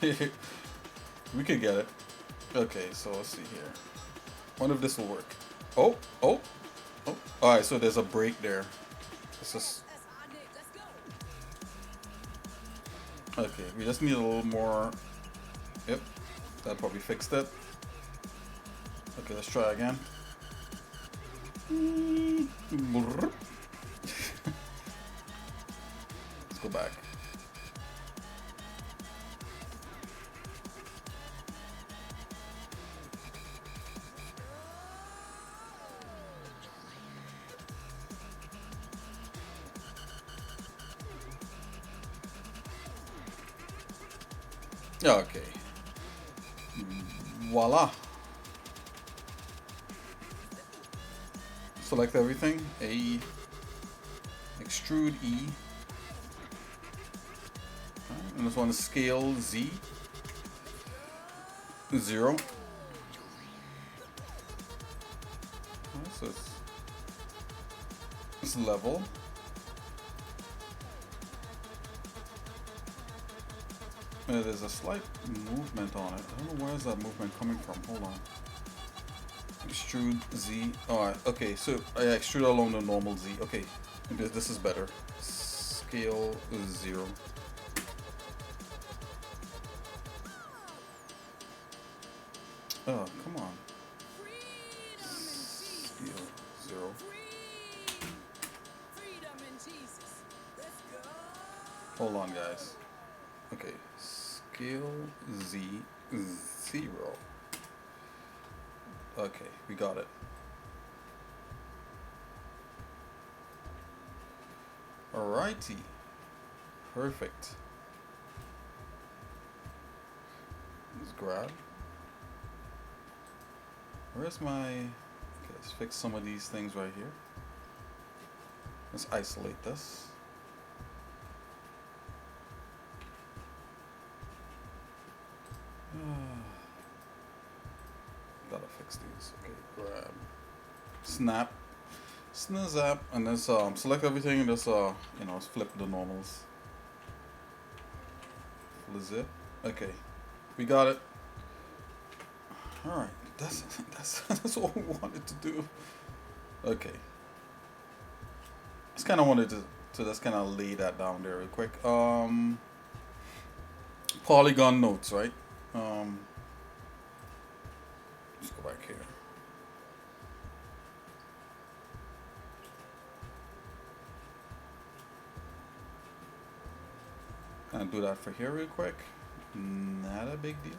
We could get it. Okay, so let's see here. Wonder if this will work. Oh, oh, oh. All right, so there's a break there. Let's just. Okay, we just need a little more. Yep. That probably fixed it. Okay, let's try again. Let's go back. Okay. Voila. Select everything. A. Extrude E. Right, and this one is scale Z. 0. Right, so it's level. There's a slight movement on it. I don't know where is that movement coming from. Hold on. Extrude Z. Alright, okay, so I extrude along the normal Z. Okay, this is better. Scale 0. Oh, come on. Scale 0. Hold on, guys. Okay, scale Z 0. Okay, we got it. Alrighty. Perfect. Let's grab. Where's my... Okay, let's fix some of these things right here. Let's isolate this. Gotta fix these. Okay, grab, snap, snazap, and then select everything and just you know, flip the normals. Flip. Okay, we got it. All right, that's what we wanted to do. Okay, just kind of wanted to just kind of lay that down there real quick. Polygon notes, right? Let's go back here. And do that for here real quick. Not a big deal.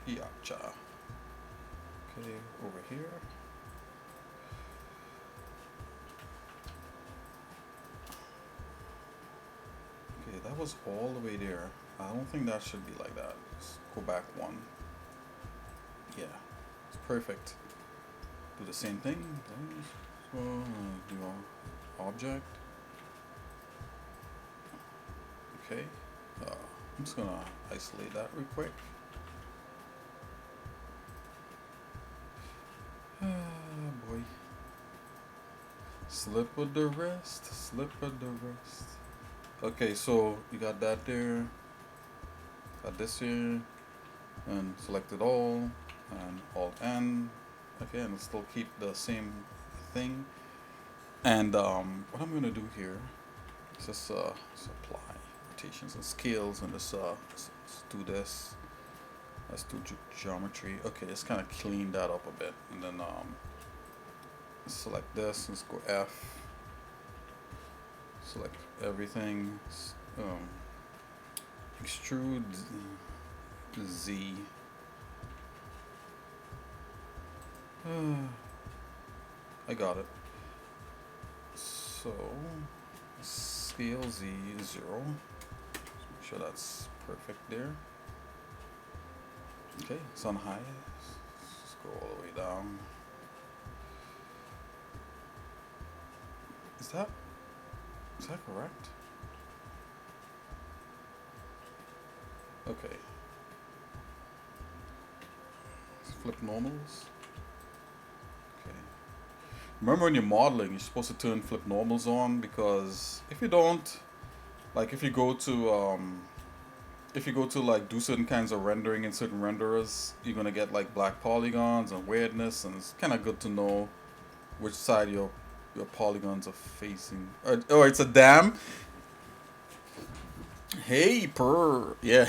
Yacha. Okay, over here. Okay, that was all the way there. I don't think that should be like that. Let's go back one. Yeah, it's perfect. Do the same thing. So, do our object. Okay, I'm just gonna isolate that real quick. Boy. Slip with the rest, slip with the rest. Okay, so you got that there. Got this here. And select it all. And Alt N. Okay, and still keep the same thing. And what I'm gonna do here is just supply rotations and scales, and just let's do this. Let's do geometry. Okay, let's kind of clean that up a bit, and then select this. Let's go F. Select everything. Extrude Z. I got it. So scale Z 0. Make sure that's perfect there. Okay, it's on high. Let's go all the way down. Is that correct? Okay. Let's flip normals. Okay. Remember when you're modeling, you're supposed to turn flip normals on, because if you don't, like if you go to like do certain kinds of rendering in certain renderers, you're gonna get like black polygons and weirdness, and it's kind of good to know which side your polygons are facing. Oh, it's a dam. Hey, purr. Yeah.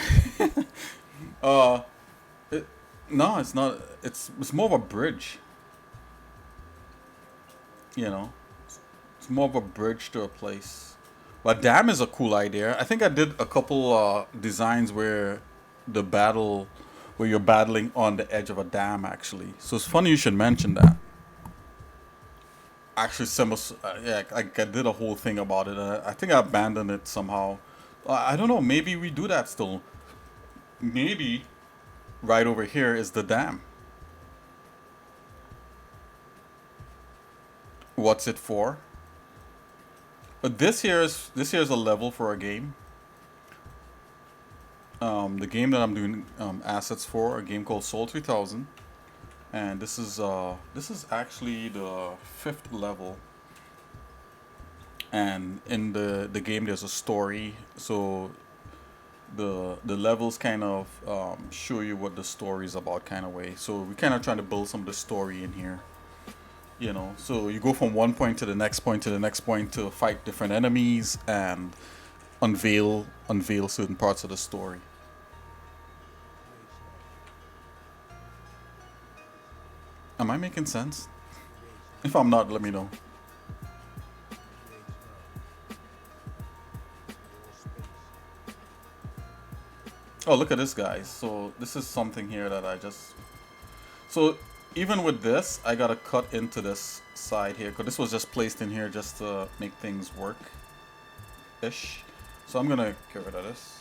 No, it's not. It's more of a bridge. You know, it's more of a bridge to a place. But dam is a cool idea. I think I did a couple designs where you're battling on the edge of a dam, actually. So it's funny you should mention that. Actually, yeah, I did a whole thing about it. I think I abandoned it somehow. I don't know. Maybe we do that still. Maybe right over here is the dam. What's it for? But this here's a level for a game. The game that I'm doing assets for, a game called Soul 3000, and this is actually the 5th level. And in the game, there's a story, so the levels kind of show you what the story is about, kind of way. So we're kind of trying to build some of the story in here. You know, so you go from one point to the next point to the next point to fight different enemies and unveil certain parts of the story. Am I making sense? If I'm not, let me know. Oh, look at this, guys. So this is something here that so even with this, I gotta cut into this side here, because this was just placed in here just to make things work-ish. So I'm gonna get rid of this.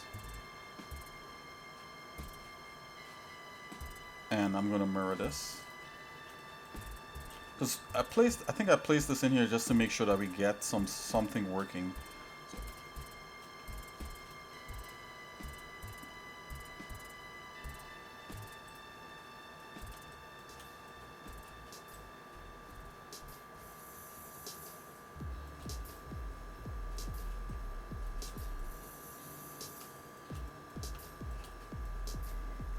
And I'm gonna mirror this. Because I think I placed this in here just to make sure that we get something working.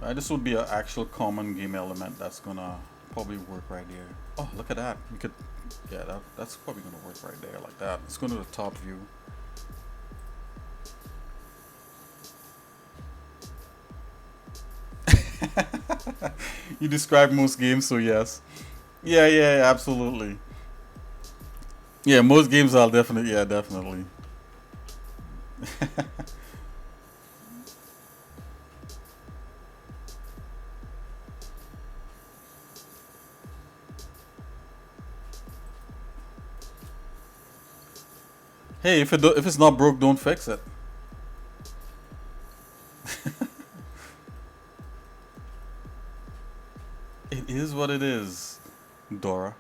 This would be an actual common game element that's gonna probably work right there. Oh, look at that. We could, yeah, that's probably gonna work right there like that. Let's go to the top view. You describe most games, so yes. Yeah, yeah, absolutely. Yeah, most games I'll definitely, yeah, definitely. Hey, if it's not broke, don't fix it. It is what it is, Dora.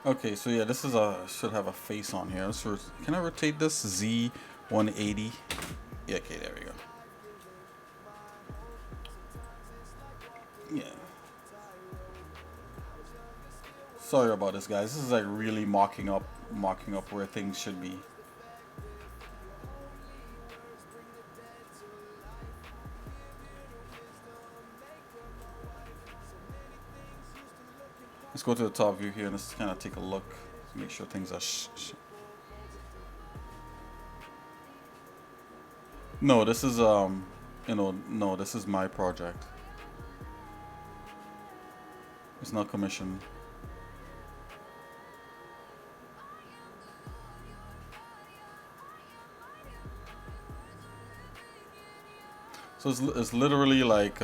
Okay, so yeah, this is a should have a face on here. Can I rotate this Z 180? Yeah, okay, there we go. Yeah. Sorry about this, guys. This is like really mocking up where things should be. Let's go to the top view here and let's kind of take a look, make sure things are. No, this is no, this is my project. It's not commissioned. So it's literally like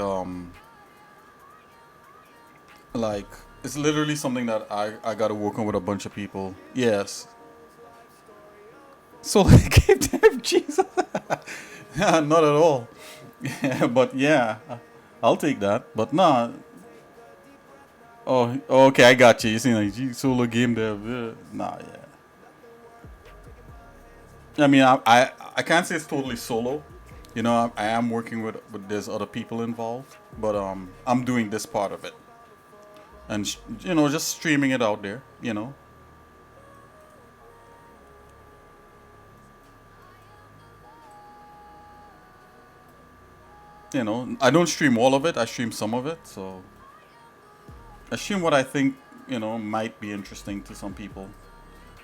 it's literally something that I got to work on with a bunch of people. Yes. So like game dev, Jesus. Yeah, not at all. Yeah, but yeah, I'll take that. But nah. Oh, okay, I got you. You see, like solo game dev. Nah, yeah. I mean, I can't say it's totally solo. You know, I am working with there's other people involved, but I'm doing this part of it, and you know, just streaming it out there. You know, I don't stream all of it. I stream some of it, so I stream what I think might be interesting to some people.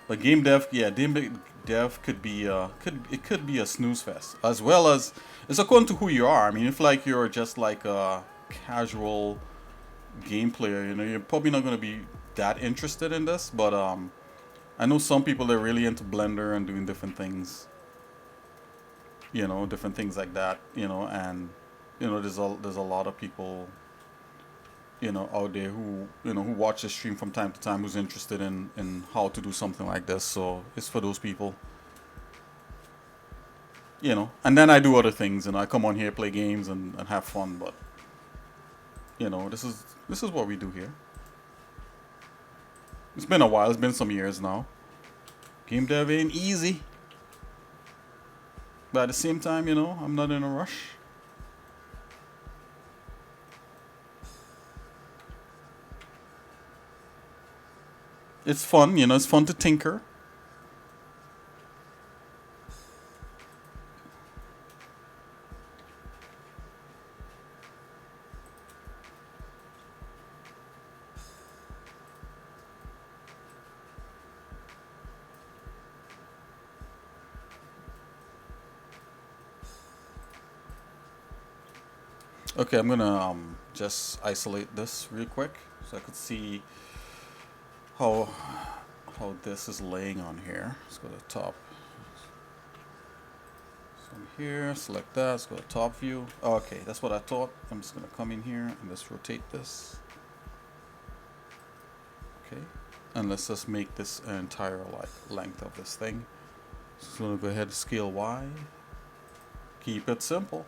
But game dev, yeah, dev could be could be a snooze fest as well as it's according to who you are. I mean, if like you're just like a casual game player, you're probably not going to be that interested in this. But I know some people that are really into Blender and doing different things. Different things like that. And there's a lot of people out there who watch the stream from time to time who's interested in how to do something like this. So it's for those people. And then I do other things and I come on here, play games and have fun. But this is what we do here. It's been a while. It's been some years now. Game dev ain't easy. But at the same time, I'm not in a rush. It's fun, it's fun to tinker. Okay, I'm gonna just isolate this real quick so I could see how this is laying on here. Let's go to the top. So here, select that. Let's go to top view. Okay, that's what I thought. I'm just gonna come in here and let's rotate this. Okay, and let's just make this entire length of this thing. So I'm gonna go ahead and scale Y. Keep it simple.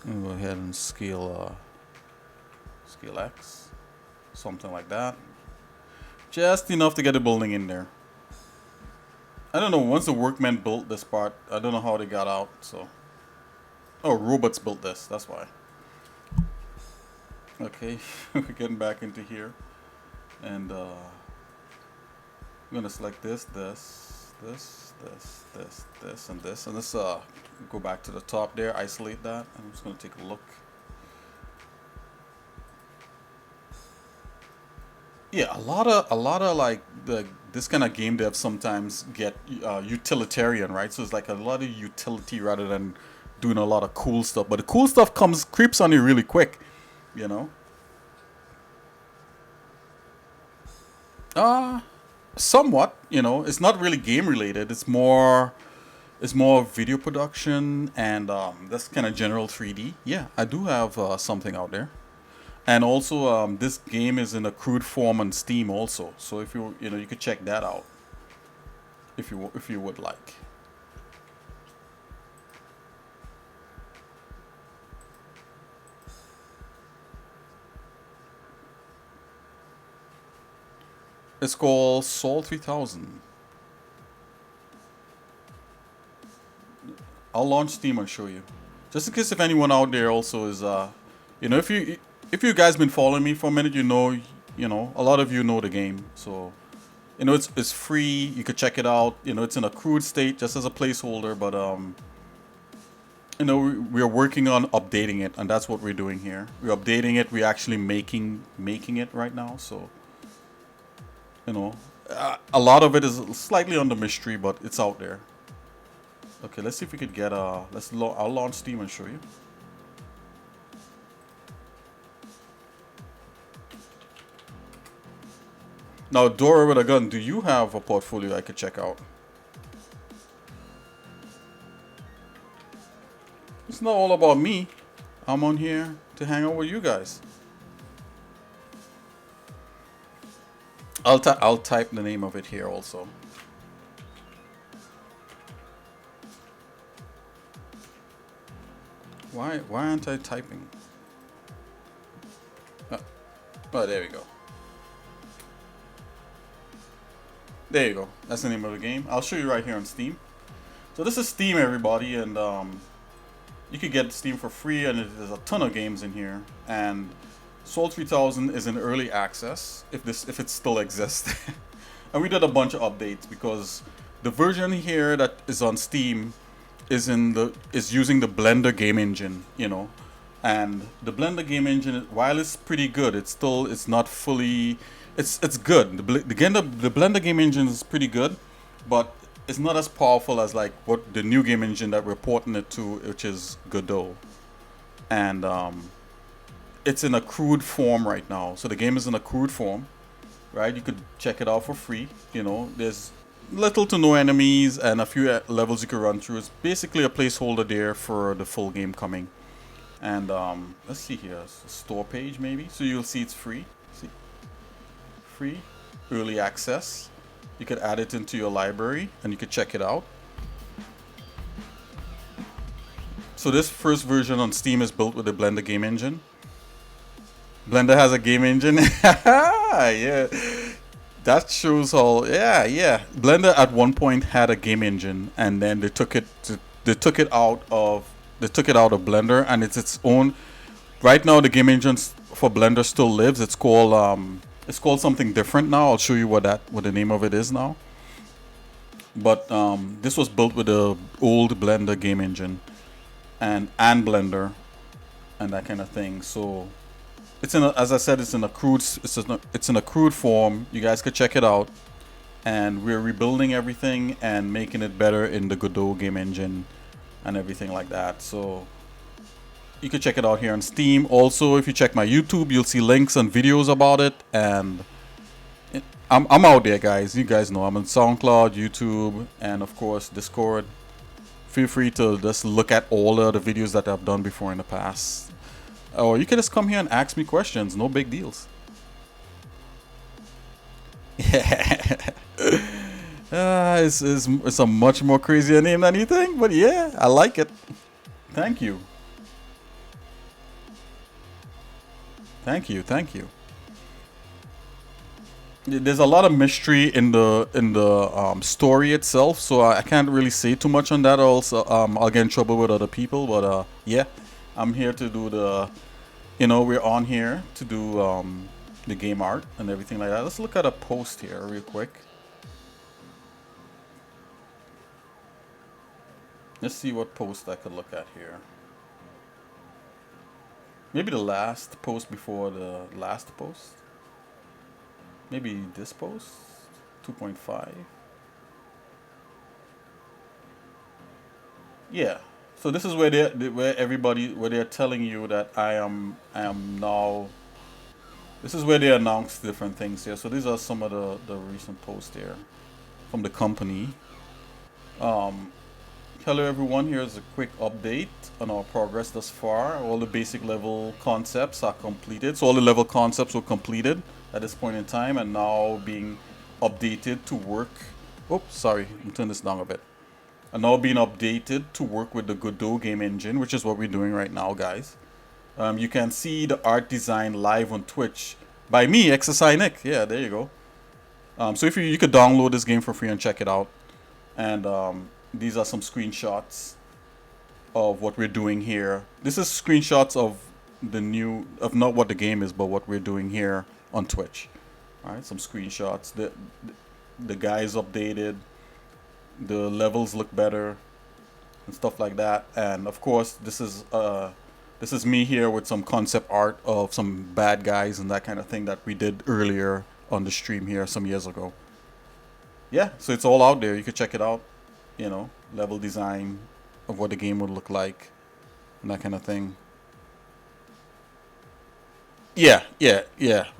I'm gonna go ahead and scale scale X, something like that. Just enough to get the building in there. I don't know. Once the workmen built this part, I don't know how they got out. So, oh, robots built this. That's why. Okay, we're getting back into here, and I'm gonna select this, and this, and let's go back to the top there, isolate that, and I'm just gonna take a look. Yeah, a lot of like this kind of game devs sometimes get utilitarian, right? So it's like a lot of utility rather than doing a lot of cool stuff. But the cool stuff creeps on you really quick, you know. Somewhat, you know. It's not really game related. It's more video production and that's kind of general 3D. Yeah, I do have something out there. And also, this game is in a crude form on Steam also. So if you know, you could check that out if you would like. It's called Sol 3000. I'll launch Steam and show you, just in case if anyone out there also is you know, if you guys been following me for a minute, you know, a lot of you know the game. So, you know, it's free. You could check it out. You know, it's in a crude state just as a placeholder, but you know, we are working on updating it, and that's what we're doing here. We're updating it. We're actually making it right now. So, you know, a lot of it is slightly under mystery, but it's out there. Okay, let's see if we could get I'll launch Steam and show you. Now, Dora with a gun, do you have a portfolio I could check out? It's not all about me. I'm on here to hang out with you guys. I'll type the name of it here also. Why aren't I typing? Oh, there we go. There you go. That's the name of the game. I'll show you right here on Steam. So this is Steam, everybody, and you could get Steam for free, and there's a ton of games in here. And Sol 3000 is in early access, if it still exists. And we did a bunch of updates because the version here that is on Steam is using the Blender game engine, you know. And the Blender game engine, while it's pretty good, it's not fully. It's good. The Blender game engine is pretty good, but it's not as powerful as like what the new game engine that we're porting it to, which is Godot. And it's in a crude form right now. So the game is in a crude form, right? You could check it out for free. You know, there's little to no enemies and a few levels you could run through. It's basically a placeholder there for the full game coming. And let's see here, store page maybe. So you'll see it's free. See, free, early access. You could add it into your library and you could check it out. So this first version on Steam is built with the Blender game engine. Blender has a game engine. Yeah, that shows how. Yeah. Blender at one point had a game engine, and then they took it out of Blender, and it's its own. Right now, the game engine for Blender still lives. It's called something different now. I'll show you what the name of it is now. But this was built with the old Blender game engine, and Blender, and that kind of thing. So as I said, it's in a crude form. You guys could check it out, and we're rebuilding everything and making it better in the Godot game engine and everything like that. So you can check it out here on Steam. Also, if you check my YouTube, you'll see links and videos about it. And I'm out there, guys. You guys know I'm on SoundCloud, YouTube, and of course Discord. Feel free to just look at all the other videos that I've done before in the past. Or you can just come here and ask me questions. No big deals. It's a much more crazier name than you think, but yeah, I like it. Thank you. Thank you. Thank you. There's a lot of mystery in the story itself, so I can't really say too much on that. Also, I'll get in trouble with other people, but yeah, I'm here to do the, we're on here to do the game art and everything like that. Let's look at a post here real quick. Let's see what post I could look at here. Maybe the last post before the last post. Maybe this post, 2.5. Yeah. So this is where they're telling you that I am now. This is where they announce different things here. So these are some of the recent posts here from the company. Hello everyone, here's a quick update on our progress thus far. All the basic level concepts are completed. So all the level concepts were completed at this point in time and now being updated to work. Oops, sorry, let me turn this down a bit. And now being updated to work with the Godot game engine, which is what we're doing right now, guys. You can see the art design live on Twitch by me, xsinick. Yeah, there you go. So if you could download this game for free and check it out. And these are some screenshots of what we're doing here. This is screenshots of not what the game is, but what we're doing here on Twitch. All right, some screenshots. The guys updated. The levels look better and stuff like that. And of course, this is me here with some concept art of some bad guys and that kind of thing that we did earlier on the stream here some years ago. Yeah, so it's all out there. You could check it out. Level design of what the game would look like and that kind of thing. Yeah.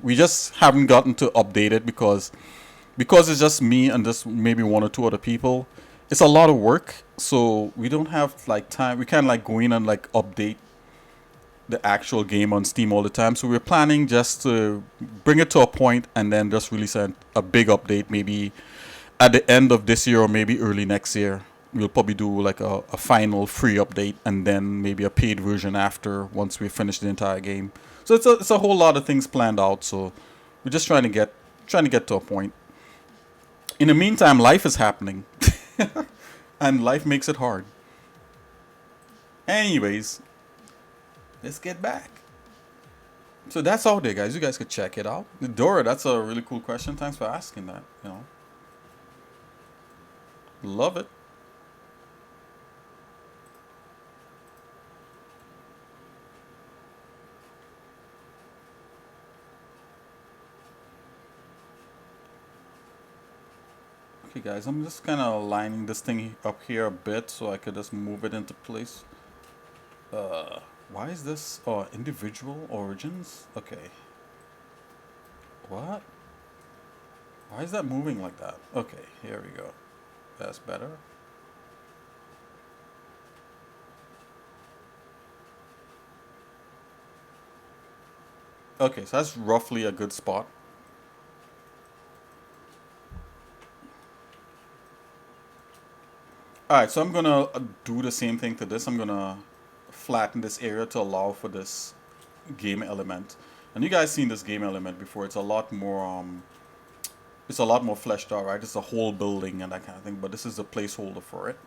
We just haven't gotten to update it because it's just me and just maybe one or two other people. It's a lot of work, so we don't have like time. We can't like go in and like update the actual game on Steam all the time. So we're planning just to bring it to a point and then just release a big update maybe at the end of this year or maybe early next year. We'll probably do like a final free update and then maybe a paid version after once we finish the entire game. So it's a whole lot of things planned out. So we're just trying to get to a point. In the meantime, life is happening, and life makes it hard. Anyways, let's get back. So that's out there, guys. You guys could check it out. Dora, that's a really cool question. Thanks for asking that. Love it. Okay, guys, I'm just kind of lining this thing up here a bit so I could just move it into place. Why is this? Oh, individual origins? Okay. What? Why is that moving like that? Okay, here we go. That's better. Okay, so that's roughly a good spot. Alright, so I'm gonna do the same thing to this. I'm gonna flatten this area to allow for this game element. And you guys seen this game element before. It's a lot more fleshed out, right? It's a whole building and that kind of thing, but this is a placeholder for it.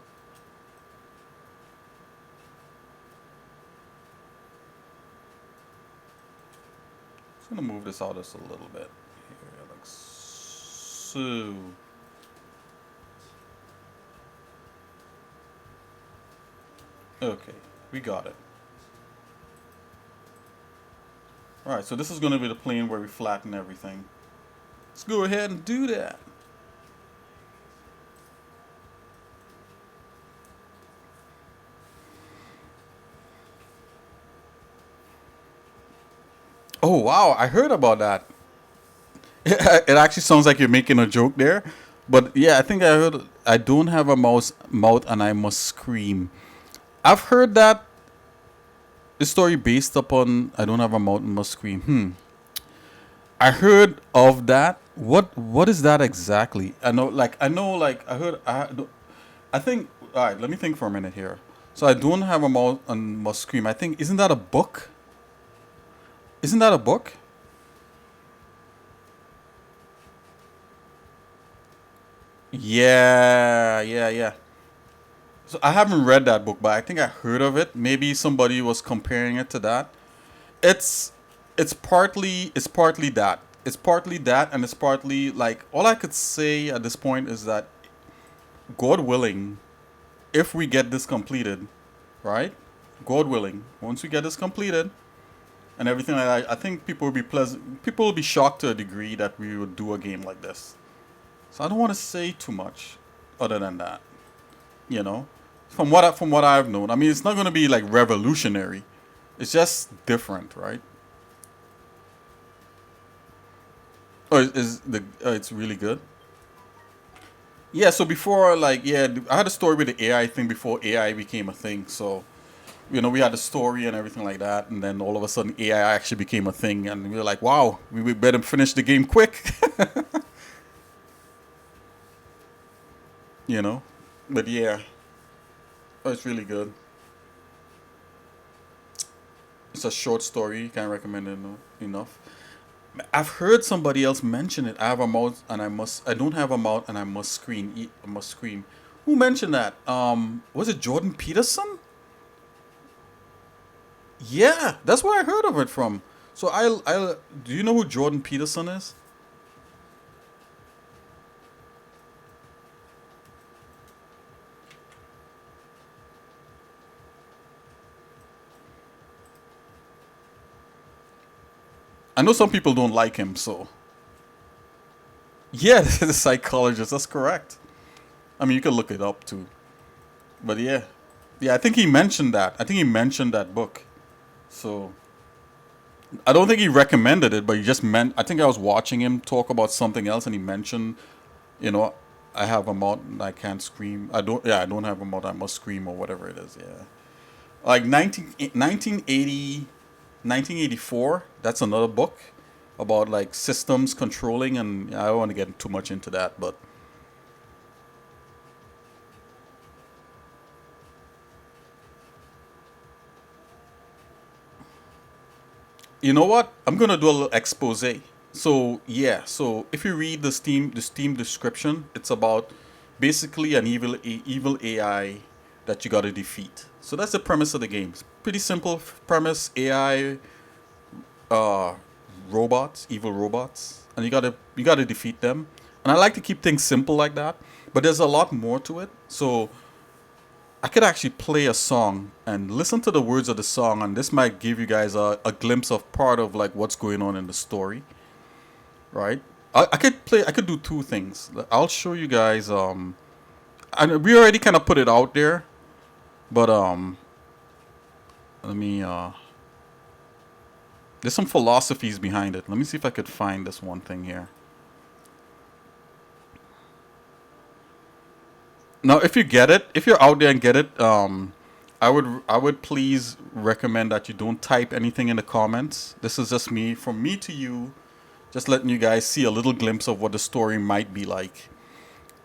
Just gonna move this out just a little bit here, like so. Okay, we got it. Alright, so this is gonna be the plane where we flatten everything. Let's go ahead and do that. Oh wow, I heard about that. It actually sounds like you're making a joke there. But yeah, I think I heard I don't have a mouth and I must scream. I've heard that the story based upon I don't have a mouth and must scream. I heard of that What is that exactly? I heard I think all right, let me think for a minute here. So I don't have a mouse and must scream. I think isn't that a book? Isn't that a book? Yeah, yeah, yeah. So I haven't read that book, but I think I heard of it. Maybe somebody was comparing it to that. It's it's partly that. It's partly that and it's partly like all I could say at this point is that God willing, if we get this completed, right? God willing, once we get this completed and everything like that, I think people will be pleasant. People will be shocked to a degree that we would do a game like this. So I don't want to say too much, other than that. You know, from what I've known, I mean, it's not going to be like revolutionary. It's just different, right? Oh, is the it's really good. Yeah. So before, like, yeah, I had a story with the AI thing before AI became a thing. So we had a story and everything like that, and then all of a sudden AI actually became a thing, and we were like, wow, we better finish the game quick. you know, but yeah, oh, it's really good. It's a short story. Can't recommend it enough. I've heard somebody else mention it. I have a mouth and I must. I don't have a mouth and I must scream. I must scream. Who mentioned that? Was it Jordan Peterson? Yeah, that's where I heard of it from. So I do you know who Jordan Peterson is? I know some people don't like him, so yeah, the psychologist. That's correct. I mean, you can look it up too. But yeah, yeah, I think he mentioned that. I think he mentioned that book. So I don't think he recommended it, but he just meant. I think I was watching him talk about something else, and he mentioned, you know, I have a mouth and I can't scream. I don't. Yeah, I don't have a mouth. I must scream or whatever it is. Yeah, like 1980, 1984. That's another book about like systems controlling, and I don't want to get too much into that, but you know what? I'm gonna do a little expose. So yeah, so if you read the Steam description, it's about basically an evil AI that you gotta defeat. So that's the premise of the game. It's pretty simple premise. AI, uh, robots, evil robots, and you gotta defeat them. And I like to keep things simple like that, but there's a lot more to it. So I could actually play a song and listen to the words of the song, and this might give you guys a glimpse of part of like what's going on in the story, right? I could do two things. I'll show you guys. And we already kind of put it out there, but let me. There's some philosophies behind it. Let me see if I could find this one thing here. Now, if you get it, if you're out there and get it, I would please recommend that you don't type anything in the comments. This is just me, from me to you, just letting you guys see a little glimpse of what the story might be like.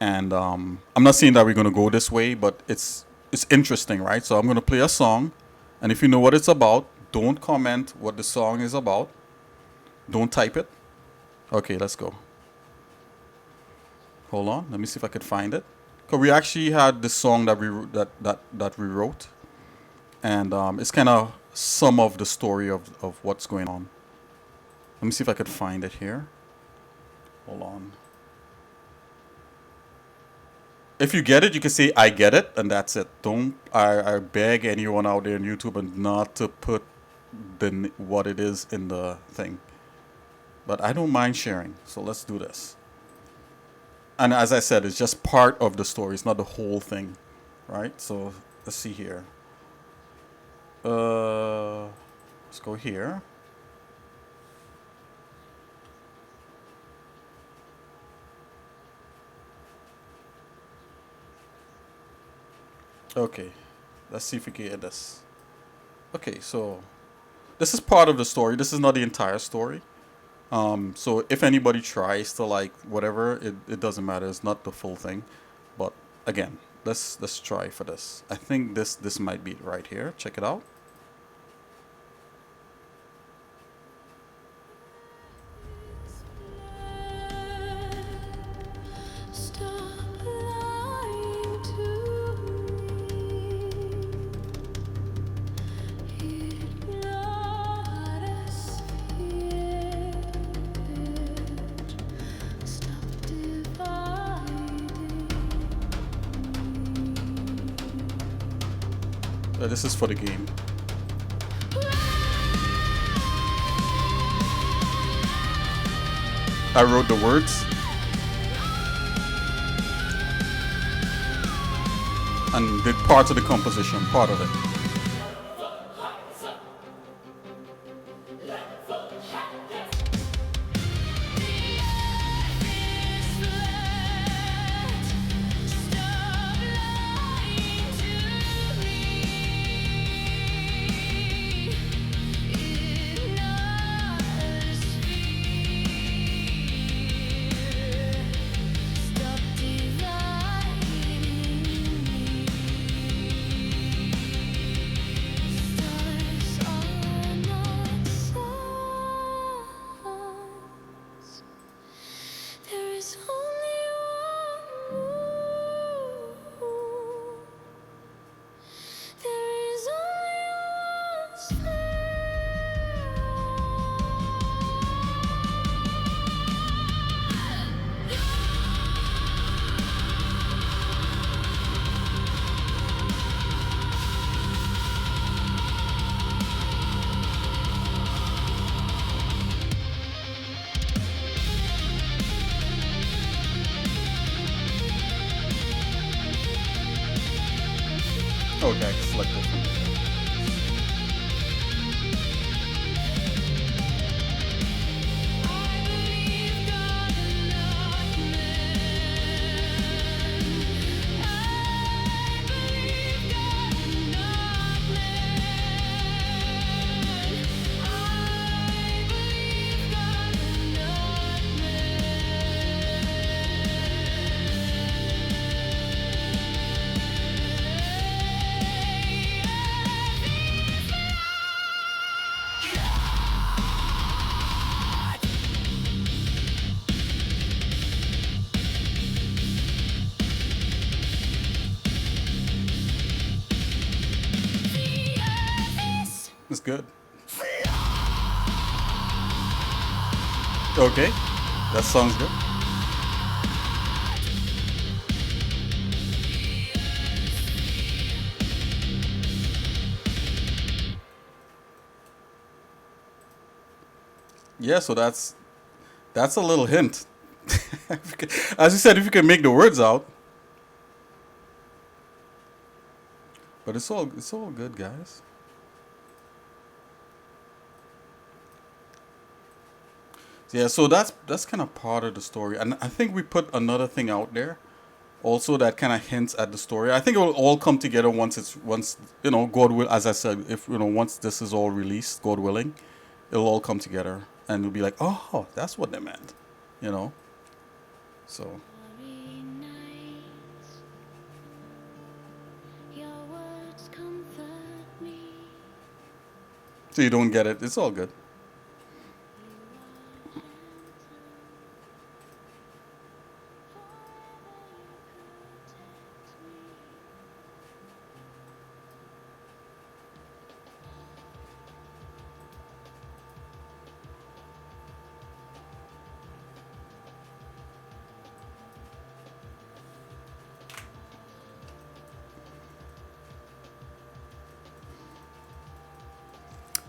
And I'm not saying that we're gonna go this way, but it's interesting, right? So I'm gonna play a song, and if you know what it's about, don't comment what the song is about. Don't type it. Okay, let's go. Hold on, let me see if I could find it. Cause we actually had this song that we wrote, and it's kind of some of the story of what's going on. Let me see if I could find it here. Hold on. If you get it, you can say I get it, and that's it. Don't I beg anyone out there on YouTube and not to put what it is in the thing. But I don't mind sharing, so let's do this. And as I said, it's just part of the story. It's not the whole thing, right? So let's see here. Let's go here. Okay, let's see if we can get this. Okay, so this is part of the story. This is not the entire story. So if anybody tries to like whatever, it doesn't matter. It's not the full thing. But again, let's try for this. I think this might be it right here. Check it out. Stop lying to me. It not as yet. Stop dividing This is for the game. I wrote the words and did part of the composition, part of it. There is only one moon. There is only one Okay, select this one. It's good. Okay, that sounds good. Yeah, so that's a little hint. As you said, if you can make the words out. But it's all good, guys. Yeah, so that's kind of part of the story, and I think we put another thing out there, also that kind of hints at the story. I think it will all come together once God will, as I said, if once this is all released, God willing, it'll all come together, and you'll be like, oh, that's what they meant, you know. So starry nights. Your words comfort me. so you don't get it, it's all good.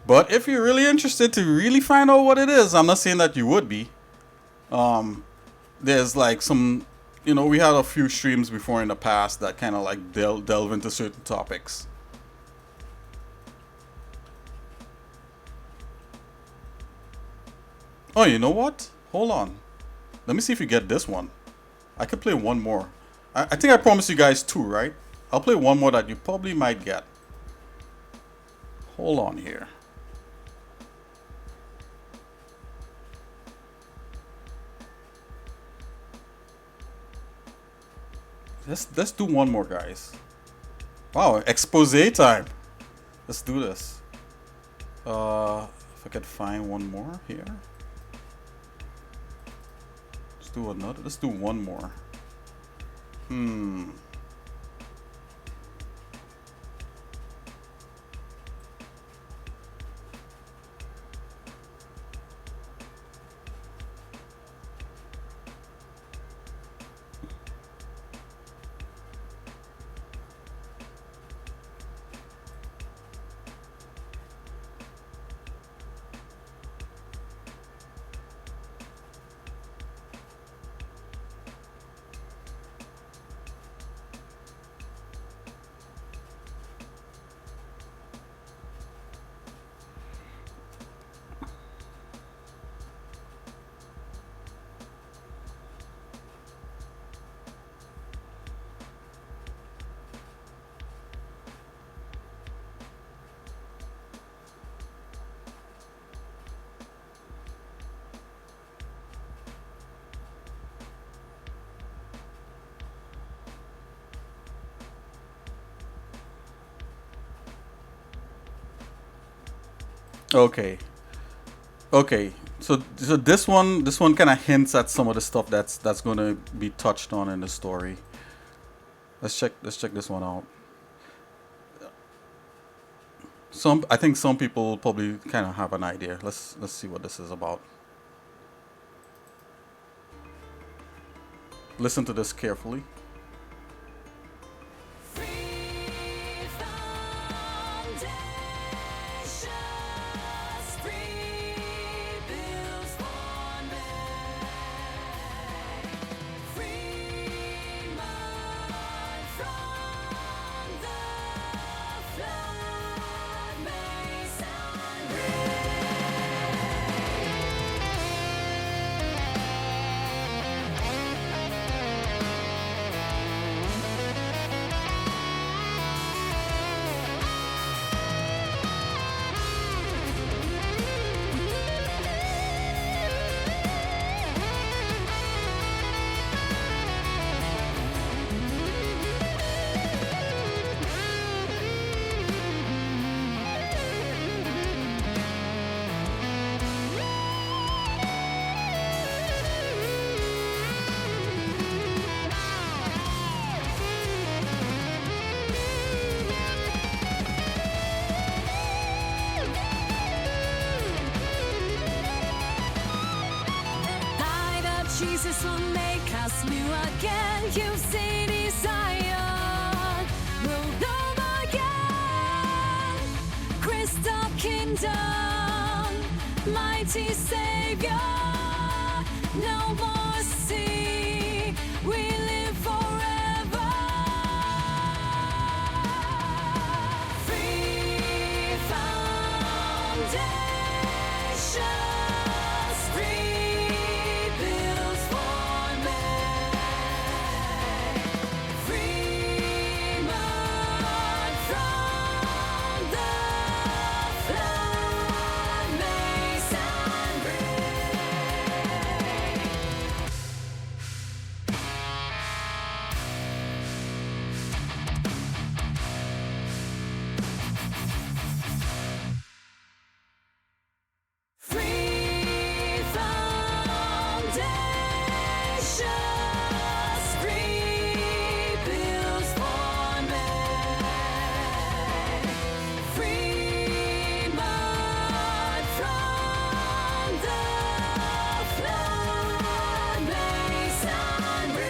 But if you're really interested to really find out what it is, I'm not saying that you would be. There's like some, we had a few streams before in the past that kind of like delve into certain topics. Oh, you know what? Hold on. Let me see if you get this one. I could play one more. I think I promised you guys two, right? I'll play one more that you probably might get. Hold on here. Let's do one more, guys. Wow, expose time. Let's do this. If I could find one more here. Let's do another. Let's do one more. Okay. Okay. So this one kind of hints at some of the stuff that's going to be touched on in the story. Let's check this one out. I think some people probably kind of have an idea. Let's see what this is about. Listen to this carefully. Free foundations, free bills for me. Free mind from the flood Jesus will make us new again. You see desire ruled over again. Crystal kingdom, mighty savior. No more sea, we live forever. Free foundations, free bills for me. Free mind from the flood, mace and bridge. Free foundations, free bills for me. Free mind from the flood, mace and bridge.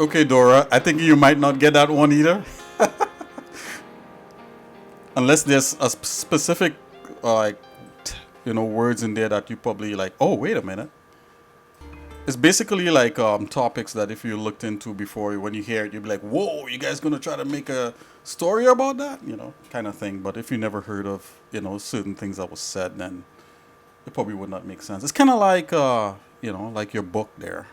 Okay, Dora, I think you might not get that one either. Unless there's a specific, words in there that you probably like, oh, wait a minute. It's basically like topics that if you looked into before, when you hear it, you'd be like, "Whoa, you guys gonna try to make a story about that?" You know, kind of thing. But if you never heard of, you know, certain things that was said, then it probably would not make sense. It's kind of like, you know, like your book there.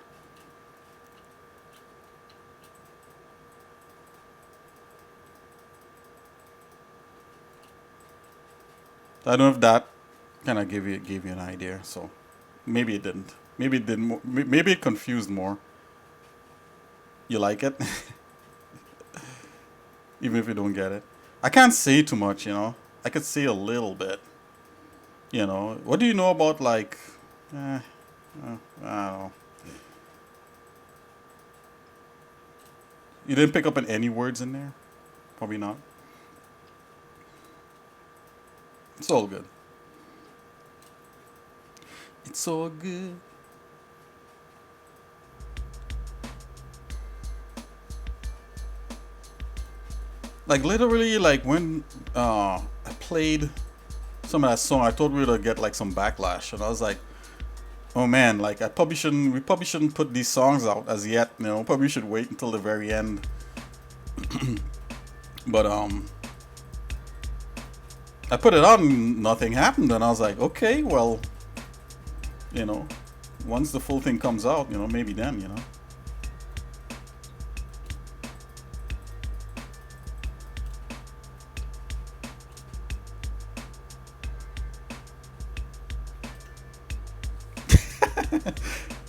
I don't know if that kind of gave you an idea. So maybe it didn't. Maybe it didn't. Maybe it confused more. You like it, even if you don't get it. I can't say too much. You know, I could say a little bit. You know, what do you know about like? Eh, I don't know. You didn't pick up on any words in there. Probably not. It's all good. It's all good. Like literally, like when I played some of that song, I thought we would get like some backlash, and I was like, "Oh man, like I probably shouldn't. We probably shouldn't put these songs out as yet. You know, probably should wait until the very end." But I put it on, and nothing happened, and I was like, "Okay, well, you know, once the full thing comes out, you know, maybe then, you know."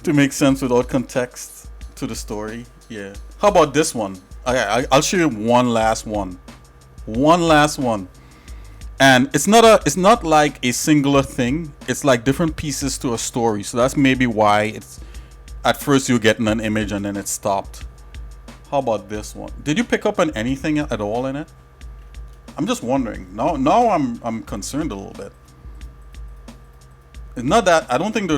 To make sense without context to the story. Yeah. How about this one? I'll show you one last one. One last one. And it's not like a singular thing. It's like different pieces to a story. So that's maybe why it's at first you're getting an image and then it stopped. How about this one? Did you pick up on anything at all in it? I'm just wondering. Now I'm concerned a little bit. It's not that I don't think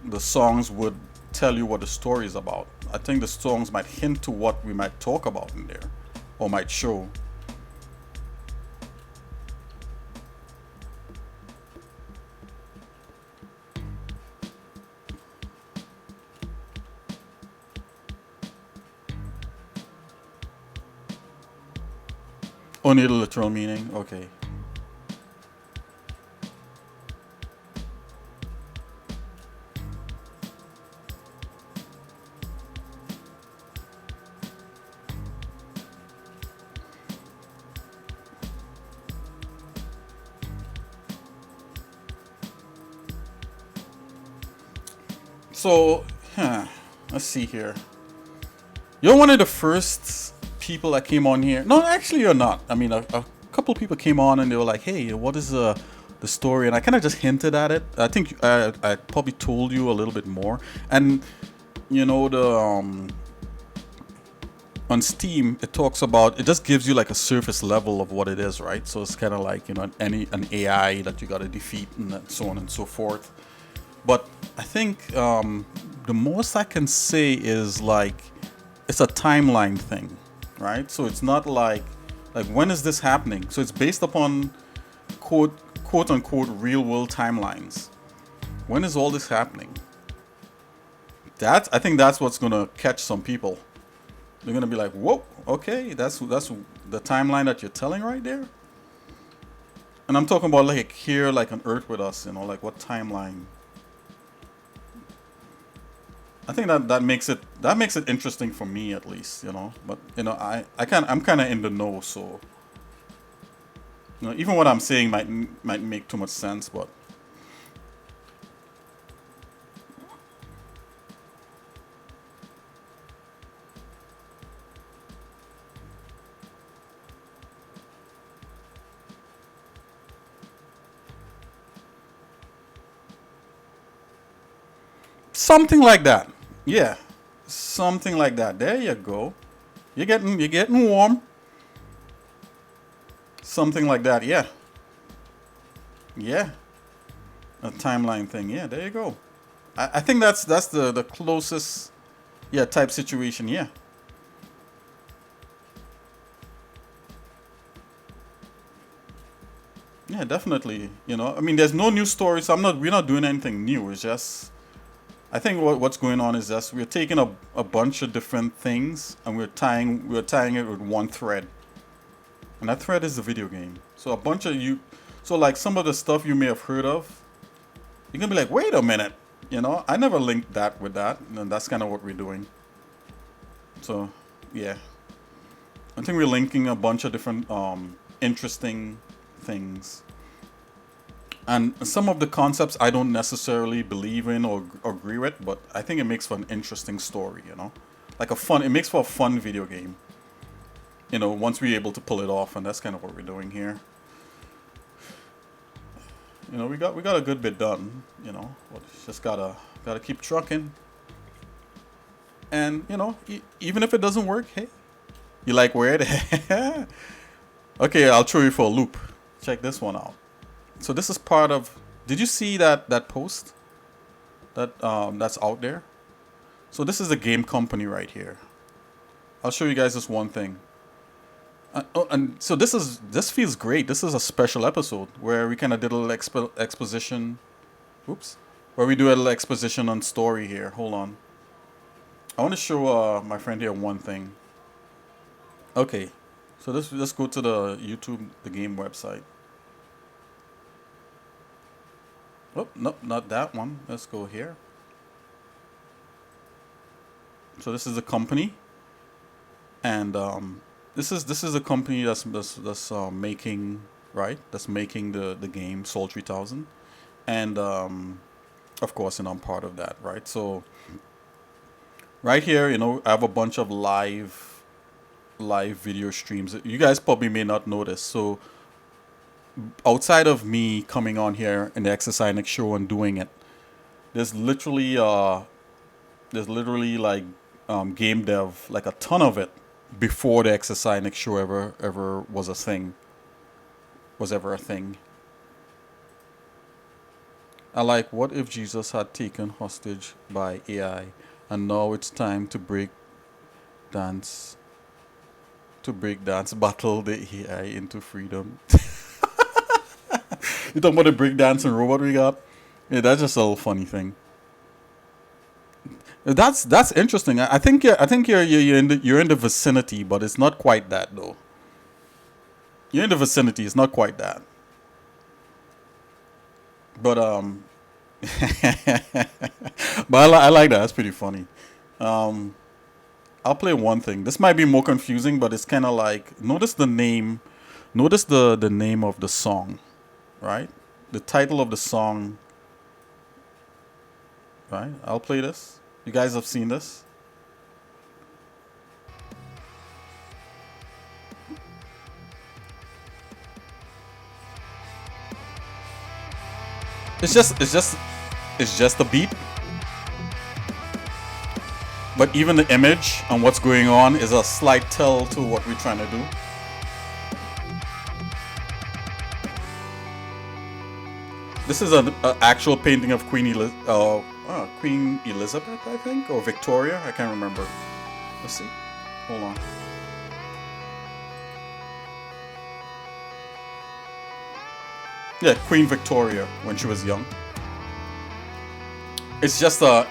the songs would tell you what the story is about. I think the songs might hint to what we might talk about in there, or might show. Only the literal meaning. Okay. So, let's see here. You're one of the first people that came on here. No, actually, you're not. I mean, a couple people came on and they were like, "Hey, what is the story?" And I kind of just hinted at it. I think I probably told you a little bit more. And you know, the on Steam, it talks about, it just gives you like a surface level of what it is, right? So it's kind of like, you know, an AI that you got to defeat and so on and so forth. But I think the most I can say is like it's a timeline thing, right? So it's not like when is this happening? So it's based upon quote unquote real world timelines. When is all this happening? I think that's what's gonna catch some people. They're gonna be like, "Whoa, okay, that's the timeline that you're telling right there." And I'm talking about like here, like on Earth with us, you know, like what timeline. I think that makes it interesting for me at least, you know. But you know, I'm kind of in the know, so you know, even what I'm saying might make too much sense, but something like that. Yeah, something like that. There you go. You're getting warm. Something like that. Yeah. Yeah. A timeline thing. Yeah, there you go. I think that's the closest, yeah, type situation. Yeah. Yeah, definitely. You know, I mean, there's no new story, so we're not doing anything new. It's just I think what's going on is this: we're taking a bunch of different things and we're tying it with one thread, and that thread is the video game. So a bunch of so like some of the stuff you may have heard of, you're gonna be like, wait a minute, I never linked that with that, and that's kind of what we're doing. So yeah, I think we're linking a bunch of different interesting things. And some of the concepts I don't necessarily believe in or agree with, but I think it makes for an interesting story, Like it makes for a fun video game. Once we're able to pull it off, and that's kind of what we're doing here. We got a good bit done, but just gotta keep trucking. And, even if it doesn't work, hey, you like weird? Okay, I'll throw you for a loop. Check this one out. So this is part of. Did you see that post that's out there? So this is a game company right here. I'll show you guys this one thing. And so this feels great. This is a special episode where we kind of did a little exposition. Oops. Where we do a little exposition on story here. Hold on. I want to show my friend here one thing. Okay. So let's go to the YouTube, the game website. Oh, no, not that one. Let's go here. So this is a company, and this is a company that's making the game Soul 3000, and of course, and I'm part of that, right? So right here, I have a bunch of live video streams. You guys probably may not notice. So outside of me coming on here in the xsinick show and doing it, there's literally like game dev, like a ton of it, before the xsinick show ever was a thing. I like, what if Jesus had taken hostage by AI and now it's time to break dance battle the AI into freedom. You talking about the breakdancing robot we got? Yeah, that's just a little funny thing. That's interesting. I think you're in the vicinity, but it's not quite that though. You're in the vicinity. It's not quite that. But but I like that. That's pretty funny. I'll play one thing. This might be more confusing, but it's kind of like, notice the name of the song, right? The title of the song, right? I'll play this. You guys have seen this? It's just a beat. But even the image and what's going on is a slight tell to what we're trying to do. This is an actual painting of Queen Elizabeth, I think, or Victoria. I can't remember. Let's see. Hold on. Yeah, Queen Victoria when she was young. It's just an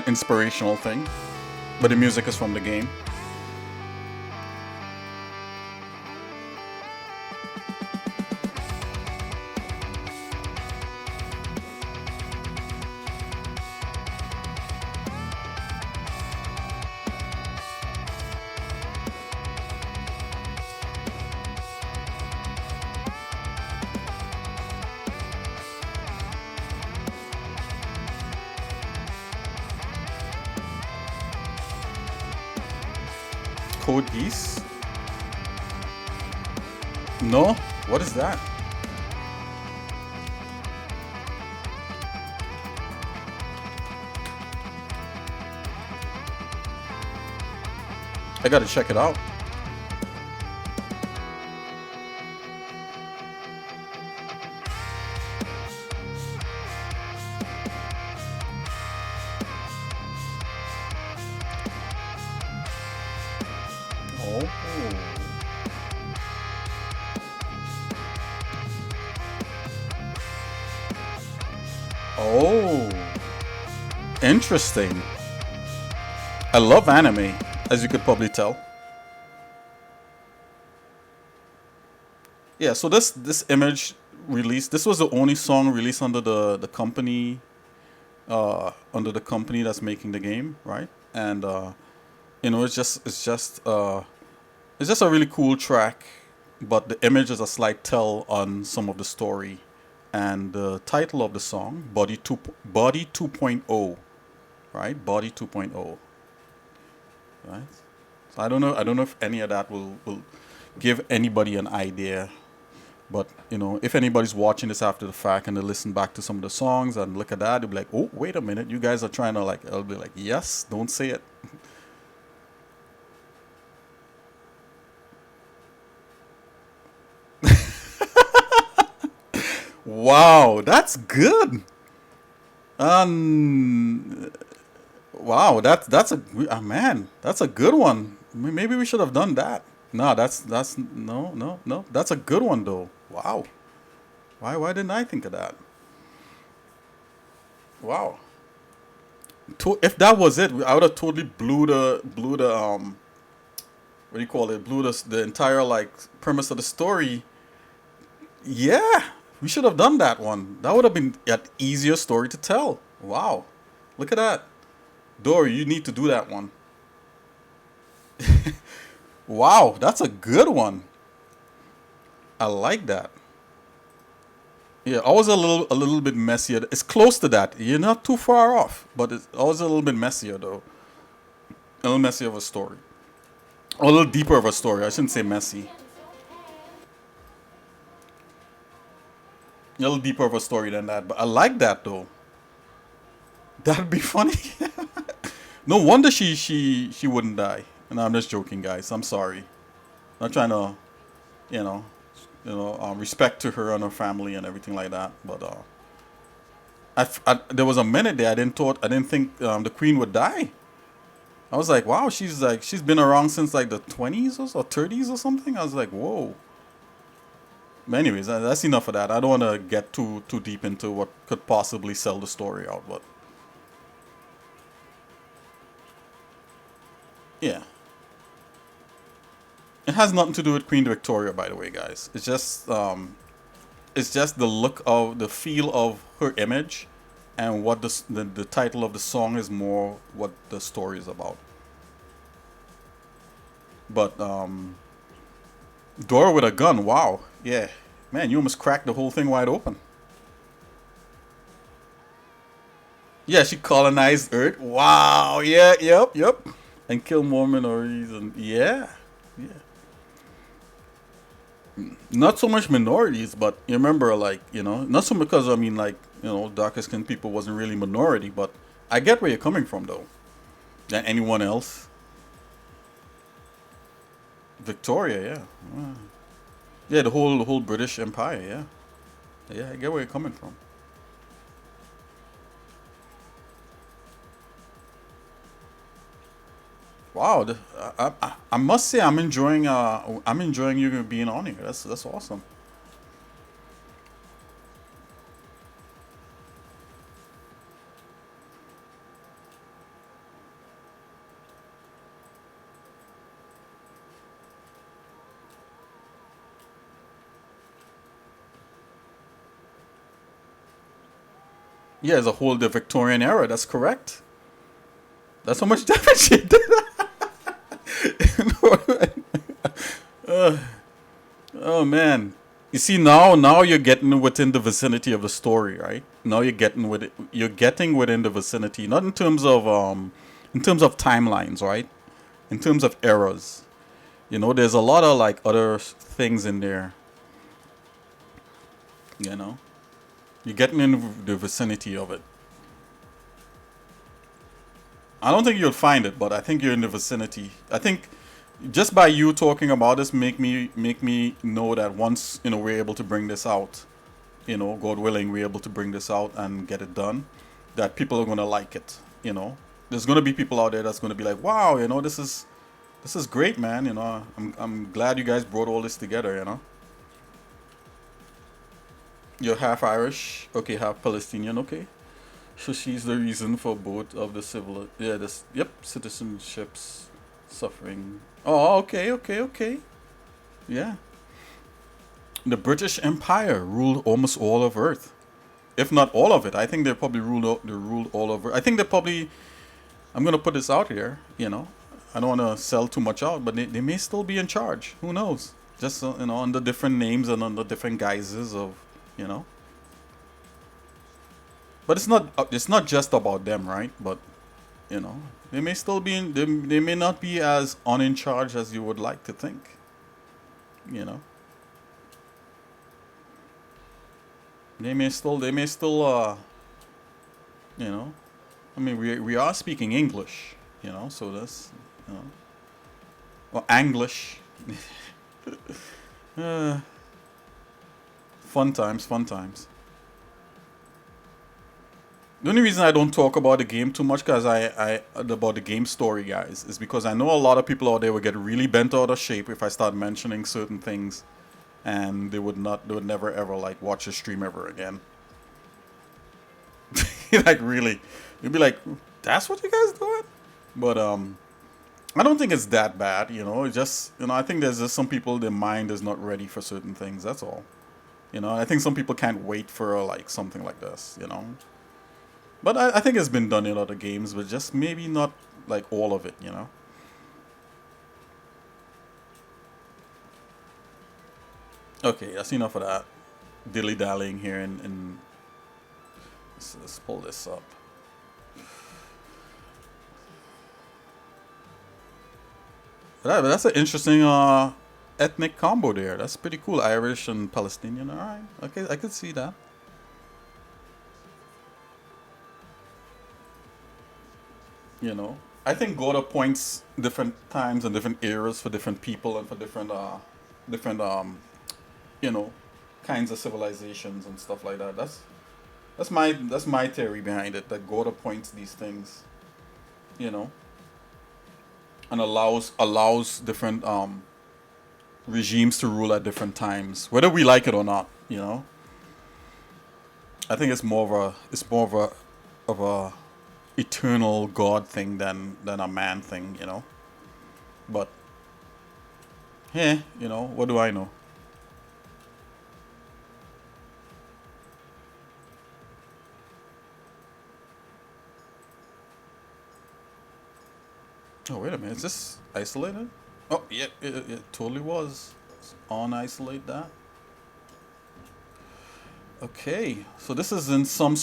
inspirational thing, but the music is from the game. Code Geese? No? What is that? I gotta check it out. Oh. Interesting. I love anime, as you could probably tell. Yeah, so this image release, this was the only song released under the company, under the company that's making the game, right? And you know, it's just a really cool track, but the image is a slight tell on some of the story. And the title of the song, Body 2.0, right? Body 2.0, right? So I don't know if any of that will give anybody an idea. But you know, if anybody's watching this after the fact and they listen back to some of the songs and look at that, they'll be like, "Oh, wait a minute, you guys are trying to like." I'll be like, "Yes, don't say it." Wow, that's good. Um, wow, that's a man, that's a good one. Maybe we should have done that. No, that's no. That's a good one though. Wow. Why didn't I think of that? Wow. If that was it, I would have totally blew the what do you call it? Blew the entire like premise of the story. Yeah, we should have done that one. That would have been an easier story to tell. Wow. Look at that. Dory, you need to do that one. Wow, that's a good one. I like that. Yeah, always a little bit messier. It's close to that. You're not too far off, but it's always a little bit messier though. A little messier of a story. Or a little deeper of a story. I shouldn't say messy. A little deeper of a story than that. But I like that though. That'd be funny. No wonder she wouldn't die. And I'm just joking, guys. I'm sorry. Not trying to, you know, respect to her and her family and everything like that. But there was a minute there I didn't think the queen would die. I was like, wow, she's been around since like the 20s or 30s or something. I was like, whoa. But anyways, that's enough of that. I don't want to get too deep into what could possibly sell the story out, but yeah. It has nothing to do with Queen Victoria, by the way, guys. It's just the look of the feel of her image, and what the title of the song is more what the story is about. But Dora with a gun, wow, yeah, man, you almost cracked the whole thing wide open. Yeah, she colonized Earth. Wow, yeah, yep, and kill more minorities, and yeah. Not so much minorities, but you remember, like, you know, not so because I mean, like, you know, darker skinned people wasn't really minority, but I get where you're coming from, though. Than anyone else. Victoria, yeah. Yeah, the whole British Empire, yeah. Yeah, I get where you're coming from. Wow, I must say I'm enjoying you being on here. That's awesome. Yeah, as a whole the Victorian era. That's correct. That's how much damage she did. Oh man. You see, now you're getting within the vicinity of the story, right? Now you're getting within the vicinity, not in terms of timelines, right? In terms of eras. You know, there's a lot of like other things in there. You know? You're getting in the vicinity of it. I don't think you'll find it, but I think you're in the vicinity. I think just by you talking about this make me know that once, you know, we're able to bring this out, you know, God willing, we're able to bring this out and get it done, that people are gonna like it. You know, there's gonna be people out there that's gonna be like, wow, you know, this is great, man. You know, I'm glad you guys brought all this together. You know, you're half Irish, okay, half Palestinian, okay. So she's the reason for both of the civil, yeah, this, yep, citizenships suffering. Oh, okay, okay, okay. Yeah. The British Empire ruled almost all of Earth, if not all of it. I think they probably ruled all over. I think they probably. I'm gonna put this out here. You know, I don't want to sell too much out, but they may still be in charge. Who knows? Just you know, under different names and under different guises of, you know. But it's not just about them, right? But you know, they may still be in. They may not be as in charge as you would like to think. You know. They may still you know, I mean we are speaking English, you know, so that's, you know, or Anglish. uh, fun times, fun times. The only reason I don't talk about the game too much, cause I about the game story, guys, is because I know a lot of people out there will get really bent out of shape if I start mentioning certain things, and they would never ever like watch a stream ever again. Like really, you'd be like, that's what you guys doing? But I don't think it's that bad, you know. It just, you know, I think there's just some people, their mind is not ready for certain things. That's all. You know, I think some people can't wait for like something like this, you know. But I think it's been done in other games, but just maybe not like all of it, you know. Okay, that's enough of that dilly dallying here, and let's pull this up. That's an interesting ethnic combo there. That's pretty cool. Irish and Palestinian. All right. Okay, I could see that. You know, I think Godot points different times and different eras for different people and for different you know, kinds of civilizations and stuff like that. That's my theory behind it. That Godot points these things, you know, and allows different regimes to rule at different times, whether we like it or not. You know, I think it's more of a eternal God thing than a man thing. You know, but yeah, you know, what do I know? Oh wait a minute, is this isolated? Oh yeah, it totally was. Let's on-isolate that. Okay, so this is in some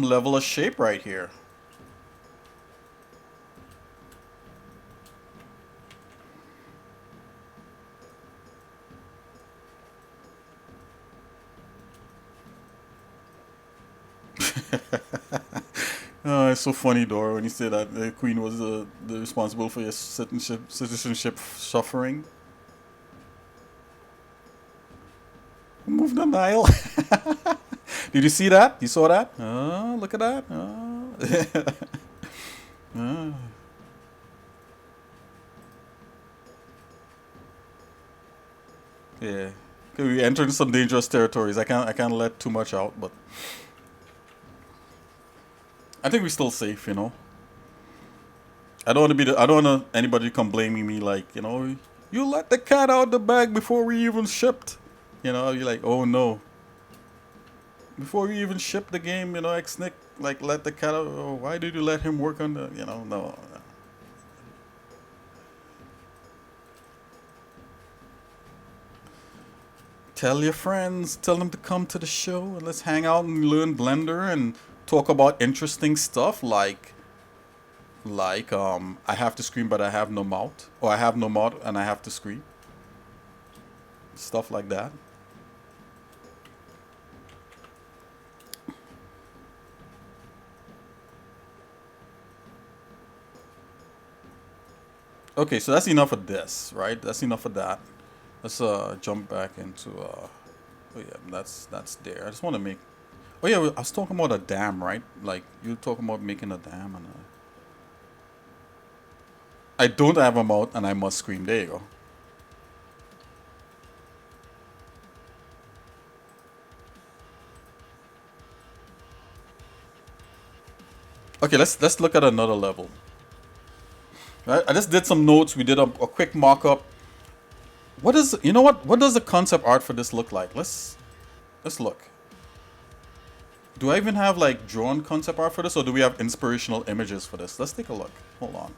level of shape right here. Oh, it's so funny, Dora, when you say that the Queen was the responsible for your citizenship suffering. Move the Nile. Did you see that? You saw that? Oh, look at that. Oh. Oh. Yeah. Okay, we entered some dangerous territories. I can't let too much out, but I think we're still safe, you know. I don't want anybody to come blaming me like, you know, you let the cat out the bag before we even shipped. You know, you're like, oh no. Before we even shipped the game, you know, xsinick like let the cat out. Oh, why did you let him work on the, you know, no. Tell your friends, tell them to come to the show and let's hang out and learn Blender and talk about interesting stuff like I have to scream but I have no mouth, or I have no mouth and I have to scream. Stuff like that. Okay, so that's enough of this, right? That's enough of that. Let's jump back into oh yeah, that's there. I just want to make. Oh yeah, I was talking about a dam, right? Like you were talking about making a dam, and I don't have a mouth and I must scream. There you go. Okay, let's look at another level. Right, I just did some notes. We did a quick mock-up. What is, you know what does the concept art for this look like? Let's look. Do I even have like drawn concept art for this, or do we have inspirational images for this? Let's take a look. Hold on.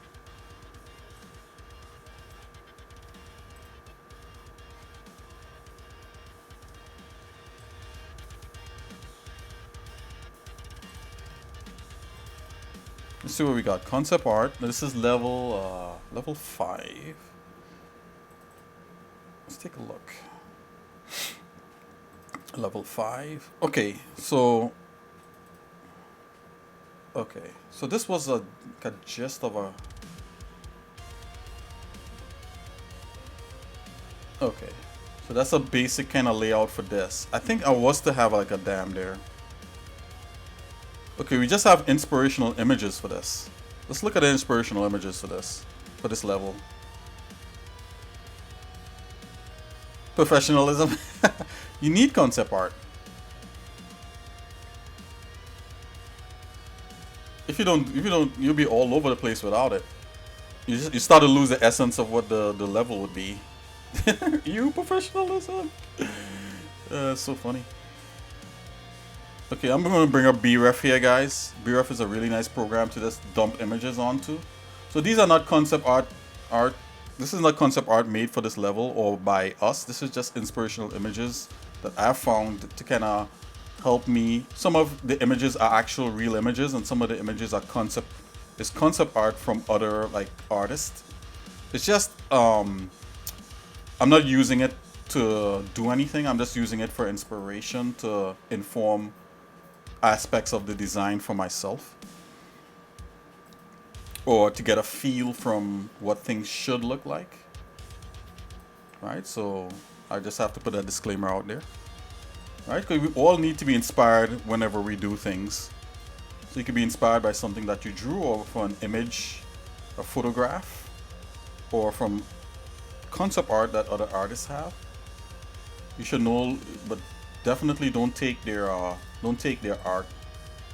Let's see what we got. Concept art. This is level 5. Let's take a look. Level 5. Okay, so this was a gist of a. Okay, so that's a basic kind of layout for this. I think I was to have like a dam there. Okay, we just have inspirational images for this. Let's look at the inspirational images for this level. Professionalism. You need concept art. If you don't, you'll be all over the place without it. You start to lose the essence of what the level would be. You professionalism. So funny. Okay, I'm going to bring up BREF here, guys. BREF is a really nice program to just dump images onto. So these are not concept art. This is not concept art made for this level or by us. This is just inspirational images that I've found to kind of help me. Some of the images are actual real images, and some of the images are concept art from other like artists. It's just I'm not using it to do anything. I'm just using it for inspiration to inform aspects of the design for myself, or to get a feel from what things should look like. Right, so I just have to put that disclaimer out there. Right, because we all need to be inspired whenever we do things. So you can be inspired by something that you drew, or from an image, a photograph, or from concept art that other artists have. You should know, but definitely don't take their art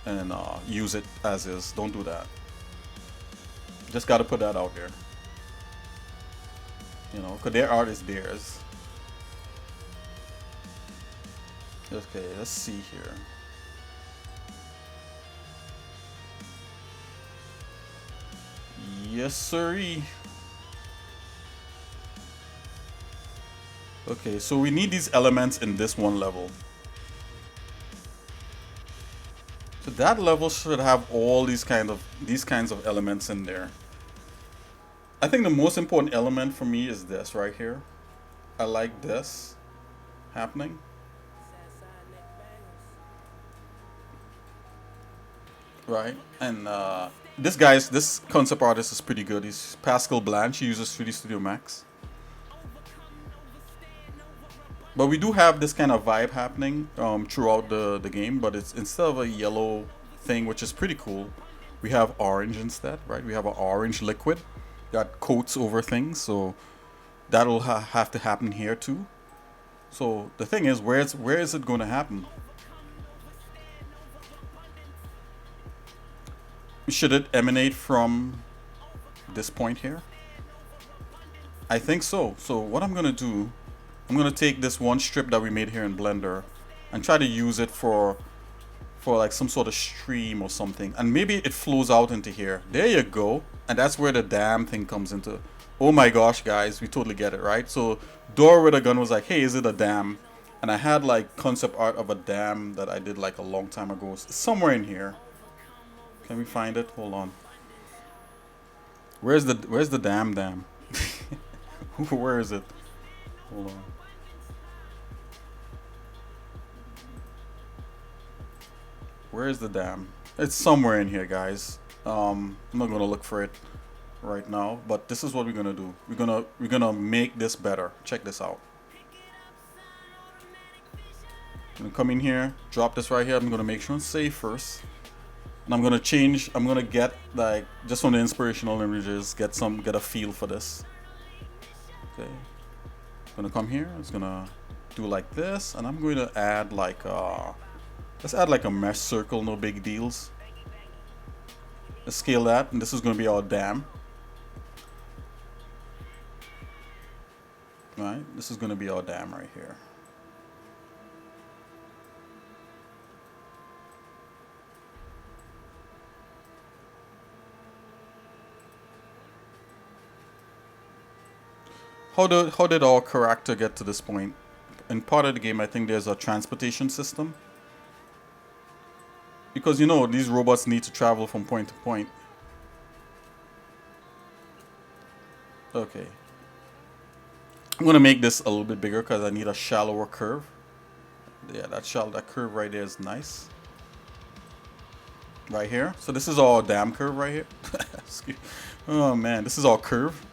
and use it as is. Don't do that. Just got to put that out there. You know, because their art is theirs. Okay, let's see here. Yes, sirree. Okay, so we need these elements in this one level. So that level should have all these kinds of elements in there. I think the most important element for me is this right here. I like this happening. Right, and this concept artist is pretty good. He's Pascal Blanche. He uses 3D Studio Max. But we do have this kind of vibe happening throughout the game, but it's instead of a yellow thing, which is pretty cool, we have orange instead, right? We have an orange liquid that coats over things, so that'll have to happen here too. So the thing is, where is it going to happen? Should it emanate from this point here? I think so. So what I'm going to do, I'm going to take this one strip that we made here in Blender and try to use it for like some sort of stream or something, and maybe it flows out into here. There you go. And that's where the dam thing comes into. Oh my gosh, guys, we totally get it, right? So Dora with a Gun was like, hey, is it a dam? And I had like concept art of a dam that I did like a long time ago. It's somewhere in here. Can we find it? Hold on. Where's the dam? Where is it? Hold on. Where is the dam? It's somewhere in here, guys. I'm not gonna look for it right now, but this is what we're gonna do. We're gonna make this better. Check this out. I'm gonna come in here, drop this right here. I'm gonna make sure it's safe first, and I'm gonna get like just from the inspirational images, get a feel for this. Okay, I'm gonna come here. It's gonna do like this, and I'm going to add like let's add like a mesh circle. No big deals. Let's scale that, and this is going to be our dam. Right, this is going to be our dam right here. How did our character get to this point? In part of the game, I think there's a transportation system. Because, you know, these robots need to travel from point to point. Okay. I'm going to make this a little bit bigger because I need a shallower curve. Yeah, that curve right there is nice. Right here. So this is our dam curve right here. Oh, man. This is our curve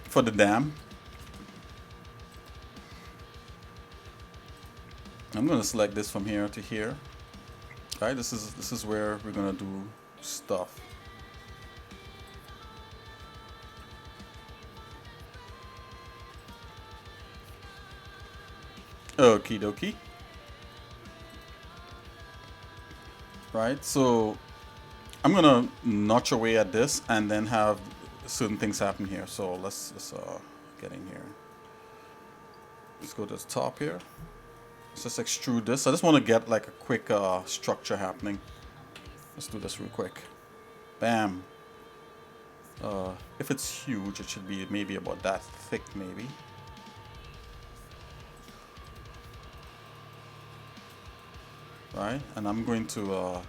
for the dam. I'm going to select this from here to here. All right, this is where we're going to do stuff. Okie dokie. Right, so I'm going to notch away at this and then have certain things happen here. So let's get in here. Let's go to the top here. Let's just extrude this. I just want to get like a quick structure happening. Let's do this real quick. Bam. If it's huge, it should be maybe about that thick, maybe. Right, and I'm going to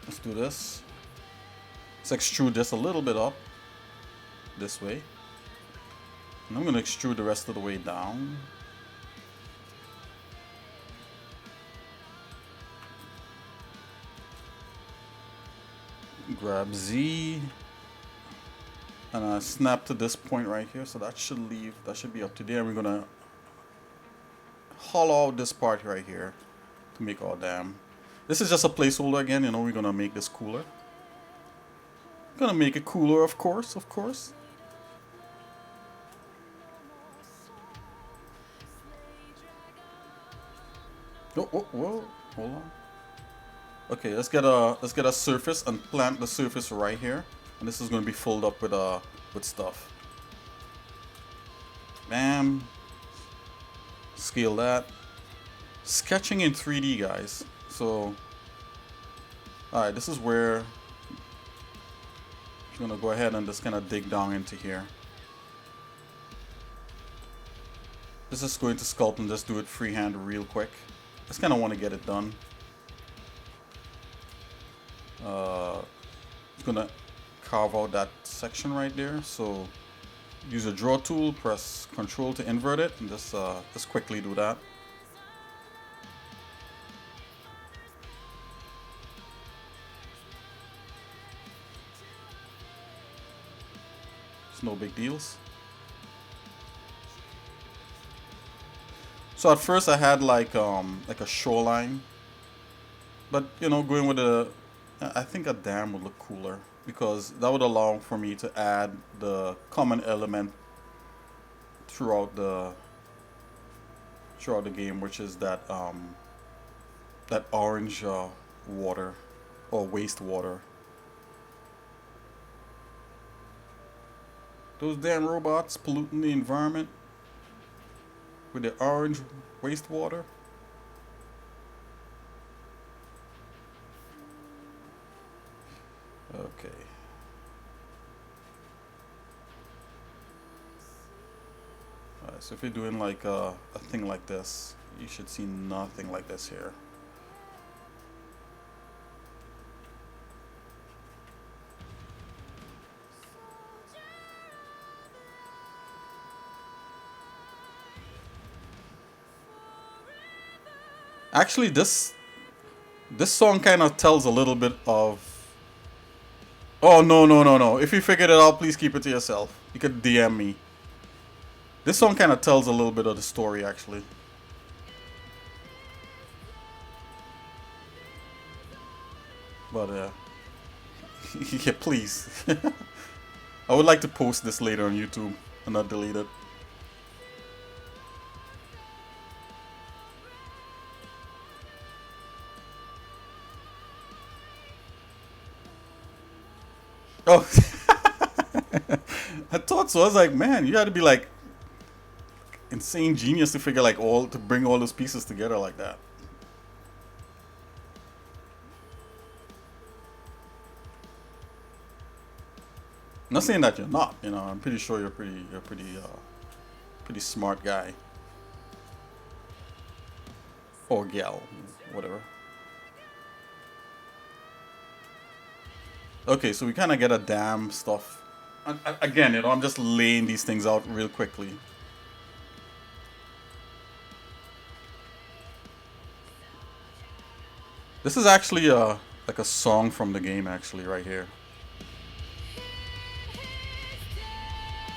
let's do this. Let's extrude this a little bit up this way. And I'm going to extrude the rest of the way down. Grab Z and I snap to this point right here, so that should leave, that should be up to there. We're gonna hollow out this part right here to make our dam. This is just a placeholder again, you know, we're gonna make this cooler. Gonna make it cooler, of course, of course. Oh, whoa, hold on. Okay, let's get a surface and plant the surface right here, and this is going to be filled up with stuff. Bam. Scale that. Sketching in 3D, guys. So, all right, this is where I'm gonna go ahead and just kind of dig down into here. This is going to sculpt and just do it freehand real quick. Just kind of want to get it done. Gonna carve out that section right there. So use a draw tool, press Control to invert it, and just quickly do that. It's no big deals. So at first I had like a shoreline, but you know, going with I think a dam would look cooler because that would allow for me to add the common element throughout the game, which is that that orange water or wastewater. Those damn robots polluting the environment with the orange wastewater. Okay. Alright, so if you're doing like a thing like this, you should see nothing like this here. Actually, this song kind of tells a little bit of... Oh, no. If you figured it out, please keep it to yourself. You could DM me. This song kind of tells a little bit of the story, actually. But, yeah, please. I would like to post this later on YouTube and not delete it. Oh, I thought so. I was like, man, you got to be like insane genius to figure like all to bring all those pieces together like that. Not saying that you're not. You know, I'm pretty sure you're pretty smart guy or gal, whatever. Okay, so we kind of get a damn stuff. Again, you know, I'm just laying these things out real quickly. This is actually like a song from the game, actually, right here.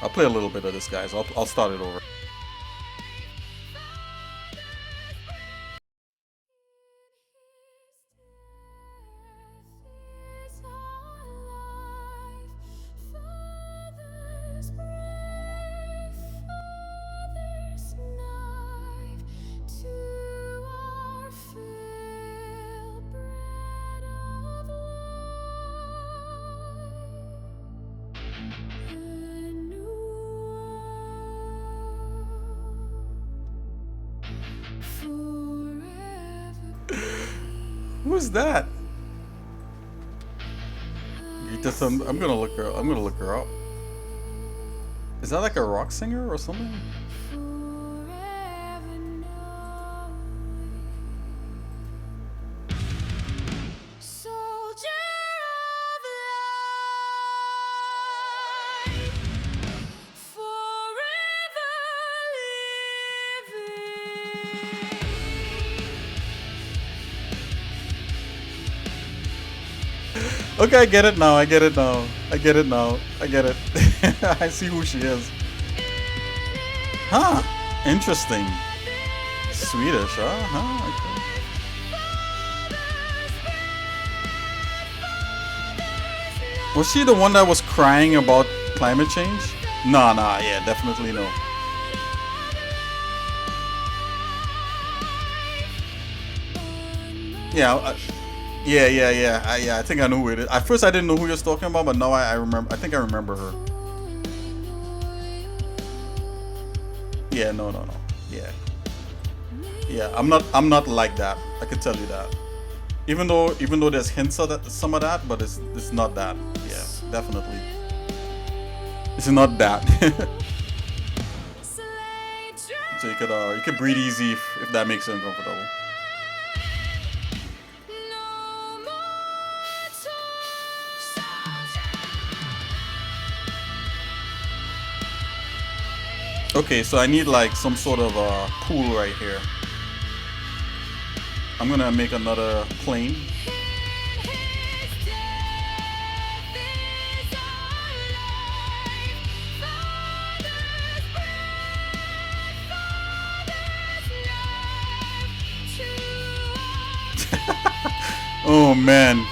I'll play a little bit of this, guys. I'll start it over. Is our life, Father's breath, Father's knife, to our fill bread of life. A new world, forever. Who's that? I'm gonna look her. I'm gonna look her up. Is that like a rock singer or something? Forever knowing. Soldier of life, forever living. Okay, I get it now. I get it now. I get it now. I get it. I see who she is. Huh. Interesting. Swedish, huh? Huh. Okay. Was she the one that was crying about climate change? Nah, yeah, definitely no. Yeah, yeah. I think I know who it is. At first, I didn't know who you're talking about, but now I remember. I think I remember her. Yeah, no. Yeah, I'm not like that. I can tell you that. Even though there's hints of that, some of that, but it's not that. Yeah, definitely. It's not that. So you could breathe easy if that makes you uncomfortable. Okay, so I need like some sort of pool right here. I'm gonna make another plane. Oh man.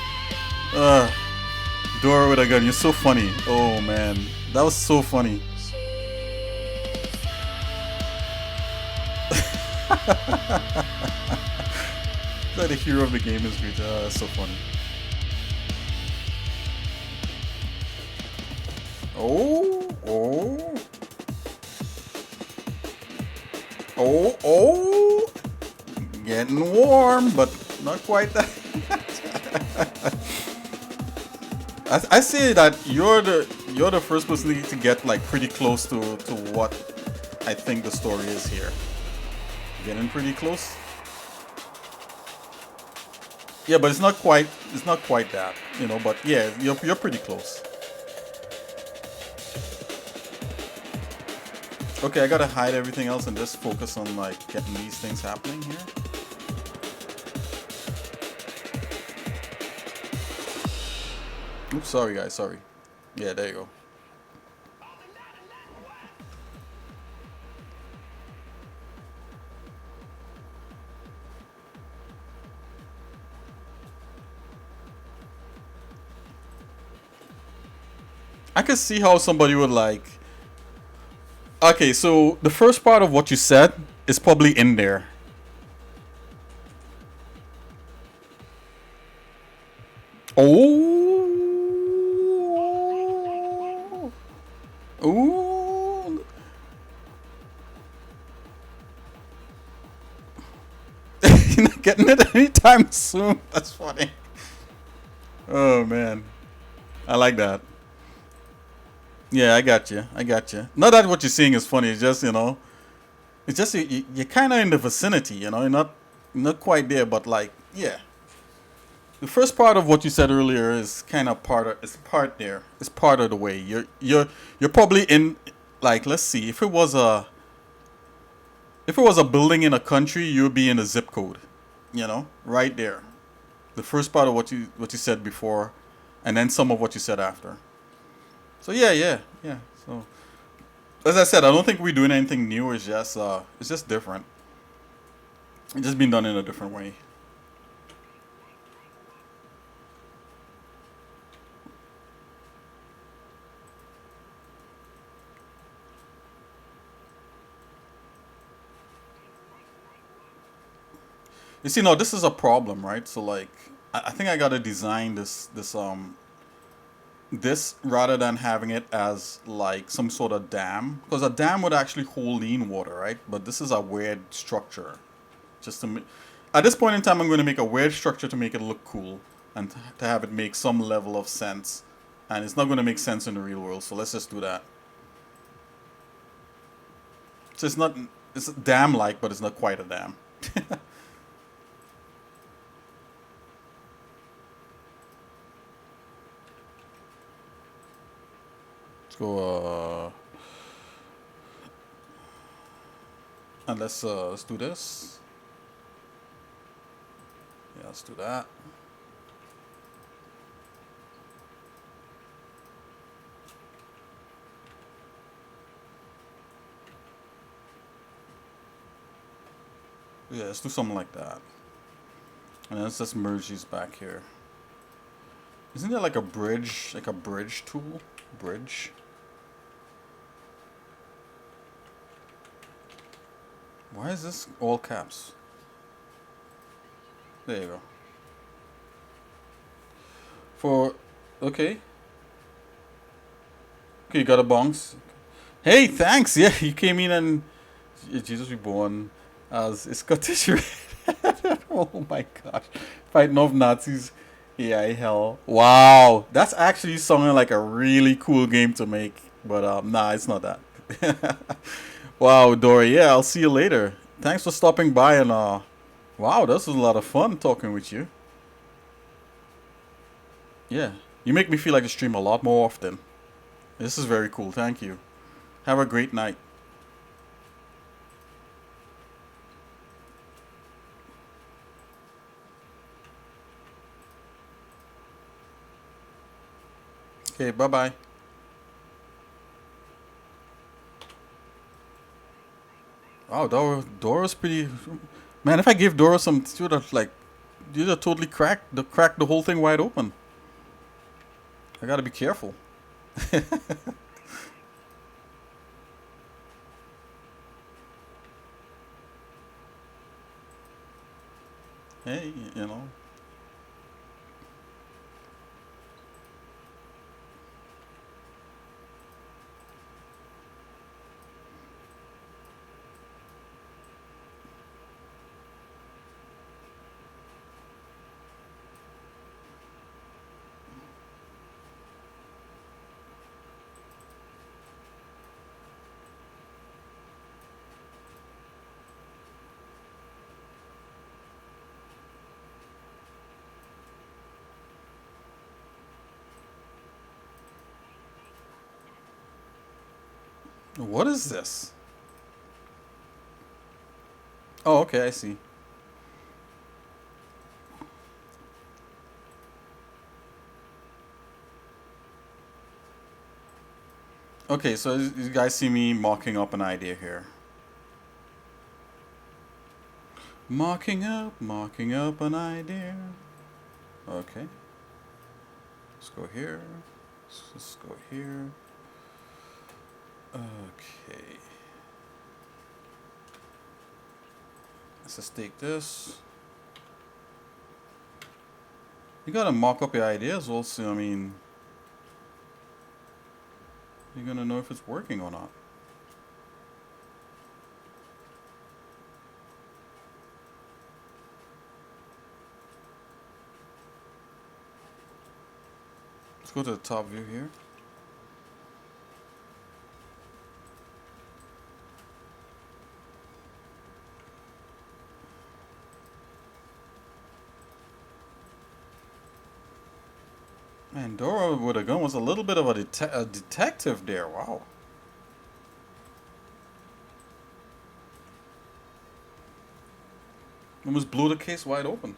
Dora with a gun, you're so funny. Oh man. That was so funny. That the hero of the game is great. That's so funny. Oh. Getting warm, but not quite that. I say that you're the first person to get like pretty close to what I think the story is here. Getting pretty close. Yeah, but it's not quite that, you know, but yeah, you're pretty close. Okay, I gotta hide everything else and just focus on like getting these things happening here. Oops, sorry guys, sorry. Yeah, there you go. I can see how somebody would like. Okay, so the first part of what you said is probably in there. Oh, Ooh. You're not getting it anytime soon. That's funny. Oh man, I like that. Yeah, I got you. I got you. Not that what you're seeing is funny. It's just it's just you're kind of in the vicinity. You're not quite there, but like yeah. The first part of what you said earlier is kind of part of it's part there. It's part of the way. You're probably in like let's see if it was a building in a country, you'd be in a zip code. Right there. The first part of what you said before, and then some of what you said after. So yeah. So as I said, I don't think we're doing anything new. It's just different. It's just been done in a different way. You see, no, this is a problem, right? So like, I think I gotta design this rather than having it as like some sort of dam, because a dam would actually hold in water, right? But this is a weird structure. Just to at this point in time, I'm going to make a weird structure to make it look cool and to have it make some level of sense. And it's not going to make sense in the real world, so let's just do that. So it's a dam like, but it's not quite a dam. Let's go. And let's do this. Yeah, let's do that. Yeah, let's do something like that. And let's just merge these back here. Isn't there like a bridge tool? Bridge? Why is this all caps? There you go. Okay. Okay, you got a bounce. Hey, thanks. Yeah, you came in and Jesus Reborn as a Scottish Red. Oh my gosh. Fighting off Nazis. AI hell. Wow. That's actually sounding like a really cool game to make. But nah, it's not that. Wow, Dory. Yeah, I'll see you later. Thanks for stopping by and wow, this was a lot of fun talking with you. Yeah. You make me feel like to stream a lot more often. This is very cool. Thank you. Have a great night. Okay, bye-bye. Wow, Dora's pretty... Man, if I gave Dora some... You'd have totally cracked the whole thing wide open. I gotta be careful. Hey, you know. What is this? Oh, okay, I see. Okay, so you guys see me mocking up an idea here. Mocking up an idea. Okay. Let's go here. Let's go here. Okay. Let's just take this. You gotta mock up your ideas also, I mean. you're gonna know if it's working or not. Let's go to the top view here. Man, Dora with a gun was a little bit of a detective there. Wow. Almost blew the case wide open.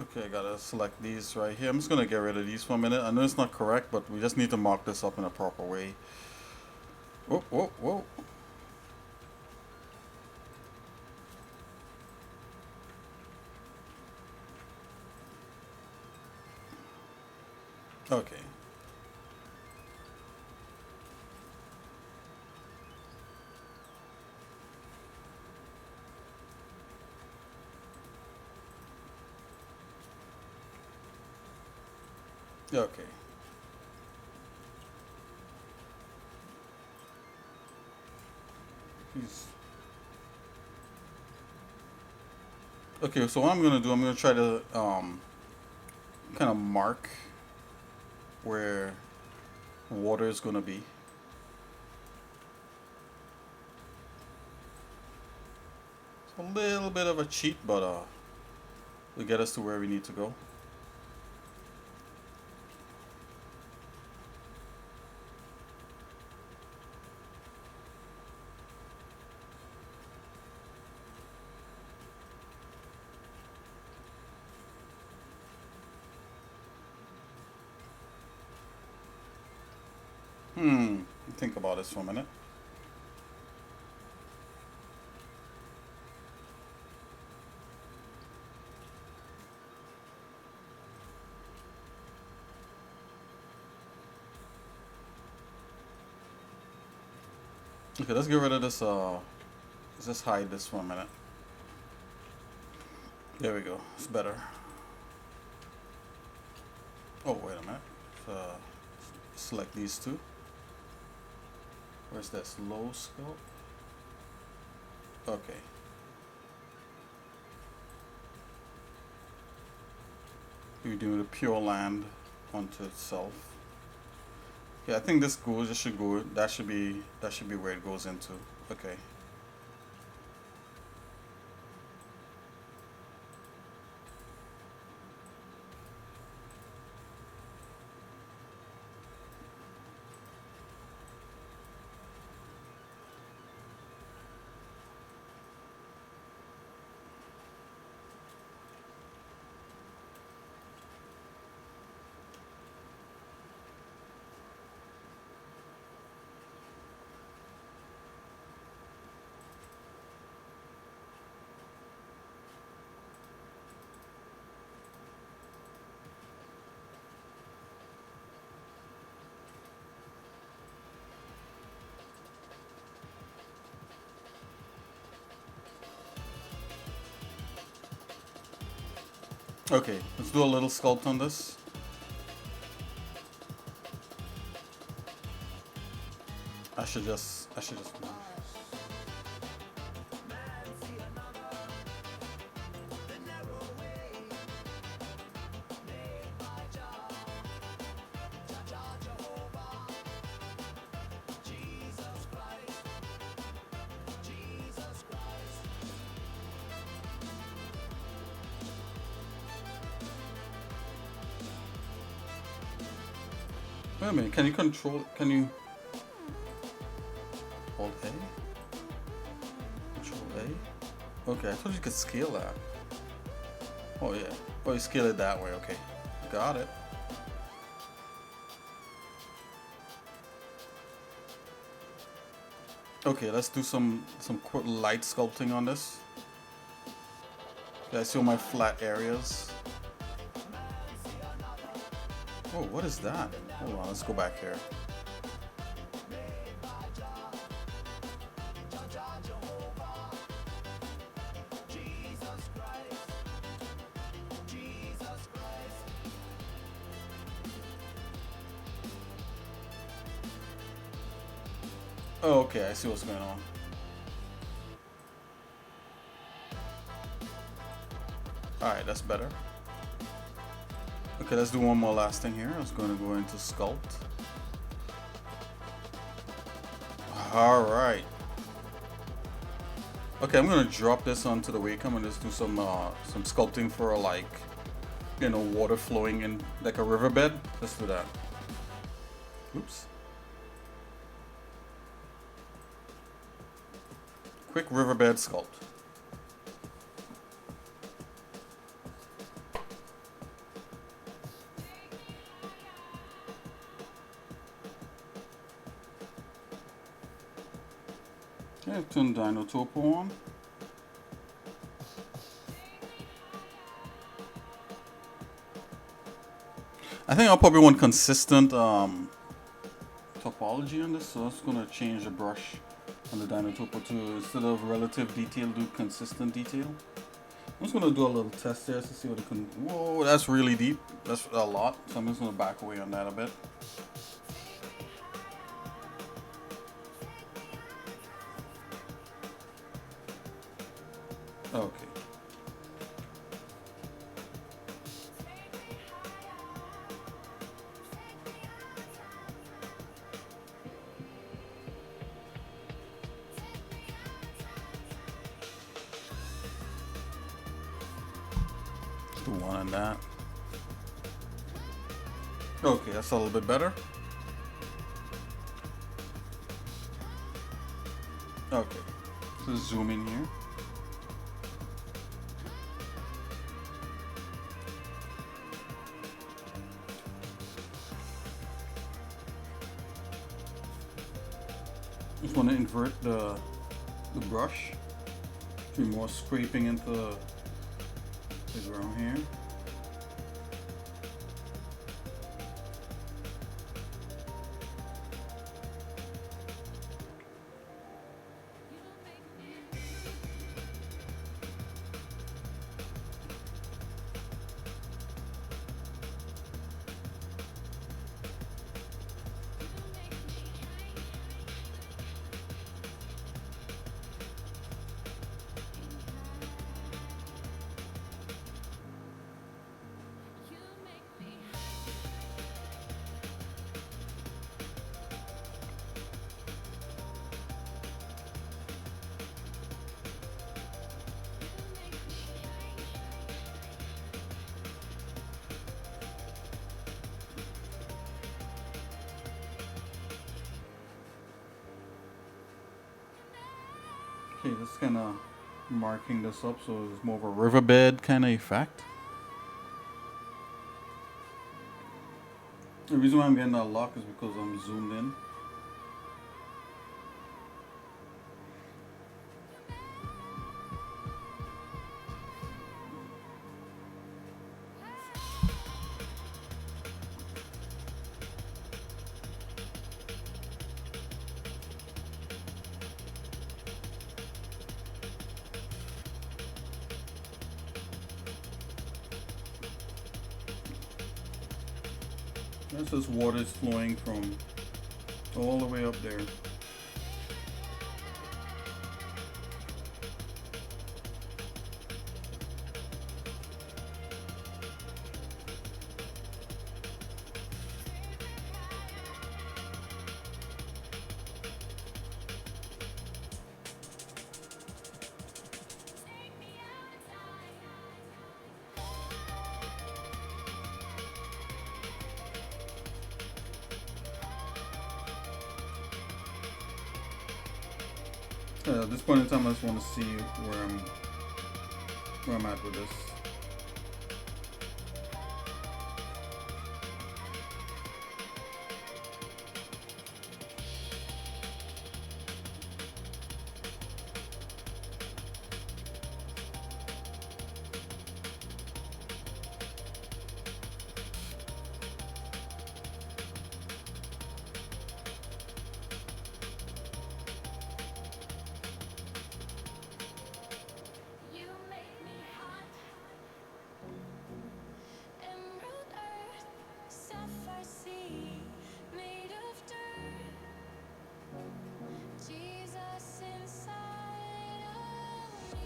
Okay, I gotta select these right here. I'm just gonna get rid of these for a minute. I know it's not correct, but we just need to mark this up in a proper way. Whoa, whoa, whoa. Okay. Okay. He's... Okay, so what I'm gonna do, I'm gonna try to kind of mark where water is gonna be. It's a little bit of a cheat, but will get us to where we need to go. Think about this for a minute. Okay, let's get rid of this, let's just hide this for a minute. There we go, it's better. Oh, wait a minute. Select these two. Where's this? Low scope? Okay. You're doing the pure land onto itself. Yeah, I think this goes, just should go, that should be where it goes into. Okay. Okay, let's do a little sculpt on this. I should just wait a minute, can you control, can you Alt A? Control A? Okay, I thought you could scale that. Oh yeah. Oh, you scale it that way, okay. Got it. Okay, let's do some quick light sculpting on this. Yeah, I see all my flat areas. Oh, what is that? Hold on, let's go back here. Oh, okay, I see what's going on. Alright, that's better. Okay, let's do one more last thing here. I was going to go into sculpt. Alright. Okay, I'm going to drop this onto the wake. I'm going to just do some sculpting for like, you know, water flowing in like a riverbed. Let's do that. Oops. Quick riverbed sculpt. Okay, turn Dino Topo on. I think I'll probably want consistent topology on this, so I'm just gonna change the brush on the Dino Topo to, instead of relative detail, do consistent detail. I'm just gonna do a little test here to see what it can. Whoa, that's really deep. That's a lot. So I'm just gonna back away on that a bit. Okay. Do one on that. Okay, that's a little bit better. Okay, so zoom in here. Just want to invert the brush. Do more scraping into the ground here. Okay, just kind of marking this up so it's more of a riverbed kind of effect. The reason why I'm getting that lock is because I'm zoomed in. That's just water is flowing from all the way up there. At this point in time, I just want to see where I'm at with this. You make me hot. Emerald earth, sapphire sea, made of dirt. Jesus inside of me.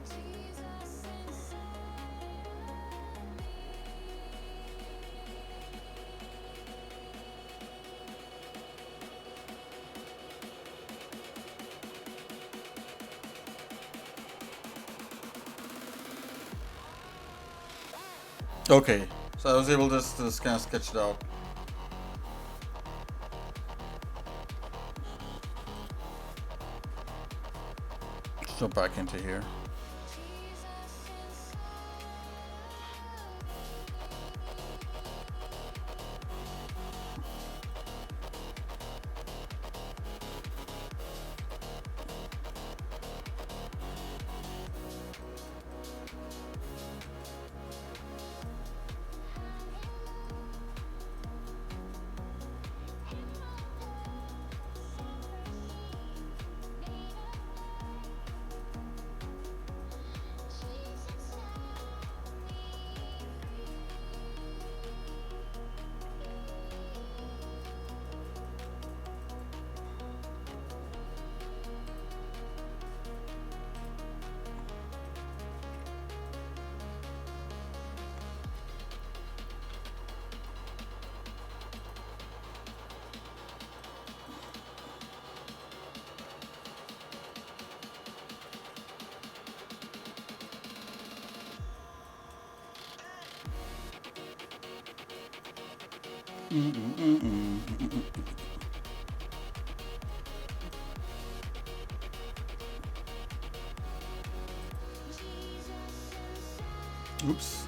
Jesus inside of me. Okay, so I was able to just kind of sketch it out. Jump back into here. Oops.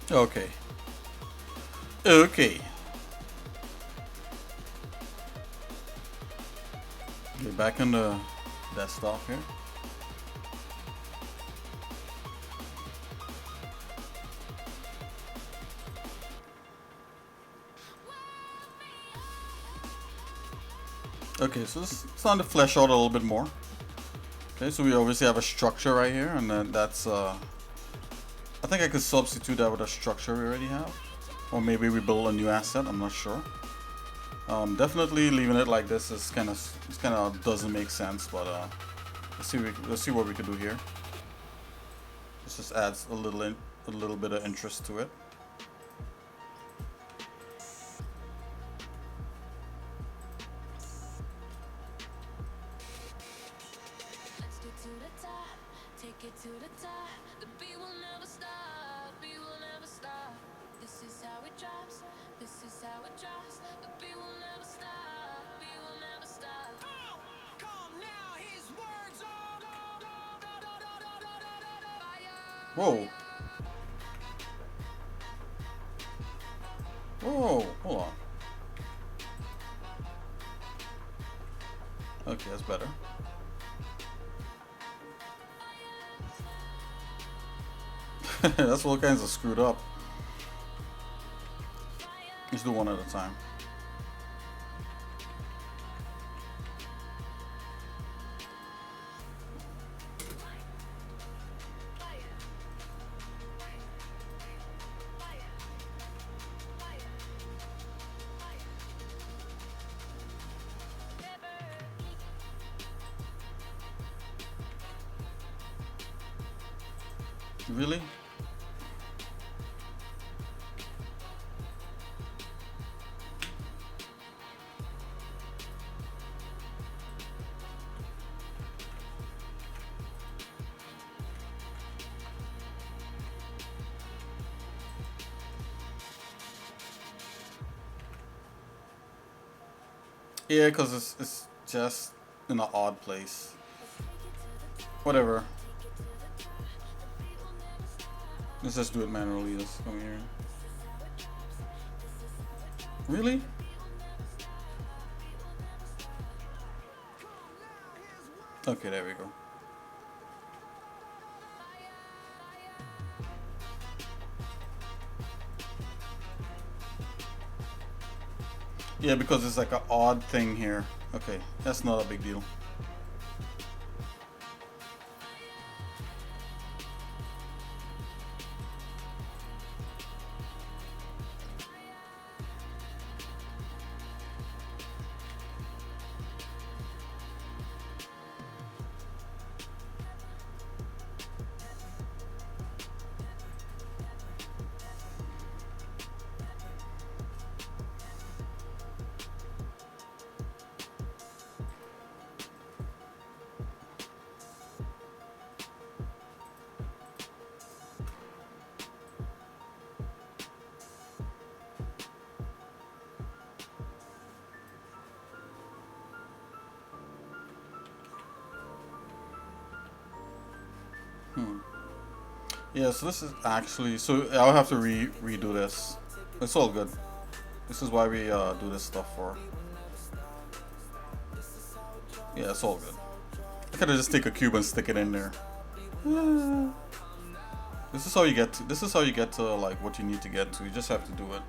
Okay. Okay. Okay, back in the desktop here. Okay, so it's time to flesh out a little bit more. Okay, so we obviously have a structure right here, and then that's I think I could substitute that with a structure we already have, or maybe we build a new asset. I'm not sure. Definitely leaving it like this is kind of doesn't make sense, but let's see what we can do here. This just adds a little bit of interest to it. Let's get to the top, take it to the top. The beat will never stop, beat will never stop. This is how it drops, this is how it drops. The beat will never stop, beat will never stop. Come now, his words are Whoa. Whoa, hold on. Okay, that's better. That's all kinds of screwed up. Let's do one at a time. Really? Yeah, because it's just in an odd place. Whatever. Let's just do it manually. Let's come here. Really? Okay, there we go. Yeah, because it's like an odd thing here. Okay, that's not a big deal. Yeah, so this is actually, so I'll have to redo this. It's all good. This is why we do this stuff for. Yeah, it's all good. I could just take a cube and stick it in there. This is how you get to, this is how you get to like what you need to get to. You just have to do it.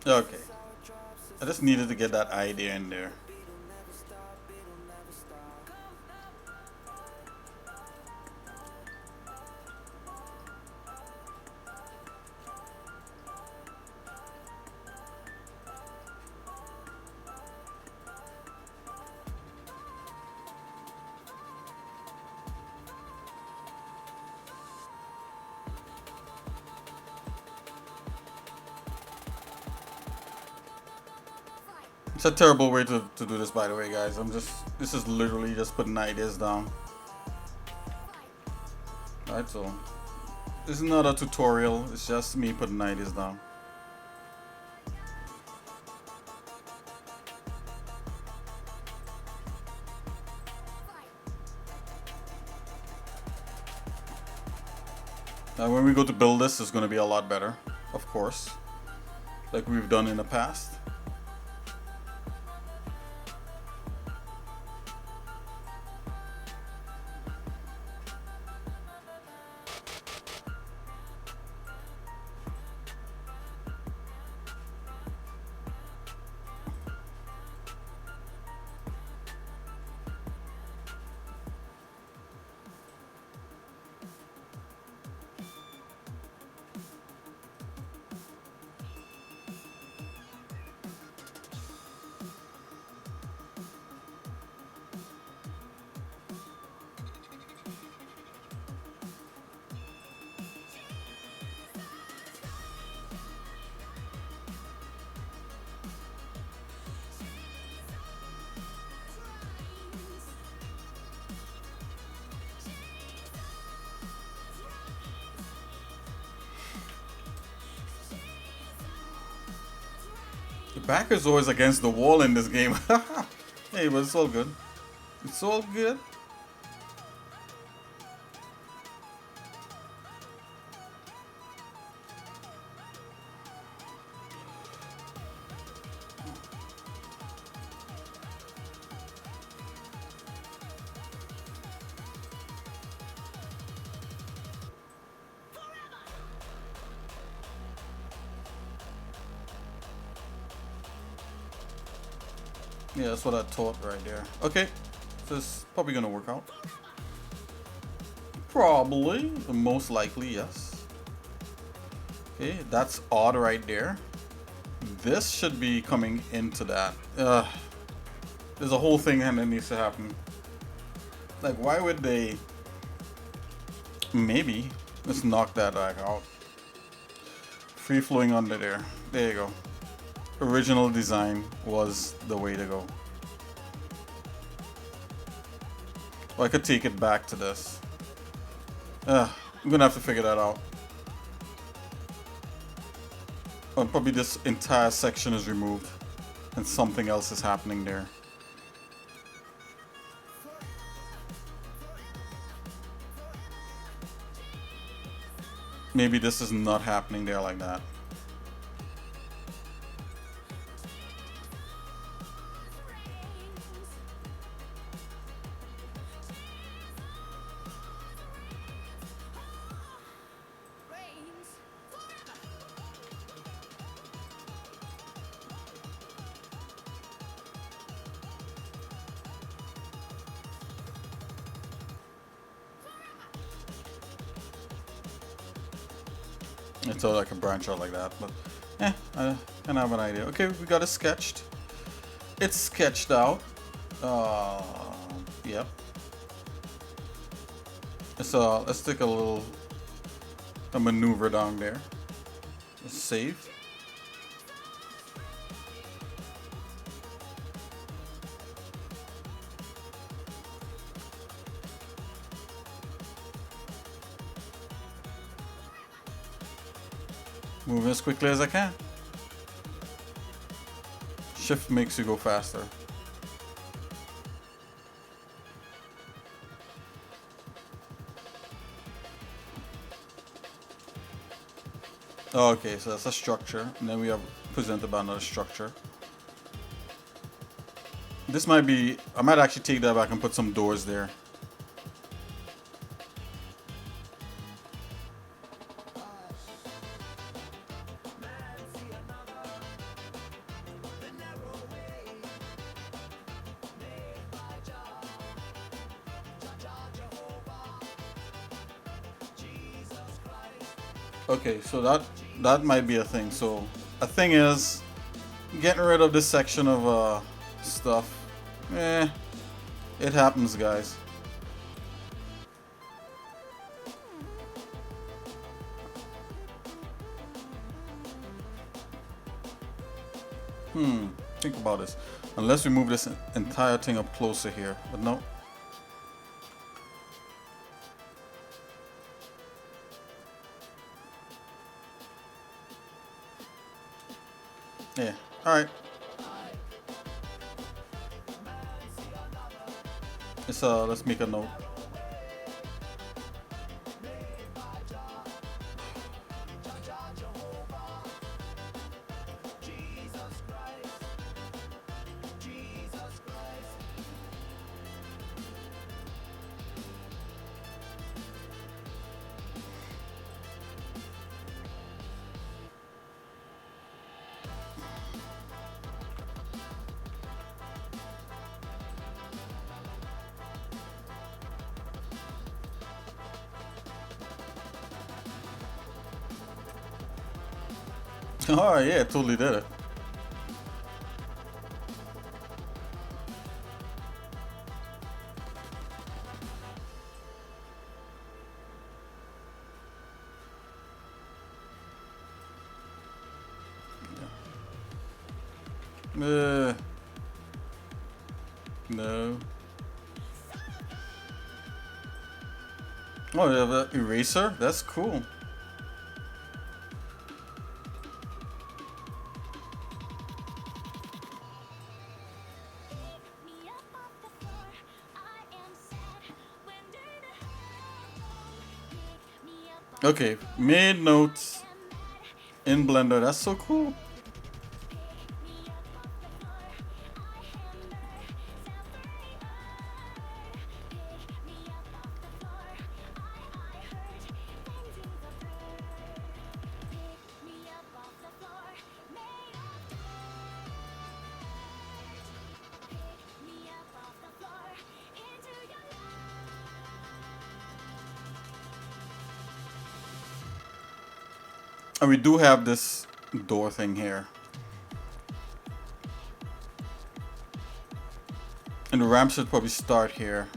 Okay. I just needed to get that idea in there. It's a terrible way to do this, by the way, guys. This is literally just putting ideas down. Alright, so this is not a tutorial, it's just me putting ideas down. Now when we go to build this, it's going to be a lot better, of course, like we've done in the past. The back is always against the wall in this game. Hey, but it's all good. It's all good. Yeah, that's what I thought right there. Okay, so it's probably gonna work out. Probably, most likely, yes. Okay, that's odd right there. This should be coming into that. There's a whole thing that needs to happen. Like, why would they? Maybe let's knock that back out. Free flowing under there. There you go. Original design was the way to go. Or I could take it back to this. I'm gonna have to figure that out. Or probably this entire section is removed and something else is happening there. Maybe this is not happening there like that. I thought I could branch out like that, but I can have an idea. Okay, we got it sketched. It's sketched out. Yep. Let's take a maneuver down there. Let's save. Move as quickly as I can. Shift makes you go faster. Okay, so that's a structure, and then we have presented by another structure. This might be, I might actually take that back and put some doors there. Okay, so that might be a thing. So a thing is getting rid of this section of stuff. It happens, guys. Think about this. Unless we move this entire thing up closer here, but no. Yeah. All right. Let's make a note. Oh yeah, totally did it. No. Oh, you have an eraser? That's cool. Okay, made notes in Blender. That's so cool. And we do have this door thing here. And the ramp should probably start here.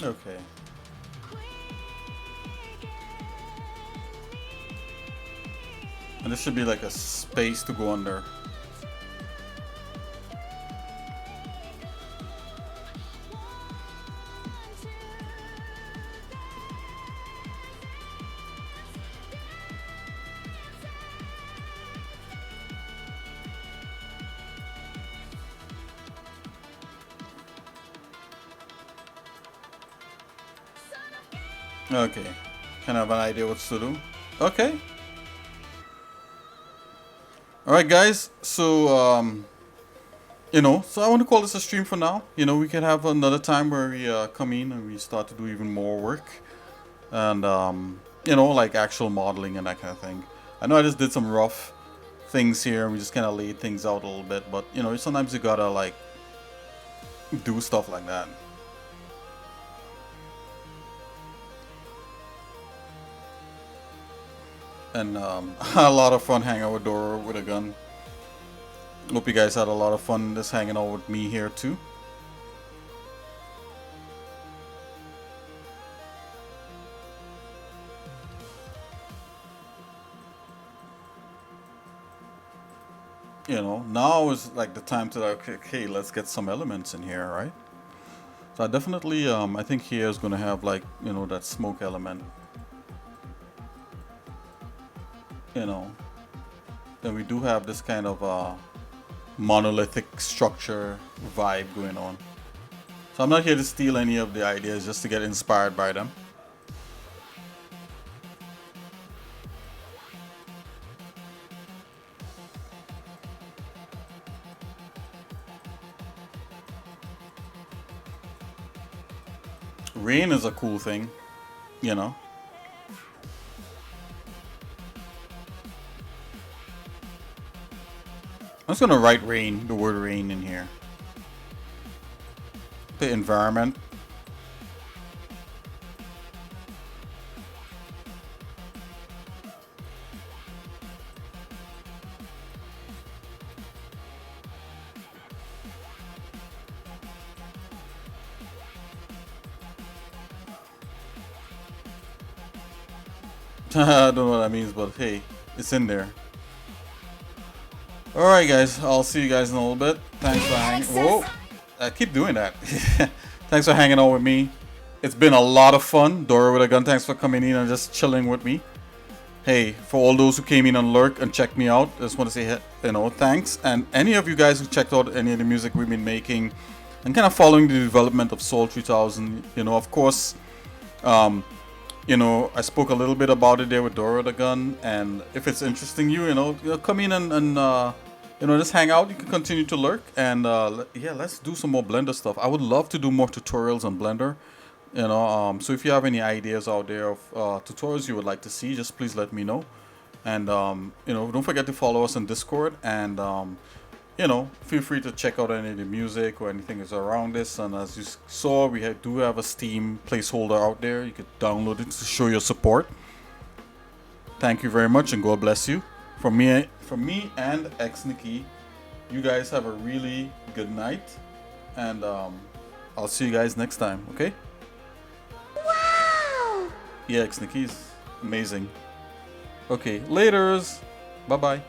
Okay. And this should be like a space to go under. Okay. Kind of an idea what to do. Okay. Alright guys, so so I want to call this a stream for now. We can have another time where we come in and we start to do even more work. And like actual modeling and that kind of thing. I know I just did some rough things here and we just kind of laid things out a little bit, but sometimes you gotta like do stuff like that. And a lot of fun hanging out with Dora with a gun. Hope you guys had a lot of fun just hanging out with me here too. you know, now is like the time to like, okay, let's get some elements in here, right? So I definitely, I think here is going to have like, you know, that smoke element. You know, then we do have this kind of monolithic structure vibe going on. So I'm not here to steal any of the ideas, just to get inspired by them. Rain is a cool thing, you know. I'm just gonna write rain, the word rain in here. The environment. I don't know what that means, but hey, it's in there. Alright guys, I'll see you guys in a little bit. Thanks for hanging. Whoa! I keep doing that. Thanks for hanging out with me. It's been a lot of fun. Dora with a gun, thanks for coming in and just chilling with me. Hey, for all those who came in on Lurk and checked me out, I just want to say, you know, thanks. And any of you guys who checked out any of the music we've been making and kind of following the development of Soul 3000, you know, of course, you know, I spoke a little bit about it there with Dora the Gun, and if it's interesting you know, come in and you know, just hang out. You can continue to lurk, and yeah, let's do some more Blender stuff. I would love to do more tutorials on Blender, you know. So if you have any ideas out there of tutorials you would like to see, just please let me know. And you know, don't forget to follow us on Discord, and you know, feel free to check out any of the music or anything that's around this. And as you saw, we do have a Steam placeholder out there. You could download it to show your support. Thank you very much, and God bless you. From me and xsinick, you guys have a really good night, and I'll see you guys next time. Okay? Wow! Yeah, xsinick is amazing. Okay, laters. Bye bye.